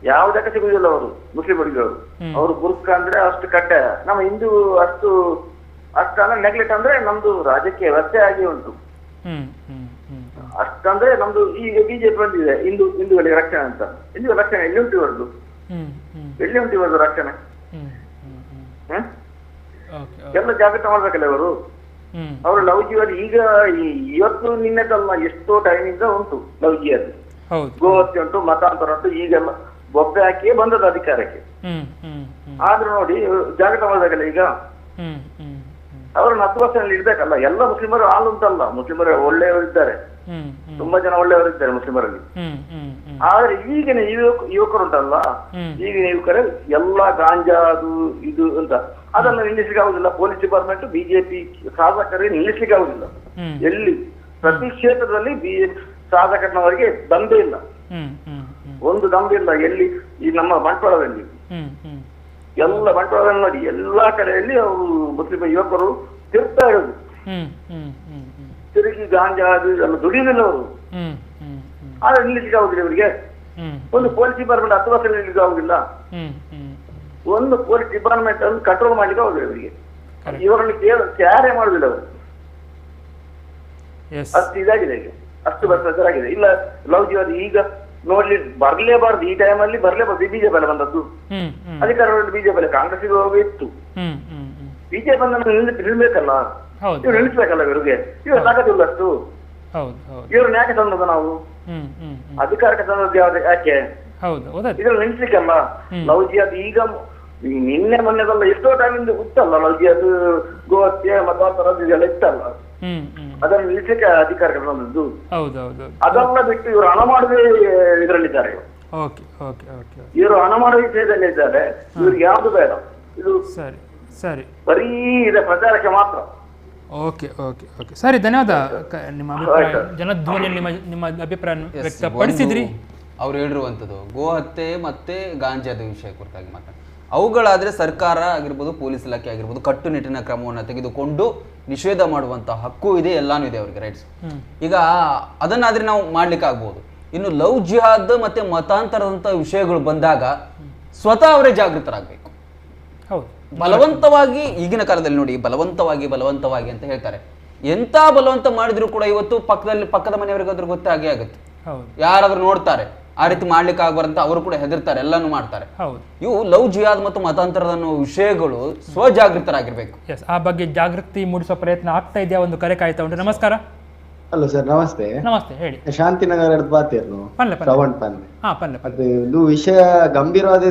ಯಾವುದಕ್ಕೆ ಸಿಗುದಿಲ್ಲ ಅವರು ಮುಸ್ಲಿಂ ಹುಡುಗಿಯವರು. ಅವರು ಬುರ್ಕ ಅಂದ್ರೆ ಅಷ್ಟು ಕಡ್ಡಾಯ. ನಮ್ಮ ಹಿಂದೂ ಅಷ್ಟಂದ್ರೆ ನೆಗ್ಲೆಕ್ಟ್ ಅಂದ್ರೆ ನಮ್ದು ರಾಜಕೀಯ ವ್ಯವಸ್ಥೆ ಆಗಿ ಉಂಟು. ಅಷ್ಟಂದ್ರೆ ನಮ್ದು ಈಗ ಬಿಜೆಪಿ ಬಂದಿದೆ ಹಿಂದೂಗಳಿಗೆ ರಕ್ಷಣೆ ಅಂತ. ಹಿಂದೂ ರಕ್ಷಣೆ ಎಲ್ಲಿ ಉಂಟು ಇವರದ್ದು? ಎಲ್ಲಿ ಉಂಟು ಇವರದ್ದು ರಕ್ಷಣೆ? ಎಲ್ಲ ಜಾಗೃತ ಮಾಡ್ಬೇಕಲ್ಲ ಇವರು. ಅವರು ಲವ್ ಜಿಹಾದ್ ಈಗ ಇವತ್ತು ನಿನ್ನೆದಲ್ಲ, ಎಷ್ಟೋ ಟೈಮಿಂದ ಉಂಟು ಲವ್ ಜಿಹಾದ್. ಗೋಹತ್ಯೆ ಉಂಟು, ಮತಾಂತರ ಉಂಟು, ಈಗೆಲ್ಲ ಬೊಬ್ಬೆ ಹಾಕಿಯೇ ಬಂದದ್ದು ಅಧಿಕಾರಕ್ಕೆ. ಆದ್ರೂ ನೋಡಿ ಜಾಗೃತ ಮಾಡ್ಬೇಕಲ್ಲ ಈಗ. ಅವರನ್ನು 10 ವರ್ಷದಲ್ಲಿ ಇಡ್ಬೇಕಲ್ಲ. ಎಲ್ಲ ಮುಸ್ಲಿಮರು ಹಾಲು ಉಂಟಲ್ಲ, ಮುಸ್ಲಿಮರು ಒಳ್ಳೆಯವರು ಇದ್ದಾರೆ, ತುಂಬಾ ಜನ ಒಳ್ಳೆಯವರು ಇದ್ದಾರೆ ಮುಸ್ಲಿಮರಲ್ಲಿ. ಆದ್ರೆ ಈಗಿನ ಯುವಕರು ಉಂಟಲ್ಲ, ಈಗಿನ ಯುವಕರು ಎಲ್ಲ ಗಾಂಜಾ ಅದು ಇದು ಅಂತ, ಅದನ್ನು ನಿಲ್ಲಿಸ್ಲಿಕ್ಕೆ ಆಗುದಿಲ್ಲ. ಪೊಲೀಸ್ ಡಿಪಾರ್ಟ್ಮೆಂಟ್, ಬಿಜೆಪಿ ಶಾಸಕರಿಗೆ ನಿಲ್ಲಿಸ್ಲಿಕ್ಕೆ ಆಗುದಿಲ್ಲ. ಎಲ್ಲಿ ಪ್ರತಿ ಕ್ಷೇತ್ರದಲ್ಲಿ ಶಾಸಕರವರಿಗೆ ದಂಧೆ ಇಲ್ಲ, ಒಂದು ದಂಧೆ ಇಲ್ಲ. ಎಲ್ಲಿ ಈ ನಮ್ಮ ಬಂಟ್ವಾಳದಲ್ಲಿ ಎಲ್ಲ ಬಂಟ್ವಾಳದಲ್ಲಿ ನೋಡಿ, ಎಲ್ಲಾ ಕಡೆಯಲ್ಲಿ ಅವರು ಮುಸ್ಲಿಂ ಯುವಕರು ತಿರುಗ್ತಾ ಇರೋದು. ತಿರುಗಿ ಗಾಂಜಾ ಅದು ಎಲ್ಲ ದುಡಿಯುವುದಿಲ್ಲ ಅವರು. ಆದ್ರೆ ನಿಲ್ಲಿಸ್ಲಿಕ್ಕೆ ಆಗುದಿಲ್ಲ ಇವರಿಗೆ. ಒಂದು ಪೊಲೀಸ್ ಡಿಪಾರ್ಟ್ಮೆಂಟ್ 10 ವರ್ಷ ನಿಲ್ಲಿಕ್ಕೆ ಆಗುದಿಲ್ಲ. ಒಂದು ಪೊಲೀಸ್ ಡಿಪಾರ್ಟ್ಮೆಂಟ್ ಅನ್ನು ಕಂಟ್ರೋಲ್ ಮಾಡ್ಲಿಕ್ಕೆ ಆಗುದಿಲ್ಲ ಇವರಿಗೆ. ಇವರನ್ನು ಕ್ಯಾರೇ ಮಾಡುದಿಲ್ಲ ಅವರು. ಅಷ್ಟು ಇದಾಗಿದೆ ಈಗ, ಅಷ್ಟು ಭ್ರಷ್ಟಾಚಾರ ಆಗಿದೆ. ಇಲ್ಲ ಲವ್ ಜಿಹಾದ್ ಈಗ ನೋಡ್ಲಿ ಬರ್ಲೇಬಾರ್ದು, ಈ ಟೈಮಲ್ಲಿ ಬರ್ಲೇಬಾರ್ದು. ಬಿಜೆಪಿ ಅಲ್ಲ ಬಂದದ್ದು ಅಧಿಕಾರದಲ್ಲಿ, ಬಿಜೆಪಿ ಅಲ್ಲ, ಕಾಂಗ್ರೆಸ್ ಇತ್ತು. ಬಿಜೆಪಿ ನಿಲ್ಬೇಕಲ್ಲ, ಇವ್ರು ನಿಲ್ಲಿಸ್ಬೇಕಲ್ಲ ಇವರಿಗೆ. ಇವ್ರು ತಾಕತ್ತಿಲ್ಲ ಅಷ್ಟು. ಇವ್ರನ್ನ ಯಾಕೆ ತಂದದ್ದು ನಾವು? ಅಧಿಕಾರಕ್ಕೆ ತಂದದ್ದು ಯಾವ್ದು? ಯಾಕೆ? ಇದ್ರಲ್ಲಿ ನಿಲ್ಲಿಸ್ಲಿಕ್ಕಲ್ಲ. ಲವ್ ಜಿಹಾದ್ ಈಗ ಈಗ ನಿನ್ನೆ ಮೊನ್ನೆದಲ್ಲ ಎಷ್ಟೋ ಟೈಮಿಂದ ಗೊತ್ತಲ್ಲ ನಮಗೆ ಅದು ಗೋಹತ್ಯೆ ಮತಾಂತರ ಇದೆಲ್ಲ ಇತ್ತಲ್ಲ, ಅದನ್ನು ನಿಲ್ಲಿಸಕ್ಕೆ ಅಧಿಕಾರಿಗಳು ಬಂದದ್ದು. ಅದೆಲ್ಲ ಬಿಟ್ಟು ಇವರು ಹಣ ಮಾಡದೆ ಇದರಲ್ಲಿದ್ದಾರೆ. ಇವರು ಹಣ ಮಾಡುವ ವಿಷಯದಲ್ಲಿ ಇದ್ದಾರೆ. ಇವ್ರಿಗೆ ಯಾವ್ದು ಬೇಡ, ಇದು ಬರೀ ಇದೆ ಪ್ರಚಾರಕ್ಕೆ ಮಾತ್ರ. ಓಕೆ ಓಕೆ ಓಕೆ ಸರಿ, ಧನ್ಯವಾದ. ನಿಮ್ಮ ಅಭಿಪ್ರಾಯ ಜನಧ್ವನಿಯಲ್ಲಿ ನಿಮ್ಮ ಅಭಿಪ್ರಾಯ ವ್ಯಕ್ತಪಡಿಸಿದ್ರಿ. ಅವ್ರು ಹೇಳಿರುವಂಥದ್ದು ಗೋಹತ್ಯೆ ಮತ್ತೆ ಗಾಂಜಾದ ವಿಷಯ ಕುರಿತಾಗಿ ಮಾತಾಡಿ, ಅವುಗಳಾದ್ರೆ ಸರ್ಕಾರ ಆಗಿರ್ಬೋದು, ಪೊಲೀಸ್ ಇಲಾಖೆ ಆಗಿರ್ಬೋದು ಕಟ್ಟುನಿಟ್ಟಿನ ಕ್ರಮವನ್ನು ತೆಗೆದುಕೊಂಡು ನಿಷೇಧ ಮಾಡುವಂತ ಹಕ್ಕು ಇದೆ, ಎಲ್ಲಾನು ಇದೆ ಅವರಿಗೆ ರೈಟ್ಸ್. ಈಗ ಅದನ್ನಾದ್ರೆ ನಾವು ಮಾಡ್ಲಿಕ್ಕೆ ಆಗ್ಬೋದು. ಇನ್ನು ಲವ್ ಜಿಹಾದ್ ಮತ್ತೆ ಮತಾಂತರದಂತ ವಿಷಯಗಳು ಬಂದಾಗ ಸ್ವತಃ ಅವರೇ ಜಾಗೃತರಾಗಬೇಕು. ಬಲವಂತವಾಗಿ ಈಗಿನ ಕಾಲದಲ್ಲಿ ನೋಡಿ, ಬಲವಂತವಾಗಿ ಅಂತ ಹೇಳ್ತಾರೆ. ಎಂತ ಬಲವಂತ ಮಾಡಿದ್ರು ಕೂಡ ಇವತ್ತು ಪಕ್ಕದ ಮನೆಯವರಿಗಾದ್ರೂ ಗೊತ್ತೇ ಆಗೇ ಆಗುತ್ತೆ. ಯಾರಾದ್ರೂ ನೋಡ್ತಾರೆ, ಆ ರೀತಿ ಮಾಡ್ಲಿಕ್ಕೆ ಆಗ್ಬಾರಂತ ಅವರು ಕೂಡ ಹೆದರ್ತಾರೆ, ಎಲ್ಲಾನು ಮಾಡ್ತಾರೆ. ಇವು ಲವ್ ಜಿಹಾದ್ ಮತ್ತು ಮತಾಂತರದ ವಿಷಯಗಳು ಸ್ವಜಾಗೃತರಾಗಿರ್ಬೇಕು. ಆ ಬಗ್ಗೆ ಜಾಗೃತಿ ಮೂಡಿಸುವ ಪ್ರಯತ್ನ ಆಗ್ತಾ ಇದೆಯಾ? ಒಂದು ಕರೆ ಕಾಯ್ತಾ ಉಂಟು. ನಮಸ್ಕಾರ. ಹಲೋ ಸರ್, ನಮಸ್ತೆ. ನಮಸ್ತೆ, ಹೇಳಿ. ಶಾಂತಿನಗರ ಬಾತಿರ್ನು ಶ್ರವಣ್ ಪನ್ನೆ. ಅದು ವಿಷಯ ಗಂಭೀರವಾದ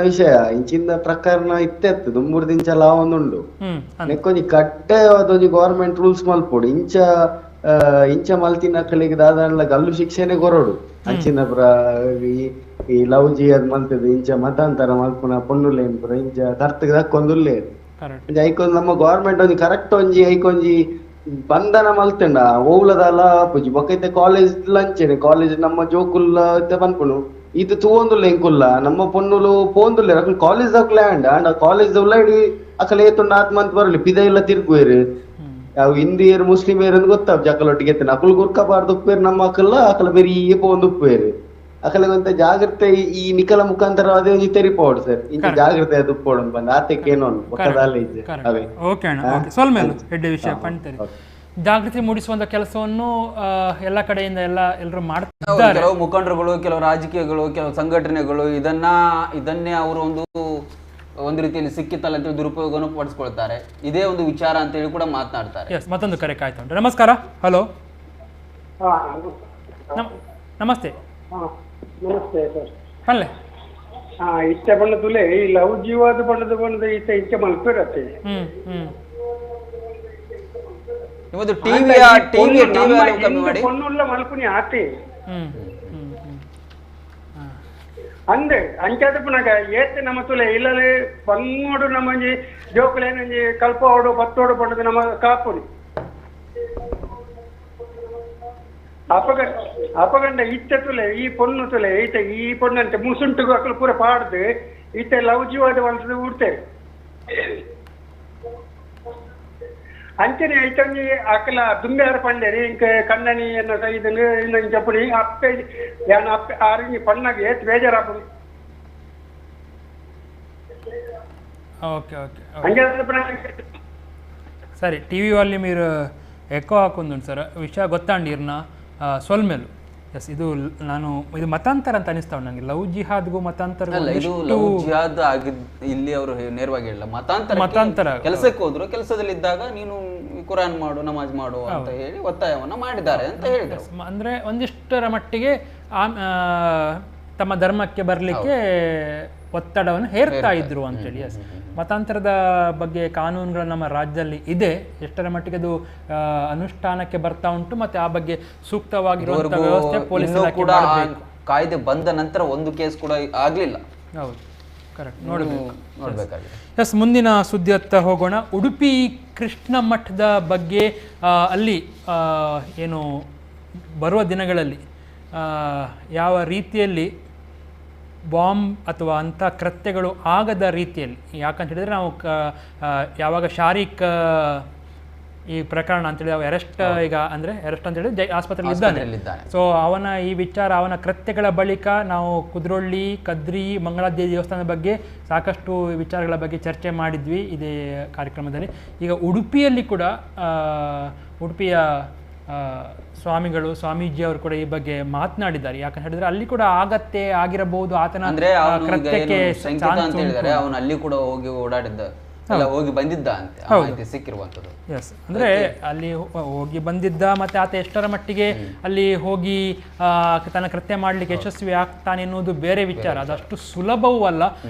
ವಿಷಯ. ಇಂಚಿನ ಪ್ರಕರಣ ಇತ್ತೆತ್ತು ದುಂಬೂರು ದಿಂಚ ಲಾವೊಂದುಂಡು ನೆಕ್ಕೊಂಜಿ ಕಟ್ಟೆ ಅದೊಂಜಿ ಗವರ್ಮೆಂಟ್ ರೂಲ್ಸ್ ಮಲ್ಪೋಡು ಇಂಚ ಮಲ್ತಿನ ಕಲಿಗೆ ದಾದಾಂಡ್ಲ ಗಲ್ಲು ಶಿಕ್ಷೆನೆ ಕೊರೋಡು. ಅಂಚಿನ ಈ ಲವ್ ಜಿಯಾದ್ ಮಲ್ತದ ಇಂಚ ಮತಾಂತರ ಮಲ್ಪುನ ಪೊನ್ನುಲೇನ್ ಪುರ ಇಂಚ ಕರ್ತಗೆ ದಕ್ಕೊಂದುಲ್ಲೇ ಐಕೊಂದು ನಮ್ಮ ಗವರ್ಮೆಂಟ್ ಒಂಜಿ ಕರೆಕ್ಟ್ ಒಂಜಿ ಐಕೊಂಜಿ ಬಂಧನ ಮಲ್ತಂಡ ಓವ್ಲದಲ್ಲ ಪುಜಿ ಬೊಕೈತೆ ಕಾಲೇಜ್ ಲಂಚೆನೆ ಕಾಲೇಜ್ ನಮ್ಮ ಜೋಕುಲ್ಲ ಪನ್ಪುನು ಇದು ತೂವೊಂದುಲ್ಲ ಎಂಕುಲ್ಲ ನಮ್ಮ ಪೊನ್ನುಲು ಪೋಂದುಲ್ಲ ಅಕಲ್ ಕಾಲೇಜ್ ದಾಗ land and college Ulladi Akal ಏತುಂಡ ಆತ್ಮಂತ ಬರಲಿ ಪಿದ ಇಲ್ಲ ತಿರ್ಗುವೇರು ಯಾವ ಹಿಂದಿಯರು ಮುಸ್ಲಿಮೇರು ಅಂತ ಗೊತ್ತಾವ್ ಜಕಲೊಟ್ಟಿಗೆ ಅಕಲ್ ಗುರ್ಕಬಾರ್ದು ಉಪ್ಪೇರು ನಮ್ಮ ಅಕಲ್ಲ ಅಕಲ ಬೇರೆ ಈ ಪೋಂದು ಉಪ್ಪೇರು ಅಕಲಂತ ಜಾಗ್ರತೆ ಈ ನಿಕಲ ಮುಖಾಂತರ ಅದೇ ಒಂಜಿ ತೆರಿಪೋಡು ಸರ್ ಇಂಚ ಜಾಗ್ರತೆ ಅದು ಉಪ್ಪೋಡು ಬಂದ ಆತಕ್ಕೇನೋ ಪಕ್ಕದಲ್ಲೇ ಇದೆ ಅವೇ. ಓಕೆ ಅಣ್ಣ, ಓಕೆ. ಸೊಲ್ಮೇಲು ಹೆಡ್ಡೆ ವಿಷಯ ಪಂಡ್ತಾರೆ. ಜಾಗೃತಿ ಮೂಡಿಸುವಂತ ಕೆಲಸವನ್ನು ಎಲ್ಲ ಕಡೆಯಿಂದ ಎಲ್ಲರೂ ಮಾಡ್ತಾರೆ. ಕೆಲವು ಮುಖಂಡರುಗಳು, ಕೆಲವು ರಾಜಕೀಯಗಳು, ಕೆಲವು ಸಂಘಟನೆಗಳು ಇದನ್ನೇ ಅವರು ಒಂದು ರೀತಿಯಲ್ಲಿ ಸಿಕ್ಕಿತ್ತಲ್ಲ ಅಂತ ದುರುಪಯೋಗವನ್ನು ಪಡಿಸ್ಕೊಳ್ತಾರೆ. ಇದೇ ಒಂದು ವಿಚಾರ ಅಂತ ಹೇಳಿ ಕೂಡ ಮಾತನಾಡ್ತಾರೆ. ಮತ್ತೊಂದು ಕರೆ ಕಾಯ್ತಾ ಉಂಟು. ನಮಸ್ಕಾರ. ಹಲೋ, ನಮಸ್ತೆ. ನಮಸ್ತೆ ಸರ್. ಪಲ್ಲೆ ಇಷ್ಟ ಬಣ್ಣದುಲೆ ಈ ಲವ್ ಜೀವಾದ ಬಣ್ಣದ ಈತ ಇಂಚ ಮಲ್ಪಿರತ್ತೆ. ಪೊನ್ನುಲ್ಲ ಮಲ್ಪುನಿ ಆತೆ ಅಂದೆ ಅಂಚಾದಪ್ಪನಾಗ ಏತೆ ನಮ್ಮ ತುಲೆ ಇಲ್ಲಲೆ ಪನ್ನೋಡು ನಮ್ಮಂಜಿ ಜೋಕುಲೇನಂಜಿ ಕಲ್ಪೋಡು ಪತ್ತೋಡು ಪಣ್ಣದು ನಮ್ಮ ಕಾಪುನಿ ಅಪಗಂಡ ಇತ್ತ ತುಲೆ ಈ ಪೊಣ್ಣು ತುಲೆ ಈತ ಈ ಪೊಣ್ಣಂತೆ ಮುಸುಂಟು ಅಕ್ಕಲು ಪೂರ ಪಾಡ್ದು ಈತ ಲವ್ ಜೀವಾದ ಬಂತದ್ದು ಉಡ್ತೇವೆ ಅಂಚನೆ ಐತಂಜಿ ಅಕ್ಕಲ ದುಂಬ್ಯಾರ ಪಂಡೇರಿ ಇಂಕ ಕಣ್ಣನಿ ಎನ್ನ ಸೈದನು ಇನ್ನ ಜಪುನಿ ಅಪ್ಪೆ ಯಾನ ಅಪ್ಪೆ ಆರಿಂಜಿ ಪಣ್ಣಗೆ ಏತ್ ಬೇಜಾರಾಪುನಿ. ఓకే సరే టీవీ వాళ్ళు మీరు ఎక్కువ ಹಾಕೊಂದು ಸರ್ ವಿಷಯ ಗೊತ್ತಾಂಡಿರ್ನ ಸೊಲ್ಮೇಲು. ಎಸ್, ಇದು ಮತಾಂತರ ಅಂತ ಅನಿಸ್ತಾ ಉಂಟು ನನಗೆ. ಲವ್ ಜಿಹಾದ್ಗೂ ಮತಾಂತರ ಇಲ್ಲಿ ಅವರು ನೇರವಾಗಿ ಹೇಳಿಲ್ಲ. ಮತಾಂತರ ಕೆಲಸಕ್ಕೆ ಹೋದ್ರು, ಕೆಲಸದಲ್ಲಿ ಇದ್ದಾಗ ನೀನು ಕುರಾನ್ ಮಾಡು, ನಮಾಜ್ ಮಾಡು ಅಂತ ಹೇಳಿ ಒತ್ತಾಯವನ್ನ ಮಾಡಿದ್ದಾರೆ ಅಂತ ಹೇಳಿದ್ರು. ಅಂದ್ರೆ ಒಂದಿಷ್ಟರ ಮಟ್ಟಿಗೆ ತಮ್ಮ ಧರ್ಮಕ್ಕೆ ಬರಲಿಕ್ಕೆ ಒತ್ತಡವನ್ನು ಹೇರ್ತಾ ಇದ್ರು ಅಂತೇಳಿ. ಎಸ್, ಮತಾಂತರದ ಬಗ್ಗೆ ಕಾನೂನುಗಳು ನಮ್ಮ ರಾಜ್ಯದಲ್ಲಿ ಇದೆ. ಎಷ್ಟರ ಮಟ್ಟಿಗೆ ಅದು ಅನುಷ್ಠಾನಕ್ಕೆ ಬರ್ತಾ ಉಂಟು, ಮತ್ತೆ ಆ ಬಗ್ಗೆ ಸೂಕ್ತವಾಗಿರುವಂತಹ ವ್ಯವಸ್ಥೆ ಪೊಲೀಸ್ ಇಲಾಖೆ ಮಾಡಬೇಕು. ಕಾಯ್ದೆ ಬಂದ ನಂತರ ಒಂದು ಕೇಸ್ ಕೂಡ ಆಗ್ಲಿಲ್ಲ. ಹೌದು, ಕರೆಕ್ಟ್. ನೋಡಬೇಕಾಗಿದೆ. ಎಸ್, ಮುಂದಿನ ಸುದ್ದಿಯತ್ತ ಹೋಗೋಣ. ಉಡುಪಿ ಕೃಷ್ಣ ಮಠದ ಬಗ್ಗೆ ಅಲ್ಲಿ ಏನು ಬರುವ ದಿನಗಳಲ್ಲಿ ಯಾವ ರೀತಿಯಲ್ಲಿ ಬಾಂಬ್ ಅಥವಾ ಅಂಥ ಕೃತ್ಯಗಳು ಆಗದ ರೀತಿಯಲ್ಲಿ, ಯಾಕಂತ ಹೇಳಿದರೆ ನಾವು ಯಾವಾಗ ಶಾರೀಕ್ ಈ ಪ್ರಕರಣ ಅಂತೇಳಿ ಅರೆಸ್ಟ್ ಈಗ ಅಂದರೆ ಅರೆಸ್ಟ್ ಅಂತೇಳಿ ಆಸ್ಪತ್ರೆಯಲ್ಲಿ ಇದ್ದಾನೆ. ಸೊ ಅವನ ಈ ವಿಚಾರ, ಅವನ ಕೃತ್ಯಗಳ ಬಳಿಕ ನಾವು ಕುದ್ರೋಳಿ, ಕದ್ರಿ, ಮಂಗಳಾದೇವಿ ದೇವಸ್ಥಾನದ ಬಗ್ಗೆ ಸಾಕಷ್ಟು ವಿಚಾರಗಳ ಬಗ್ಗೆ ಚರ್ಚೆ ಮಾಡಿದ್ವಿ ಇದೇ ಕಾರ್ಯಕ್ರಮದಲ್ಲಿ. ಈಗ ಉಡುಪಿಯಲ್ಲಿ ಕೂಡ ಉಡುಪಿಯ ಸ್ವಾಮೀಜಿಯವರು ಕೂಡ ಈ ಬಗ್ಗೆ ಮಾತನಾಡಿದ್ದಾರೆ. ಯಾಕಂತ ಹೇಳಿದ್ರೆ ಅಲ್ಲಿ ಕೂಡ ಆಗಿರಬಹುದು ಆತನ ಅವನು ಅಲ್ಲಿ ಕೂಡ ಹೋಗಿ ಓಡಾಡಿದ್ದ ಎಲ್ಲ ಹೋಗಿ ಬಂದಿದ್ದ ಅಂತ ಮಾಹಿತಿ ಸಿಕ್ಕಿರುವಂಥದ್ದು. ಎಸ್, ಅಂದರೆ ಅಲ್ಲಿ ಹೋಗಿ ಬಂದಿದ್ದ, ಮತ್ತು ಆತ ಎಷ್ಟರ ಮಟ್ಟಿಗೆ ಅಲ್ಲಿ ಹೋಗಿ ತನ್ನ ಕೃತ್ಯ ಮಾಡಲಿಕ್ಕೆ ಯಶಸ್ವಿ ಆಗ್ತಾನೆ ಎನ್ನುವುದು ಬೇರೆ ವಿಚಾರ, ಅದಷ್ಟು ಸುಲಭವೂ ಅಲ್ಲ.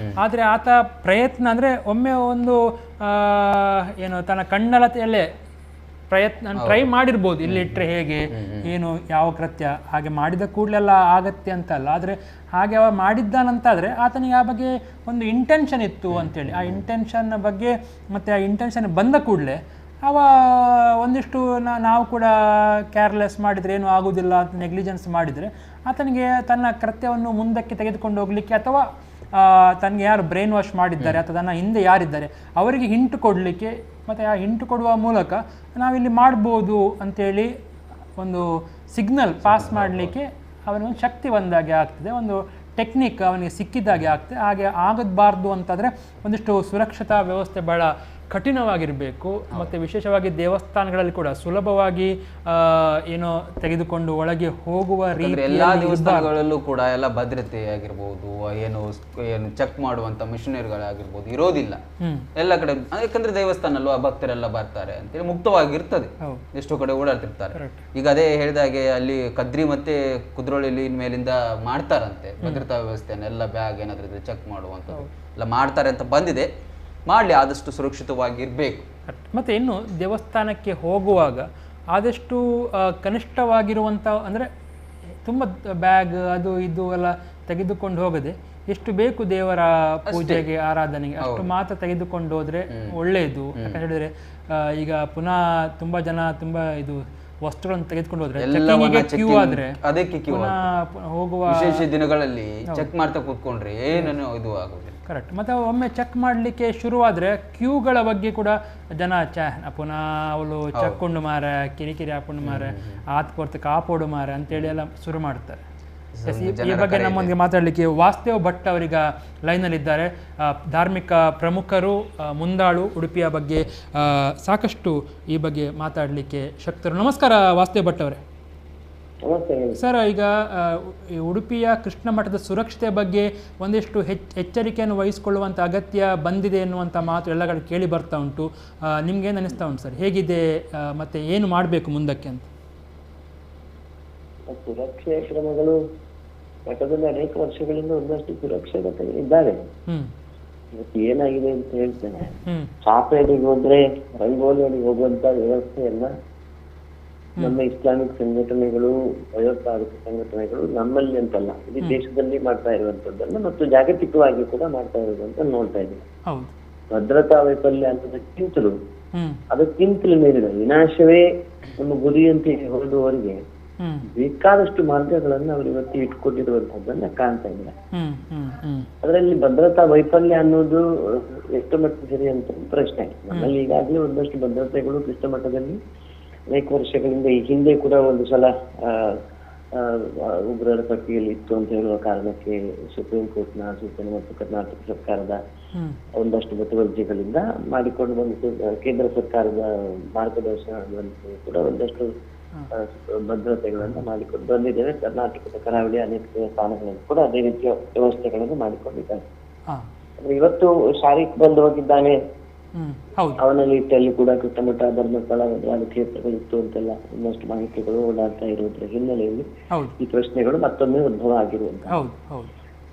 ಆದರೆ ಆತ ಪ್ರಯತ್ನ ಅಂದರೆ ಒಮ್ಮೆ ಒಂದು ಏನು ತನ್ನ ಕಣ್ಣಲತೆಯಲ್ಲೇ ಪ್ರಯತ್ನ ಟ್ರೈ ಮಾಡಿರ್ಬೋದು, ಇಲ್ಲಿಟ್ಟರೆ ಹೇಗೆ ಏನು ಯಾವ ಕೃತ್ಯ, ಹಾಗೆ ಮಾಡಿದ ಕೂಡಲೆಲ್ಲ ಆಗತ್ತೆ ಅಂತಲ್ಲ. ಆದರೆ ಹಾಗೆ ಅವ ಮಾಡಿದ್ದಾನಂತಾದರೆ ಆತನಿಗೆ ಆ ಬಗ್ಗೆ ಒಂದು ಇಂಟೆನ್ಷನ್ ಇತ್ತು ಅಂತೇಳಿ, ಆ ಇಂಟೆನ್ಷನ್ ಬಗ್ಗೆ ಮತ್ತು ಆ ಇಂಟೆನ್ಷನ್ ಬಂದ ಕೂಡಲೇ ಅವ ಒಂದಿಷ್ಟು ನಾವು ಕೂಡ ಕೇರ್ಲೆಸ್ ಮಾಡಿದರೆ ಏನೂ ಆಗೋದಿಲ್ಲ ಅಂತ ನೆಗ್ಲಿಜೆನ್ಸ್ ಮಾಡಿದರೆ ಆತನಿಗೆ ತನ್ನ ಕೃತ್ಯವನ್ನು ಮುಂದಕ್ಕೆ ತೆಗೆದುಕೊಂಡು ಹೋಗಲಿಕ್ಕೆ, ಅಥವಾ ತನಗೆ ಯಾರು ಬ್ರೈನ್ ವಾಶ್ ಮಾಡಿದ್ದಾರೆ ಅಥವಾ ತನ್ನ ಹಿಂದೆ ಯಾರಿದ್ದಾರೆ ಅವರಿಗೆ ಹಿಂಟು ಕೊಡಲಿಕ್ಕೆ, ಮತ್ತು ಆ ಹಿಂಟು ಕೊಡುವ ಮೂಲಕ ನಾವಿಲ್ಲಿ ಮಾಡ್ಬೋದು ಅಂಥೇಳಿ ಒಂದು ಸಿಗ್ನಲ್ ಪಾಸ್ ಮಾಡಲಿಕ್ಕೆ ಅವನಿಗೆ ಶಕ್ತಿ ಬಂದಾಗೆ ಆಗ್ತದೆ, ಒಂದು ಟೆಕ್ನಿಕ್ ಅವನಿಗೆ ಸಿಕ್ಕಿದ್ದಾಗೆ ಆಗ್ತದೆ. ಹಾಗೆ ಆಗಬಾರ್ದು ಅಂತಂದರೆ ಒಂದಿಷ್ಟು ಸುರಕ್ಷತಾ ವ್ಯವಸ್ಥೆ ಭಾಳ ಕಠಿಣವಾಗಿರಬೇಕು. ಮತ್ತು ವಿಶೇಷವಾಗಿ ದೇವಸ್ಥಾನಗಳಲ್ಲಿ ಕೂಡ ಸುಲಭವಾಗಿ ಏನೋ ತೆಗೆದುಕೊಂಡು ಒಳಗೆ ಹೋಗುವ ರೀತಿ ಎಲ್ಲ ದೇವಸ್ಥಾನಗಳಲ್ಲೂ ಕೂಡ ಎಲ್ಲ ಭದ್ರತೆ ಆಗಿರ್ಬೋದು, ಏನು ಚೆಕ್ ಮಾಡುವಂತ ಮಿಷನರಿಗಳಾಗಿರ್ಬೋದು ಇರೋದಿಲ್ಲ ಎಲ್ಲ ಕಡೆ. ಯಾಕಂದ್ರೆ ದೇವಸ್ಥಾನ ಅಲ್ವಾ, ಭಕ್ತರೆಲ್ಲ ಬರ್ತಾರೆ ಅಂತೇಳಿ ಮುಕ್ತವಾಗಿರ್ತದೆ, ಎಷ್ಟೋ ಕಡೆ ಓಡಾಡ್ತಿರ್ತಾರೆ. ಈಗ ಅದೇ ಹೇಳಿದಾಗೆ ಅಲ್ಲಿ ಕದ್ರಿ ಮತ್ತೆ ಕುದ್ರೋಳಿ ಮೇಲಿಂದ ಮಾಡ್ತಾರಂತೆ ಭದ್ರತಾ ವ್ಯವಸ್ಥೆಯನ್ನೆಲ್ಲ, ಬ್ಯಾಗ್ ಏನಾದ್ರೂ ಇದ್ರೆ ಚೆಕ್ ಮಾಡುವಂಥದ್ದು ಎಲ್ಲ ಮಾಡ್ತಾರೆ ಅಂತ ಬಂದಿದೆ. ಮಾಡಲಿ, ಆದಷ್ಟು ಸುರಕ್ಷಿತವಾಗಿರಬೇಕು. ಮತ್ತು ಇನ್ನು ದೇವಸ್ಥಾನಕ್ಕೆ ಹೋಗುವಾಗ ಆದಷ್ಟು ಕನಿಷ್ಠವಾಗಿರುವಂಥ, ಅಂದರೆ ತುಂಬ ಬ್ಯಾಗ್ ಅದು ಇದು ಎಲ್ಲ ತೆಗೆದುಕೊಂಡು ಹೋಗದೆ ಎಷ್ಟು ಬೇಕು ದೇವರ ಪೂಜೆಗೆ ಆರಾಧನೆಗೆ ಅಷ್ಟು ಮಾತ್ರ ತೆಗೆದುಕೊಂಡು ಹೋದರೆ ಒಳ್ಳೆಯದು. ಯಾಕಂತ ಹೇಳಿದರೆ ಈಗ ಪುನಃ ತುಂಬ ಜನ ತುಂಬ ಇದು ವಸ್ತುಗಳನ್ನು ತೆಗೆದುಕೊಂಡು ಹೋದ್ರೆ ಕ್ಯೂ ಆದ್ರೆ ಅದಕ್ಕೆ ಹೋಗುವ ವಿಶೇಷ ದಿನಗಳಲ್ಲಿ ಚೆಕ್ ಮಾಡ್ತಾ ಕೂತ್ಕೊಂಡ್ರೆ ಏನನ್ನು ಇದು ಆಗೋದಿಲ್ಲ. ಕರೆಕ್ಟ್. ಮತ್ತು ಒಮ್ಮೆ ಚೆಕ್ ಮಾಡಲಿಕ್ಕೆ ಶುರುವಾದರೆ ಕ್ಯೂಗಳ ಬಗ್ಗೆ ಕೂಡ ಜನ ಪುನಃ ಅವಳು ಚಕ್ಕೊಂಡು ಮಾರ, ಕಿರಿಕಿರಿ ಹಾಕೊಂಡು ಮಾರ, ಆತ್ ಕೊರ್ತು ಕಾಪೋಡು ಮಾರ ಅಂತೇಳಿ ಎಲ್ಲ ಶುರು ಮಾಡ್ತಾರೆ. ಈ ಬಗ್ಗೆ ನಮ್ಮೊಂದಿಗೆ ಮಾತಾಡಲಿಕ್ಕೆ ವಾಸ್ತವ ಭಟ್ ಅವರೀಗ ಲೈನಲ್ಲಿದ್ದಾರೆ. ಧಾರ್ಮಿಕ ಪ್ರಮುಖರು, ಮುಂದಾಳು, ಉಡುಪಿಯ ಬಗ್ಗೆ ಸಾಕಷ್ಟು ಈ ಬಗ್ಗೆ ಮಾತಾಡಲಿಕ್ಕೆ ಶಕ್ತರು. ನಮಸ್ಕಾರ ವಾಸ್ತವ ಭಟ್ ಅವರೇ. ಸರ್, ಈಗ ಉಡುಪಿಯ ಕೃಷ್ಣ ಮಠದ ಸುರಕ್ಷತೆ ಬಗ್ಗೆ ಒಂದಿಷ್ಟು ಎಚ್ಚರಿಕೆಯನ್ನು ವಹಿಸಿಕೊಳ್ಳುವಂಥ ಅಗತ್ಯ ಬಂದಿದೆ ಎನ್ನುವಂಥ ಮಾತು ಎಲ್ಲ ಕಡೆ ಕೇಳಿ ಬರ್ತಾ ಉಂಟು. ನಿಮ್ಗೇನು ಅನಿಸ್ತಾ ಉಂಟು ಸರ್, ಹೇಗಿದೆ ಮತ್ತು ಏನು ಮಾಡಬೇಕು ಮುಂದಕ್ಕೆ ಅಂತ? ಸುರಕ್ಷೆ ಕ್ರಮಗಳು ಮಠದಲ್ಲಿ ಅನೇಕ ವರ್ಷಗಳಿಂದ ಒಂದಷ್ಟು ಸುರಕ್ಷತೆ ಇದ್ದಾರೆ. ಇವತ್ತು ಏನಾಗಿದೆ ಅಂತ ಹೇಳ್ತೇನೆ, ಚಾಪೇಟಿಗೆ ಹೋದ್ರೆ ರಂಗೋಲಿಯಲ್ಲಿ ಹೋಗುವಂತ ವ್ಯವಸ್ಥೆಯನ್ನ ನಮ್ಮ ಇಸ್ಲಾಮಿಕ್ ಸಂಘಟನೆಗಳು, ಭಯೋತ್ಪಾದಕ ಸಂಘಟನೆಗಳು ನಮ್ಮಲ್ಲಿ ಅಂತಲ್ಲ ಇಡೀ ದೇಶದಲ್ಲಿ ಮಾಡ್ತಾ ಇರುವಂತದ್ದನ್ನ ಮತ್ತು ಜಾಗತಿಕವಾಗಿ ಕೂಡ ಮಾಡ್ತಾ ಇರುವಂತ ನೋಡ್ತಾ ಇದ್ದೀವಿ. ಭದ್ರತಾ ವೈಫಲ್ಯ ಅನ್ನೋದಕ್ಕಿಂತಲೂ ಅದಕ್ಕಿಂತಲೂ ಮೀರಿದ ವಿನಾಶವೇ ನಮ್ಮ ಗುರಿಯಂತೆ ಹೊರಡುವವರಿಗೆ ಬೇಕಾದಷ್ಟು ಮಾರ್ಗಗಳನ್ನ ಅವರು ಇವತ್ತು ಇಟ್ಕೊಂಡಿರುವಂತದ್ದನ್ನ ಕಾಣ್ತಾ ಇದ್ದಾರೆ. ಅದರಲ್ಲಿ ಭದ್ರತಾ ವೈಫಲ್ಯ ಅನ್ನೋದು ಎಷ್ಟು ಮಟ್ಟಿಗೆ ಸರಿ ಅಂತ ಪ್ರಶ್ನೆ. ನಮ್ಮಲ್ಲಿ ಈಗಾಗಲೇ ಒಂದಷ್ಟು ಭದ್ರತೆಗಳು ಕೃಷ್ಣ ಮಠದಲ್ಲಿ ಅನೇಕ ವರ್ಷಗಳಿಂದ ಈ ಹಿಂದೆ ಕೂಡ ಒಂದು ಸಲ ಉಗ್ರರ ಪಟ್ಟಿಯಲ್ಲಿ ಇತ್ತು ಅಂತ ಹೇಳುವ ಕಾರಣಕ್ಕೆ ಸುಪ್ರೀಂ ಕೋರ್ಟ್ನ ಸೂಚನೆ ಮತ್ತು ಕರ್ನಾಟಕ ಸರ್ಕಾರದ ಒಂದಷ್ಟು ಮುತುವರ್ಜಿಗಳಿಂದ ಮಾಡಿಕೊಂಡು ಬಂದು ಕೇಂದ್ರ ಸರ್ಕಾರದ ಮಾರ್ಗದರ್ಶನದಂತೆ ಕೂಡ ಒಂದಷ್ಟು ಭದ್ರತೆಗಳನ್ನ ಮಾಡಿಕೊಂಡು ಬಂದಿದ್ದೇವೆ. ಕರ್ನಾಟಕದ ಕರಾವಳಿ ಅನೇಕ ದೇವಸ್ಥಾನಗಳಲ್ಲಿ ಕೂಡ ಅದೇ ರೀತಿಯ ವ್ಯವಸ್ಥೆಗಳನ್ನು ಮಾಡಿಕೊಂಡಿದ್ದಾರೆ. ಇವತ್ತು ಶಾರೀಕ್ ಬಂದು ಹೋಗಿದ್ದಾನೆ, ಅವನಲ್ಲಿ ಇಟ್ಟಲ್ಲಿ ಕೂಡ ಕೃಷ್ಣಮಠ, ಧರ್ಮಸ್ಥಳ, ಮೊದಲಾದ ಕ್ಷೇತ್ರಗಳಿತ್ತು ಅಂತೆಲ್ಲ ಒಂದಷ್ಟು ಮಾಹಿತಿಗಳು ಓಡಾಡ್ತಾ ಇರುವುದರ ಹಿನ್ನೆಲೆಯಲ್ಲಿ ಈ ಪ್ರಶ್ನೆಗಳು ಮತ್ತೊಮ್ಮೆ ಉದ್ಭವ ಆಗಿರುವಂತಹ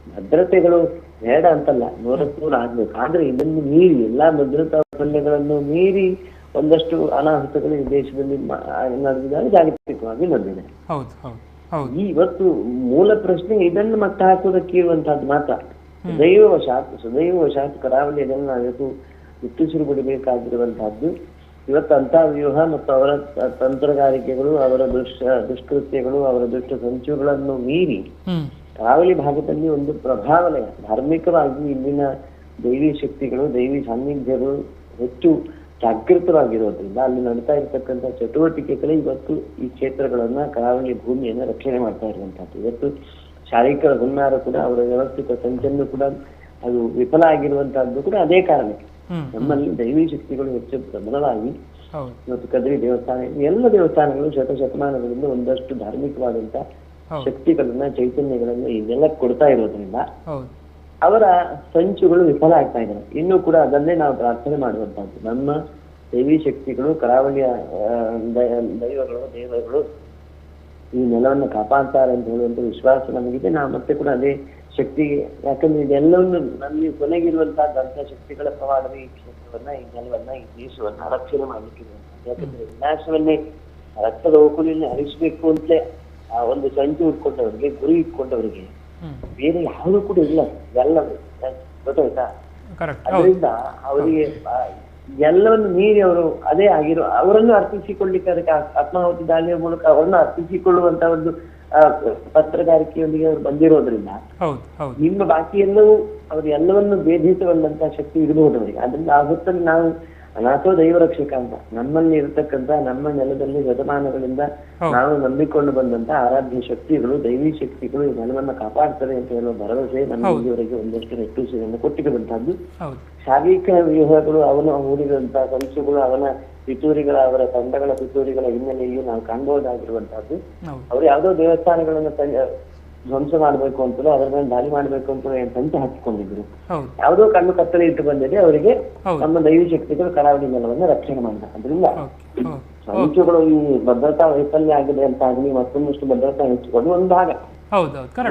ಭದ್ರತೆಗಳು ಬೇಡ ಅಂತಲ್ಲ, 100% ಆಗ್ಬೇಕು. ಆದ್ರೆ ಇದನ್ನು ಮೀರಿ ಎಲ್ಲಾ ಭದ್ರತಾ ವೈಫಲ್ಯಗಳನ್ನು ಮೀರಿ ಒಂದಷ್ಟು ಅನಾಹುತಗಳು ಈ ದೇಶದಲ್ಲಿ ನಡೆದಿದ್ದಾರೆ, ಜಾಗತಿಕವಾಗಿ ನಡೆದಿದೆ. ಈ ಇವತ್ತು ಮೂಲ ಪ್ರಶ್ನೆ ಇದನ್ನು ಮಟ್ಟ ಹಾಕುವುದಕ್ಕೆ ಇರುವಂತಹದ್ದು ಮಾತ್ರ. ಸದೈವಶಾತ್ ಕರಾವಳಿಯನ್ನು ನಾವಿವತ್ತು ಗುರುತಿಸಿರು ಬಿಡಬೇಕಾಗಿರುವಂತಹದ್ದು. ಇವತ್ತು ಅಂತಹ ವ್ಯೂಹ ಮತ್ತು ಅವರ ತಂತ್ರಗಾರಿಕೆಗಳು, ಅವರ ದುಷ್ಕೃತ್ಯಗಳು, ಅವರ ದುಷ್ಟ ಸಂಚುಗಳನ್ನು ಮೀರಿ ಕರಾವಳಿ ಭಾಗದಲ್ಲಿ ಒಂದು ಪ್ರಭಾವಲಯ, ಧಾರ್ಮಿಕವಾಗಿ ಇಲ್ಲಿನ ದೈವಿ ಶಕ್ತಿಗಳು, ದೈವಿ ಸಾನ್ನಿಧ್ಯಗಳು ಹೆಚ್ಚು ಜಾಗೃತವಾಗಿರೋದ್ರಿಂದ ಅಲ್ಲಿ ನಡೀತಾ ಇರ್ತಕ್ಕಂಥ ಚಟುವಟಿಕೆಗಳೇ ಇವತ್ತು ಈ ಕ್ಷೇತ್ರಗಳನ್ನ, ಕರಾವಳಿ ಭೂಮಿಯನ್ನ ರಕ್ಷಣೆ ಮಾಡ್ತಾ ಇರುವಂತಹದ್ದು. ಇವತ್ತು ಶಾರೀರಿಕ ಹುನ್ನಾರ ಕೂಡ, ಅವರ ವ್ಯವಸ್ಥಿತ ಸಂಚನ್ನು ಕೂಡ ಅದು ವಿಫಲ ಆಗಿರುವಂತಹದ್ದು ಕೂಡ ಅದೇ ಕಾರಣಕ್ಕೆ. ನಮ್ಮಲ್ಲಿ ದೈವಿ ಶಕ್ತಿಗಳು ಹೆಚ್ಚು ಪ್ರಬಲವಾಗಿ ಇವತ್ತು ಕದ್ರಿ ದೇವಸ್ಥಾನ, ಎಲ್ಲ ದೇವಸ್ಥಾನಗಳು ಶತಮಾನಗಳಿಂದ ಒಂದಷ್ಟು ಧಾರ್ಮಿಕವಾದಂತ ಶಕ್ತಿಗಳನ್ನ, ಚೈತನ್ಯಗಳನ್ನ ಈ ನೆಲಕ್ಕೆ ಕೊಡ್ತಾ ಇರೋದ್ರಿಂದ ಅವರ ಸಂಚುಗಳು ವಿಫಲ ಆಗ್ತಾ ಇದ್ದಾರೆ. ಇನ್ನೂ ಕೂಡ ಅದನ್ನೇ ನಾವು ಪ್ರಾರ್ಥನೆ ಮಾಡುವಂತಹದ್ದು. ನಮ್ಮ ದೇವಿ ಶಕ್ತಿಗಳು, ಕರಾವಳಿಯ ದೈವಗಳು, ದೇವರುಗಳು ಈ ನೆಲವನ್ನು ಕಾಪಾಡ್ತಾರೆ ಅಂತ ಹೇಳುವಂತ ವಿಶ್ವಾಸ ನಮಗಿದೆ. ನಾವು ಮತ್ತೆ ಕೂಡ ಅದೇ ಶಕ್ತಿಗೆ, ಯಾಕಂದ್ರೆ ಇದೆಲ್ಲವನ್ನು ನಲ್ಲಿ ಕೊನೆಗಿರುವಂತಹ ಶಕ್ತಿಗಳ ಪ್ರವಾಹವೇ ಈ ಕ್ಷೇತ್ರವನ್ನ, ಈ ನೆಲವನ್ನ, ಈ ದೇಶವನ್ನ ರಕ್ಷಣೆ ಮಾಡ್ಲಿಕ್ಕೆ ಇರುವಂತದ್ದು. ಯಾಕಂದ್ರೆ ವಿನಾಶವನ್ನೇ ರಕ್ತದ ಓಕುಲಿನ ಹರಿಸಬೇಕು ಅಂತಲೇ ಆ ಒಂದು ಸಂಚು ಇಟ್ಕೊಂಡವರಿಗೆ, ಗುರಿ ಇಟ್ಕೊಂಡವರಿಗೆ ಬೇರೆ ಯಾವುದು ಕೂಡ ಇಲ್ಲ. ಎಲ್ಲವೂ ಗೊತ್ತಾಯ್ತಾ? ಅದರಿಂದ ಅವರಿಗೆ ಎಲ್ಲವನ್ನು ಮೀರಿ ಅವರು ಅದೇ ಆಗಿರೋ ಅವರನ್ನು ಅರ್ಪಿಸಿಕೊಳ್ಳಿಕ್ಕೆ, ಅದಕ್ಕೆ ಆತ್ಮಾಹುತಿ ದಾಳಿಯ ಮೂಲಕ ಅವರನ್ನು ಅರ್ಪಿಸಿಕೊಳ್ಳುವಂತ ಒಂದು ಪತ್ರಗಾರಿಕೆಯೊಂದಿಗೆ ಅವರು ಬಂದಿರೋದ್ರಿಂದ ನಿಮ್ಮ ಬಾಕಿ ಎಲ್ಲವೂ ಅವರು ಎಲ್ಲವನ್ನು ಭೇದಿಸುವಂತಹ ಶಕ್ತಿ ಇರಬಹುದು ಅವರಿಗೆ. ಅದರಿಂದ ಆ ಹೊತ್ತಲ್ಲಿ ನಾವು ಅನಾಥೋ ದೈವ ರಕ್ಷಕ ಅಂತ ನಮ್ಮಲ್ಲಿ ಇರತಕ್ಕಂತ, ನಮ್ಮ ನೆಲದಲ್ಲಿ ಶತಮಾನಗಳಿಂದ ನಾವು ನಂಬಿಕೊಂಡು ಬಂದಂತ ಆರಾಧ್ಯ ಶಕ್ತಿಗಳು, ದೈವಿ ಶಕ್ತಿಗಳು ಈ ನೆಲವನ್ನ ಕಾಪಾಡ್ತವೆ ಅಂತ ಹೇಳುವ ಭರವಸೆ ನಮ್ಮ ಇಲ್ಲಿವರೆಗೆ ಒಂದಷ್ಟು ನೆಟ್ಟುಸಿಯನ್ನು ಕೊಟ್ಟಿರುವಂತಹದ್ದು. ಶಾರೀರಿಕ ವ್ಯೂಹಗಳು, ಅವನು ಹೂಡಿರುವಂತಹ ಸಂಚುಗಳು, ಅವನ ಪಿತೂರಿಗಳ, ಅವರ ತಂಡಗಳ ಪಿತೂರಿಗಳ ಹಿನ್ನೆಲೆಯೂ ನಾವು ಕಾಣಬಹುದಾಗಿರುವಂತಹದ್ದು. ಅವರು ಯಾವುದೋ ದೇವಸ್ಥಾನಗಳನ್ನ ಧ್ವಂಸ ಮಾಡ್ಬೇಕು ಅಂತಲೋ ಅದರ ಮೇಲೆ ದಾಳಿ ಮಾಡ್ಬೇಕು ಅಂತಲೋ ಏನ್ ಸಂಚು ಹಾಕಿಕೊಂಡಿದ್ರು. ಯಾವುದೋ ಕಣ್ಣು ಕತ್ತಲೆ ಇಟ್ಟು ಬಂದಿದೆ ಅವರಿಗೆ ನಮ್ಮ ದೈವಿ ಶಕ್ತಿಗಳು ಕರಾವಳಿ ನೆಲವನ್ನು ರಕ್ಷಣೆ ಮಾಡಿದ. ಅದರಿಂದ ಸಂಚುಗಳು ಈ ಭದ್ರತಾ ವೈಫಲ್ಯ ಆಗಿದೆ ಅಂತ ಆಗಲಿ ಮತ್ತೊಂದಷ್ಟು ಭದ್ರತಾ ಹೆಚ್ಚಿಕೊಂಡು ಒಂದು ಭಾಗ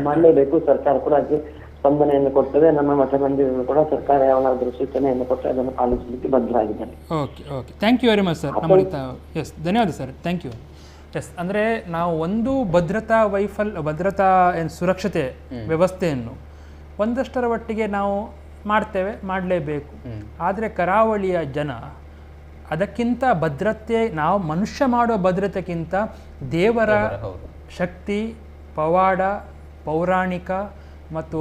ಮಾಡಲೇಬೇಕು. ಸರ್ಕಾರ ಕೂಡ ಅದಕ್ಕೆ ಸ್ಪಂದನೆಯನ್ನು ಕೊಡ್ತದೆ. ನಮ್ಮ ಮಠ ಮಂದಿರಗಳು ಕೂಡ ಸರ್ಕಾರ ಯಾವಾಗಾದ್ರೂ ಸೂಚನೆಯನ್ನು ಕೊಟ್ಟರೆ ಅದನ್ನು ಪಾಲಿಸಲಿಕ್ಕೆ ಬದ್ಧರಾಗಿದ್ದಾರೆ. Thank you very much sir. ಧನ್ಯವಾದ ಸರ್. Thank you. ಎಸ್, ಅಂದರೆ ನಾವು ಒಂದು ಭದ್ರತಾ ಸುರಕ್ಷತೆ ವ್ಯವಸ್ಥೆಯನ್ನು ಒಂದಷ್ಟರ ಮಟ್ಟಿಗೆ ನಾವು ಮಾಡಲೇಬೇಕು. ಆದರೆ ಕರಾವಳಿಯ ಜನ ಅದಕ್ಕಿಂತ ಭದ್ರತೆ, ನಾವು ಮನುಷ್ಯ ಮಾಡುವ ಭದ್ರತೆಗಿಂತ ದೇವರ ಶಕ್ತಿ, ಪವಾಡ, ಪೌರಾಣಿಕ ಮತ್ತು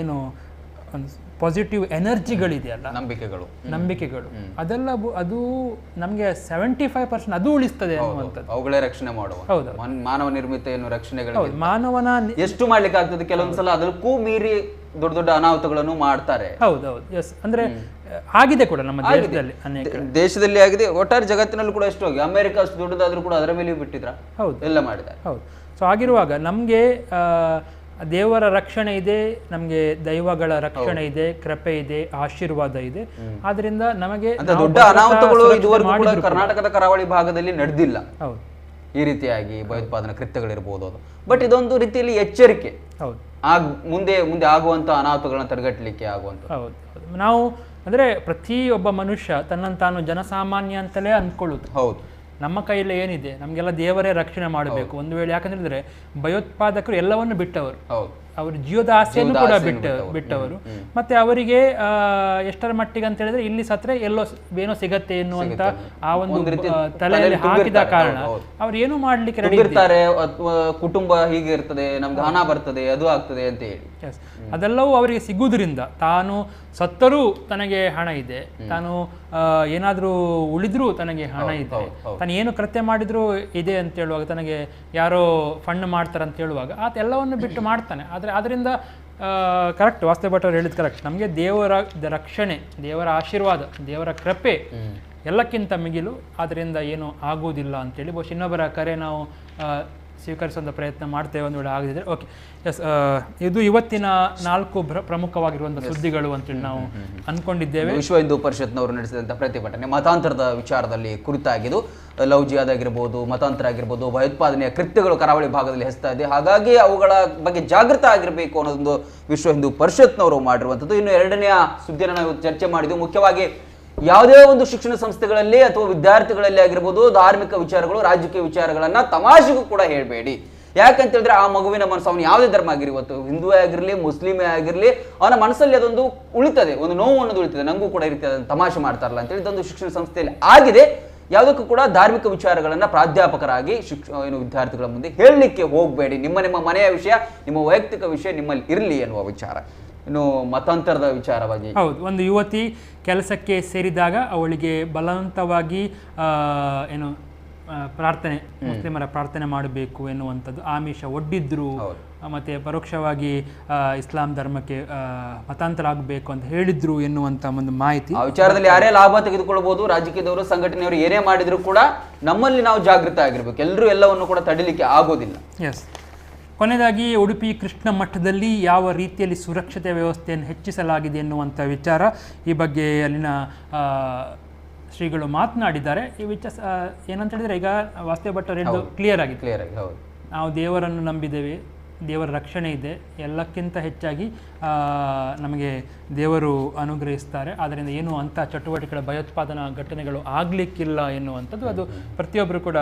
ಏನು ಪಾಸಿಟಿವ್ ಎನರ್ಜಿಗಳಿದೆಯಲ್ಲ, ನಂಬಿಕೆಗಳು ಅದೆಲ್ಲ ಅದು ನಮಗೆ 75% ಅದು ಉಳಿಸ್ತದೆ ಅನ್ನುವಂಥದ್ದು. ಅವುಗಳೇ ರಕ್ಷಣೆ ಮಾಡುವ. ಹೌದು, ಮಾನವ ನಿರ್ಮಿತ ಏನು ರಕ್ಷಣೆಗಳು ಮಾನವನ ಎಷ್ಟು ಮಾಡ್ಲಿಕ್ಕೆ ಆಗ್ತದೆ, ಕೆಲವೊಂದ್ಸಲ ಅದಕ್ಕೂ ಮೀರಿ ದೊಡ್ಡ ದೊಡ್ಡ ಅನಾಹುತಗಳನ್ನು ಮಾಡ್ತಾರೆ. ಹೌದೌದು, ಎಸ್. ಅಂದ್ರೆ ಆಗಿದೆ ಕೂಡ ನಮ್ಮ ದೇಶದಲ್ಲಿ, ದೇಶದಲ್ಲಿ ಆಗಿದೆ, ಒಟ್ಟಾರೆ ಜಗತ್ತಿನಲ್ಲಿ ಕೂಡ ಎಷ್ಟು ಹೋಗಿ. ಅಮೆರಿಕ ಅಷ್ಟು ದೊಡ್ಡದಾದ್ರೂ ಕೂಡ ಅದರ ಮೇಲೆ ಬಿಟ್ಟಿದ್ರ, ಹೌದು, ಎಲ್ಲ ಮಾಡಿದ್ದಾರೆ. ಹೌದು. ಸೊ ಆಗಿರುವಾಗ ನಮಗೆ ದೇವರ ರಕ್ಷಣೆ ಇದೆ, ನಮಗೆ ದೈವಗಳ ರಕ್ಷಣೆ ಇದೆ, ಕೃಪೆ ಇದೆ, ಆಶೀರ್ವಾದ ಇದೆ. ಆದ್ರಿಂದ ನಮಗೆ ದೊಡ್ಡ ಅನಾಹುತಗಳು ಇದುವರೆಗೂ ಕೂಡ ಕರ್ನಾಟಕದ ಕರಾವಳಿ ಭಾಗದಲ್ಲಿ ನಡೆದಿಲ್ಲ. ಹೌದು, ಈ ರೀತಿಯಾಗಿ ಭಯೋತ್ಪಾದನಾ ಕೃತ್ಯಗಳಿರ್ಬೋದು ಅದು. ಬಟ್ ಇದೊಂದು ರೀತಿಯಲ್ಲಿ ಎಚ್ಚರಿಕೆ, ಹೌದು, ಮುಂದೆ ಆಗುವಂತ ಅನಾಹುತಗಳನ್ನ ತಡೆಗಟ್ಟಲಿಕ್ಕೆ ಆಗುವಂತ. ಹೌದು, ನಾವು ಅಂದ್ರೆ ಪ್ರತಿಯೊಬ್ಬ ಮನುಷ್ಯ ತನ್ನನ್ನು ತಾನು ಜನಸಾಮಾನ್ಯ ಅಂತಲೇ ಅಂದ್ಕೊಳ್ಳುತ್ತೆ. ಹೌದು, ನಮ್ಮ ಕೈಯಲ್ಲಿ ಏನಿದೆ, ನಮಗೆಲ್ಲ ದೇವರೇ ರಕ್ಷಣೆ ಮಾಡಬೇಕು. ಒಂದು ವೇಳೆ ಯಾಕಂದ್ರೆ ಭಯೋತ್ಪಾದಕರು ಎಲ್ಲವನ್ನು ಬಿಟ್ಟವರು, ಅವರು ಜೀವದ ಆಸೆಯನ್ನು ಕೂಡ ಬಿಟ್ಟವರು. ಮತ್ತೆ ಅವರಿಗೆ ಎಷ್ಟರ ಮಟ್ಟಿಗೆ ಅಂತ ಹೇಳಿದ್ರೆ ಇಲ್ಲಿ ಸತ್ರೆ ಎಲ್ಲೋ ಏನೋ ಸಿಗತ್ತೆ ಎನ್ನುವಂತ ಆ ಒಂದು ತಲೆಯಲ್ಲಿ ಹಾಕಿದ ಕಾರಣ ಅವ್ರು ಏನು ಮಾಡ್ಲಿಕ್ಕೆ ರೆಡಿ ಇರ್ತಾರೆ. ಕುಟುಂಬ ಹೀಗೆ ಇರ್ತದೆ, ನಮ್ಗೆ ಹಣ ಬರ್ತದೆ, ಅದು ಆಗ್ತದೆ ಅಂತ ಹೇಳಿ ಅದೆಲ್ಲವೂ ಅವರಿಗೆ ಸಿಗುವುದರಿಂದ ತಾನು ಸತ್ತರೂ ತನಗೆ ಹಣ ಇದೆ, ತಾನು ಏನಾದ್ರೂ ಉಳಿದ್ರೂ ತನಗೆ ಹಣ ಇದೆ, ತಾನು ಏನು ಕೃತ್ಯ ಮಾಡಿದ್ರು ಇದೆ ಅಂತ ಹೇಳುವಾಗ, ತನಗೆ ಯಾರೋ ಫಂಡ್ ಮಾಡ್ತಾರೆ ಅಂತ ಹೇಳುವಾಗ ಆತ ಎಲ್ಲವನ್ನು ಬಿಟ್ಟು ಮಾಡ್ತಾನೆ. ಆದರೆ ಅದರಿಂದ ಕರೆಕ್ಟ್, ವಾಸ್ತವ ಭಟ್ ಅವರು ಹೇಳಿದ್ ಕರೆಕ್ಟ್. ನಮಗೆ ದೇವರ ರಕ್ಷಣೆ, ದೇವರ ಆಶೀರ್ವಾದ, ದೇವರ ಕೃಪೆ ಎಲ್ಲಕ್ಕಿಂತ ಮಿಗಿಲು. ಅದರಿಂದ ಏನು ಆಗುವುದಿಲ್ಲ ಅಂತೇಳಿ ಬಹುಶಃ ಇನ್ನೊಬ್ಬರ ಕರೆ ನಾವು ಸ್ವೀಕರಿಸುವಂಥ ಪ್ರಯತ್ನ ಮಾಡ್ತೇವೆ, ಒಂದು ವೇಳೆ ಆಗದಿದ್ರೆ. ಓಕೆ, ಎಸ್, ಇದು ಇವತ್ತಿನ 4 ಪ್ರಮುಖವಾಗಿರುವಂಥ ಸುದ್ದಿಗಳು ಅಂತೇಳಿ ನಾವು ಅಂದ್ಕೊಂಡಿದ್ದೇವೆ. ವಿಶ್ವ ಹಿಂದೂ ಪರಿಷತ್ನವರು ನಡೆಸಿದಂಥ ಪ್ರತಿಭಟನೆ ಮತಾಂತರದ ವಿಚಾರದಲ್ಲಿ ಕುರಿತಾಗಿದ್ದು, ಲವ್ ಜಿಹಾದ್ ಆಗಿರ್ಬೋದು, ಮತಾಂತರ ಆಗಿರ್ಬೋದು, ಭಯೋತ್ಪಾದನೆಯ ಕೃತ್ಯಗಳು ಕರಾವಳಿ ಭಾಗದಲ್ಲಿ ಹೆಚ್ಚುತ್ತಾ ಇದೆ. ಹಾಗಾಗಿ ಅವುಗಳ ಬಗ್ಗೆ ಜಾಗೃತ ಆಗಿರಬೇಕು ಅನ್ನೋದೊಂದು ವಿಶ್ವ ಹಿಂದೂ ಪರಿಷತ್ನವರು ಮಾಡಿರುವಂಥದ್ದು. ಇನ್ನು ಎರಡನೆಯ ಸುದ್ದಿಯನ್ನು ನಾವು ಚರ್ಚೆ ಮಾಡಿದ್ವಿ. ಮುಖ್ಯವಾಗಿ ಯಾವುದೇ ಒಂದು ಶಿಕ್ಷಣ ಸಂಸ್ಥೆಗಳಲ್ಲಿ ಅಥವಾ ವಿದ್ಯಾರ್ಥಿಗಳಲ್ಲಿ ಆಗಿರ್ಬೋದು, ಧಾರ್ಮಿಕ ವಿಚಾರಗಳು, ರಾಜಕೀಯ ವಿಚಾರಗಳನ್ನ ತಮಾಷೆಗೂ ಕೂಡ ಹೇಳಬೇಡಿ. ಯಾಕಂತ ಹೇಳಿದ್ರೆ ಆ ಮಗುವಿನ ಮನಸ್ಸು, ಅವನು ಯಾವುದೇ ಧರ್ಮ ಆಗಿರ್ಬೋದು, ಹಿಂದೂ ಆಗಿರಲಿ, ಮುಸ್ಲಿಮೇ ಆಗಿರಲಿ, ಅವನ ಮನಸ್ಸಲ್ಲಿ ಅದೊಂದು ಉಳಿತದೆ, ಒಂದು ನೋವು ಅನ್ನೋದು ಉಳಿತದೆ. ನಂಗೂ ಕೂಡ ಈ ರೀತಿ ಅದನ್ನು ತಮಾಷೆ ಮಾಡ್ತಾರಲ್ಲ ಅಂತೇಳಿ ಇದೊಂದು ಶಿಕ್ಷಣ ಸಂಸ್ಥೆಯಲ್ಲಿ ಆಗಿದೆ. ಯಾವುದಕ್ಕೂ ಕೂಡ ಧಾರ್ಮಿಕ ವಿಚಾರಗಳನ್ನ ಪ್ರಾಧ್ಯಾಪಕರಾಗಿ ವಿದ್ಯಾರ್ಥಿಗಳ ಮುಂದೆ ಹೇಳಲಿಕ್ಕೆ ಹೋಗಬೇಡಿ. ನಿಮ್ಮ ಮನೆಯ ವಿಷಯ, ನಿಮ್ಮ ವೈಯಕ್ತಿಕ ವಿಷಯ ನಿಮ್ಮಲ್ಲಿ ಇರಲಿ ಎನ್ನುವ ವಿಚಾರ. ಇನ್ನು ಮತಾಂತರದ ವಿಚಾರವಾಗಿ, ಹೌದು, ಒಂದು ಯುವತಿ ಕೆಲಸಕ್ಕೆ ಸೇರಿದಾಗ ಅವಳಿಗೆ ಬಲವಂತವಾಗಿ ಪ್ರಾರ್ಥನೆ, ಮುಸ್ಲಿಮರ ಪ್ರಾರ್ಥನೆ ಮಾಡಬೇಕು ಎನ್ನುವಂಥದ್ದು ಆಮಿಷ ಒಡ್ಡಿದ್ರು, ಮತ್ತೆ ಪರೋಕ್ಷವಾಗಿ ಇಸ್ಲಾಂ ಧರ್ಮಕ್ಕೆ ಮತಾಂತರ ಆಗಬೇಕು ಅಂತ ಹೇಳಿದ್ರು ಎನ್ನುವಂಥ ಒಂದು ಮಾಹಿತಿ. ಆ ವಿಚಾರದಲ್ಲಿ ಯಾರೇ ಲಾಭ ತೆಗೆದುಕೊಳ್ಬಹುದು, ರಾಜಕೀಯದವರು, ಸಂಘಟನೆಯವರು ಏನೇ ಮಾಡಿದ್ರು ಕೂಡ ನಮ್ಮಲ್ಲಿ ನಾವು ಜಾಗೃತ ಆಗಿರ್ಬೇಕು. ಎಲ್ಲರೂ ಎಲ್ಲವನ್ನು ಕೂಡ ತಡಿಲಿಕ್ಕೆ ಆಗೋದಿಲ್ಲ. ಎಸ್, ಕೊನೆಯದಾಗಿ ಉಡುಪಿ ಕೃಷ್ಣ ಮಠದಲ್ಲಿ ಯಾವ ರೀತಿಯಲ್ಲಿ ಸುರಕ್ಷತೆ ವ್ಯವಸ್ಥೆಯನ್ನು ಹೆಚ್ಚಿಸಲಾಗಿದೆ ಎನ್ನುವಂಥ ವಿಚಾರ, ಈ ಬಗ್ಗೆ ಅಲ್ಲಿನ ಶ್ರೀಗಳು ಮಾತನಾಡಿದ್ದಾರೆ. ಈ ಏನಂತ ಹೇಳಿದರೆ, ಈಗ ವಾಸ್ತವ ಭಟ್ಟರು ಹೇಳಿದ್ದು ಕ್ಲಿಯರ್ ಆಗಿ ನಾವು ದೇವರನ್ನು ನಂಬಿದ್ದೇವೆ, ದೇವರ ರಕ್ಷಣೆ ಇದೆ, ಎಲ್ಲಕ್ಕಿಂತ ಹೆಚ್ಚಾಗಿ ನಮಗೆ ದೇವರು ಅನುಗ್ರಹಿಸ್ತಾರೆ, ಆದ್ದರಿಂದ ಏನು ಅಂಥ ಚಟುವಟಿಕೆಗಳ ಭಯೋತ್ಪಾದನಾ ಘಟನೆಗಳು ಆಗಲಿಕ್ಕಿಲ್ಲ ಎನ್ನುವಂಥದ್ದು ಅದು ಪ್ರತಿಯೊಬ್ಬರು ಕೂಡ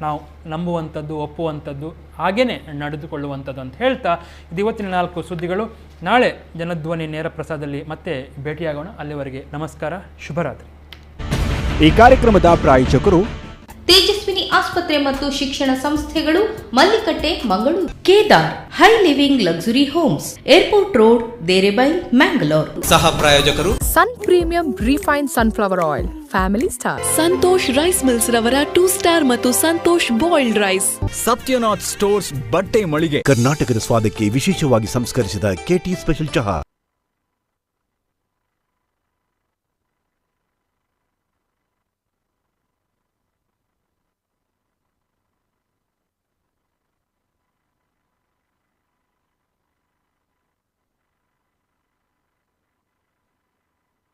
ನಾವು ನಂಬುವಂಥದ್ದು, ಒಪ್ಪುವಂಥದ್ದು, ಹಾಗೇ ನಡೆದುಕೊಳ್ಳುವಂಥದ್ದು ಅಂತ ಹೇಳ್ತಾ ಇದು ಇವತ್ತಿನ 4 ಸುದ್ದಿಗಳು. ನಾಳೆ ಜನಧ್ವನಿ ನೇರ ಪ್ರಸಾರದಲ್ಲಿ ಮತ್ತೆ ಭೇಟಿಯಾಗೋಣ. ಅಲ್ಲಿವರೆಗೆ ನಮಸ್ಕಾರ, ಶುಭರಾತ್ರಿ. ಈ ಕಾರ್ಯಕ್ರಮದ ಪ್ರಾಯೋಜಕರು ತೇಜಸ್ವಿನಿ ಆಸ್ಪತ್ರೆ ಮತ್ತು ಶಿಕ್ಷಣ ಸಂಸ್ಥೆಗಳು, Mallikatte, Mangaluru. Kedar high living luxury homes, airport road, Derebail, Mangalore. ಸಹ ಪ್ರಾಯೋಜಕರು sun premium refined sunflower oil, family star. Santosh rice mills ರವರ 2 ಸ್ಟಾರ್ ಮತ್ತು Santosh boiled rice. Satyanath stores ಬಟ್ಟೆ ಮಳಿಗೆ, ಕರ್ನಾಟಕದ ಸ್ವಾದಕ್ಕೆ ವಿಶೇಷವಾಗಿ ಸಂಸ್ಕರಿಸಿದ KT ಸ್ಪೆಷಲ್ ಚಹಾ.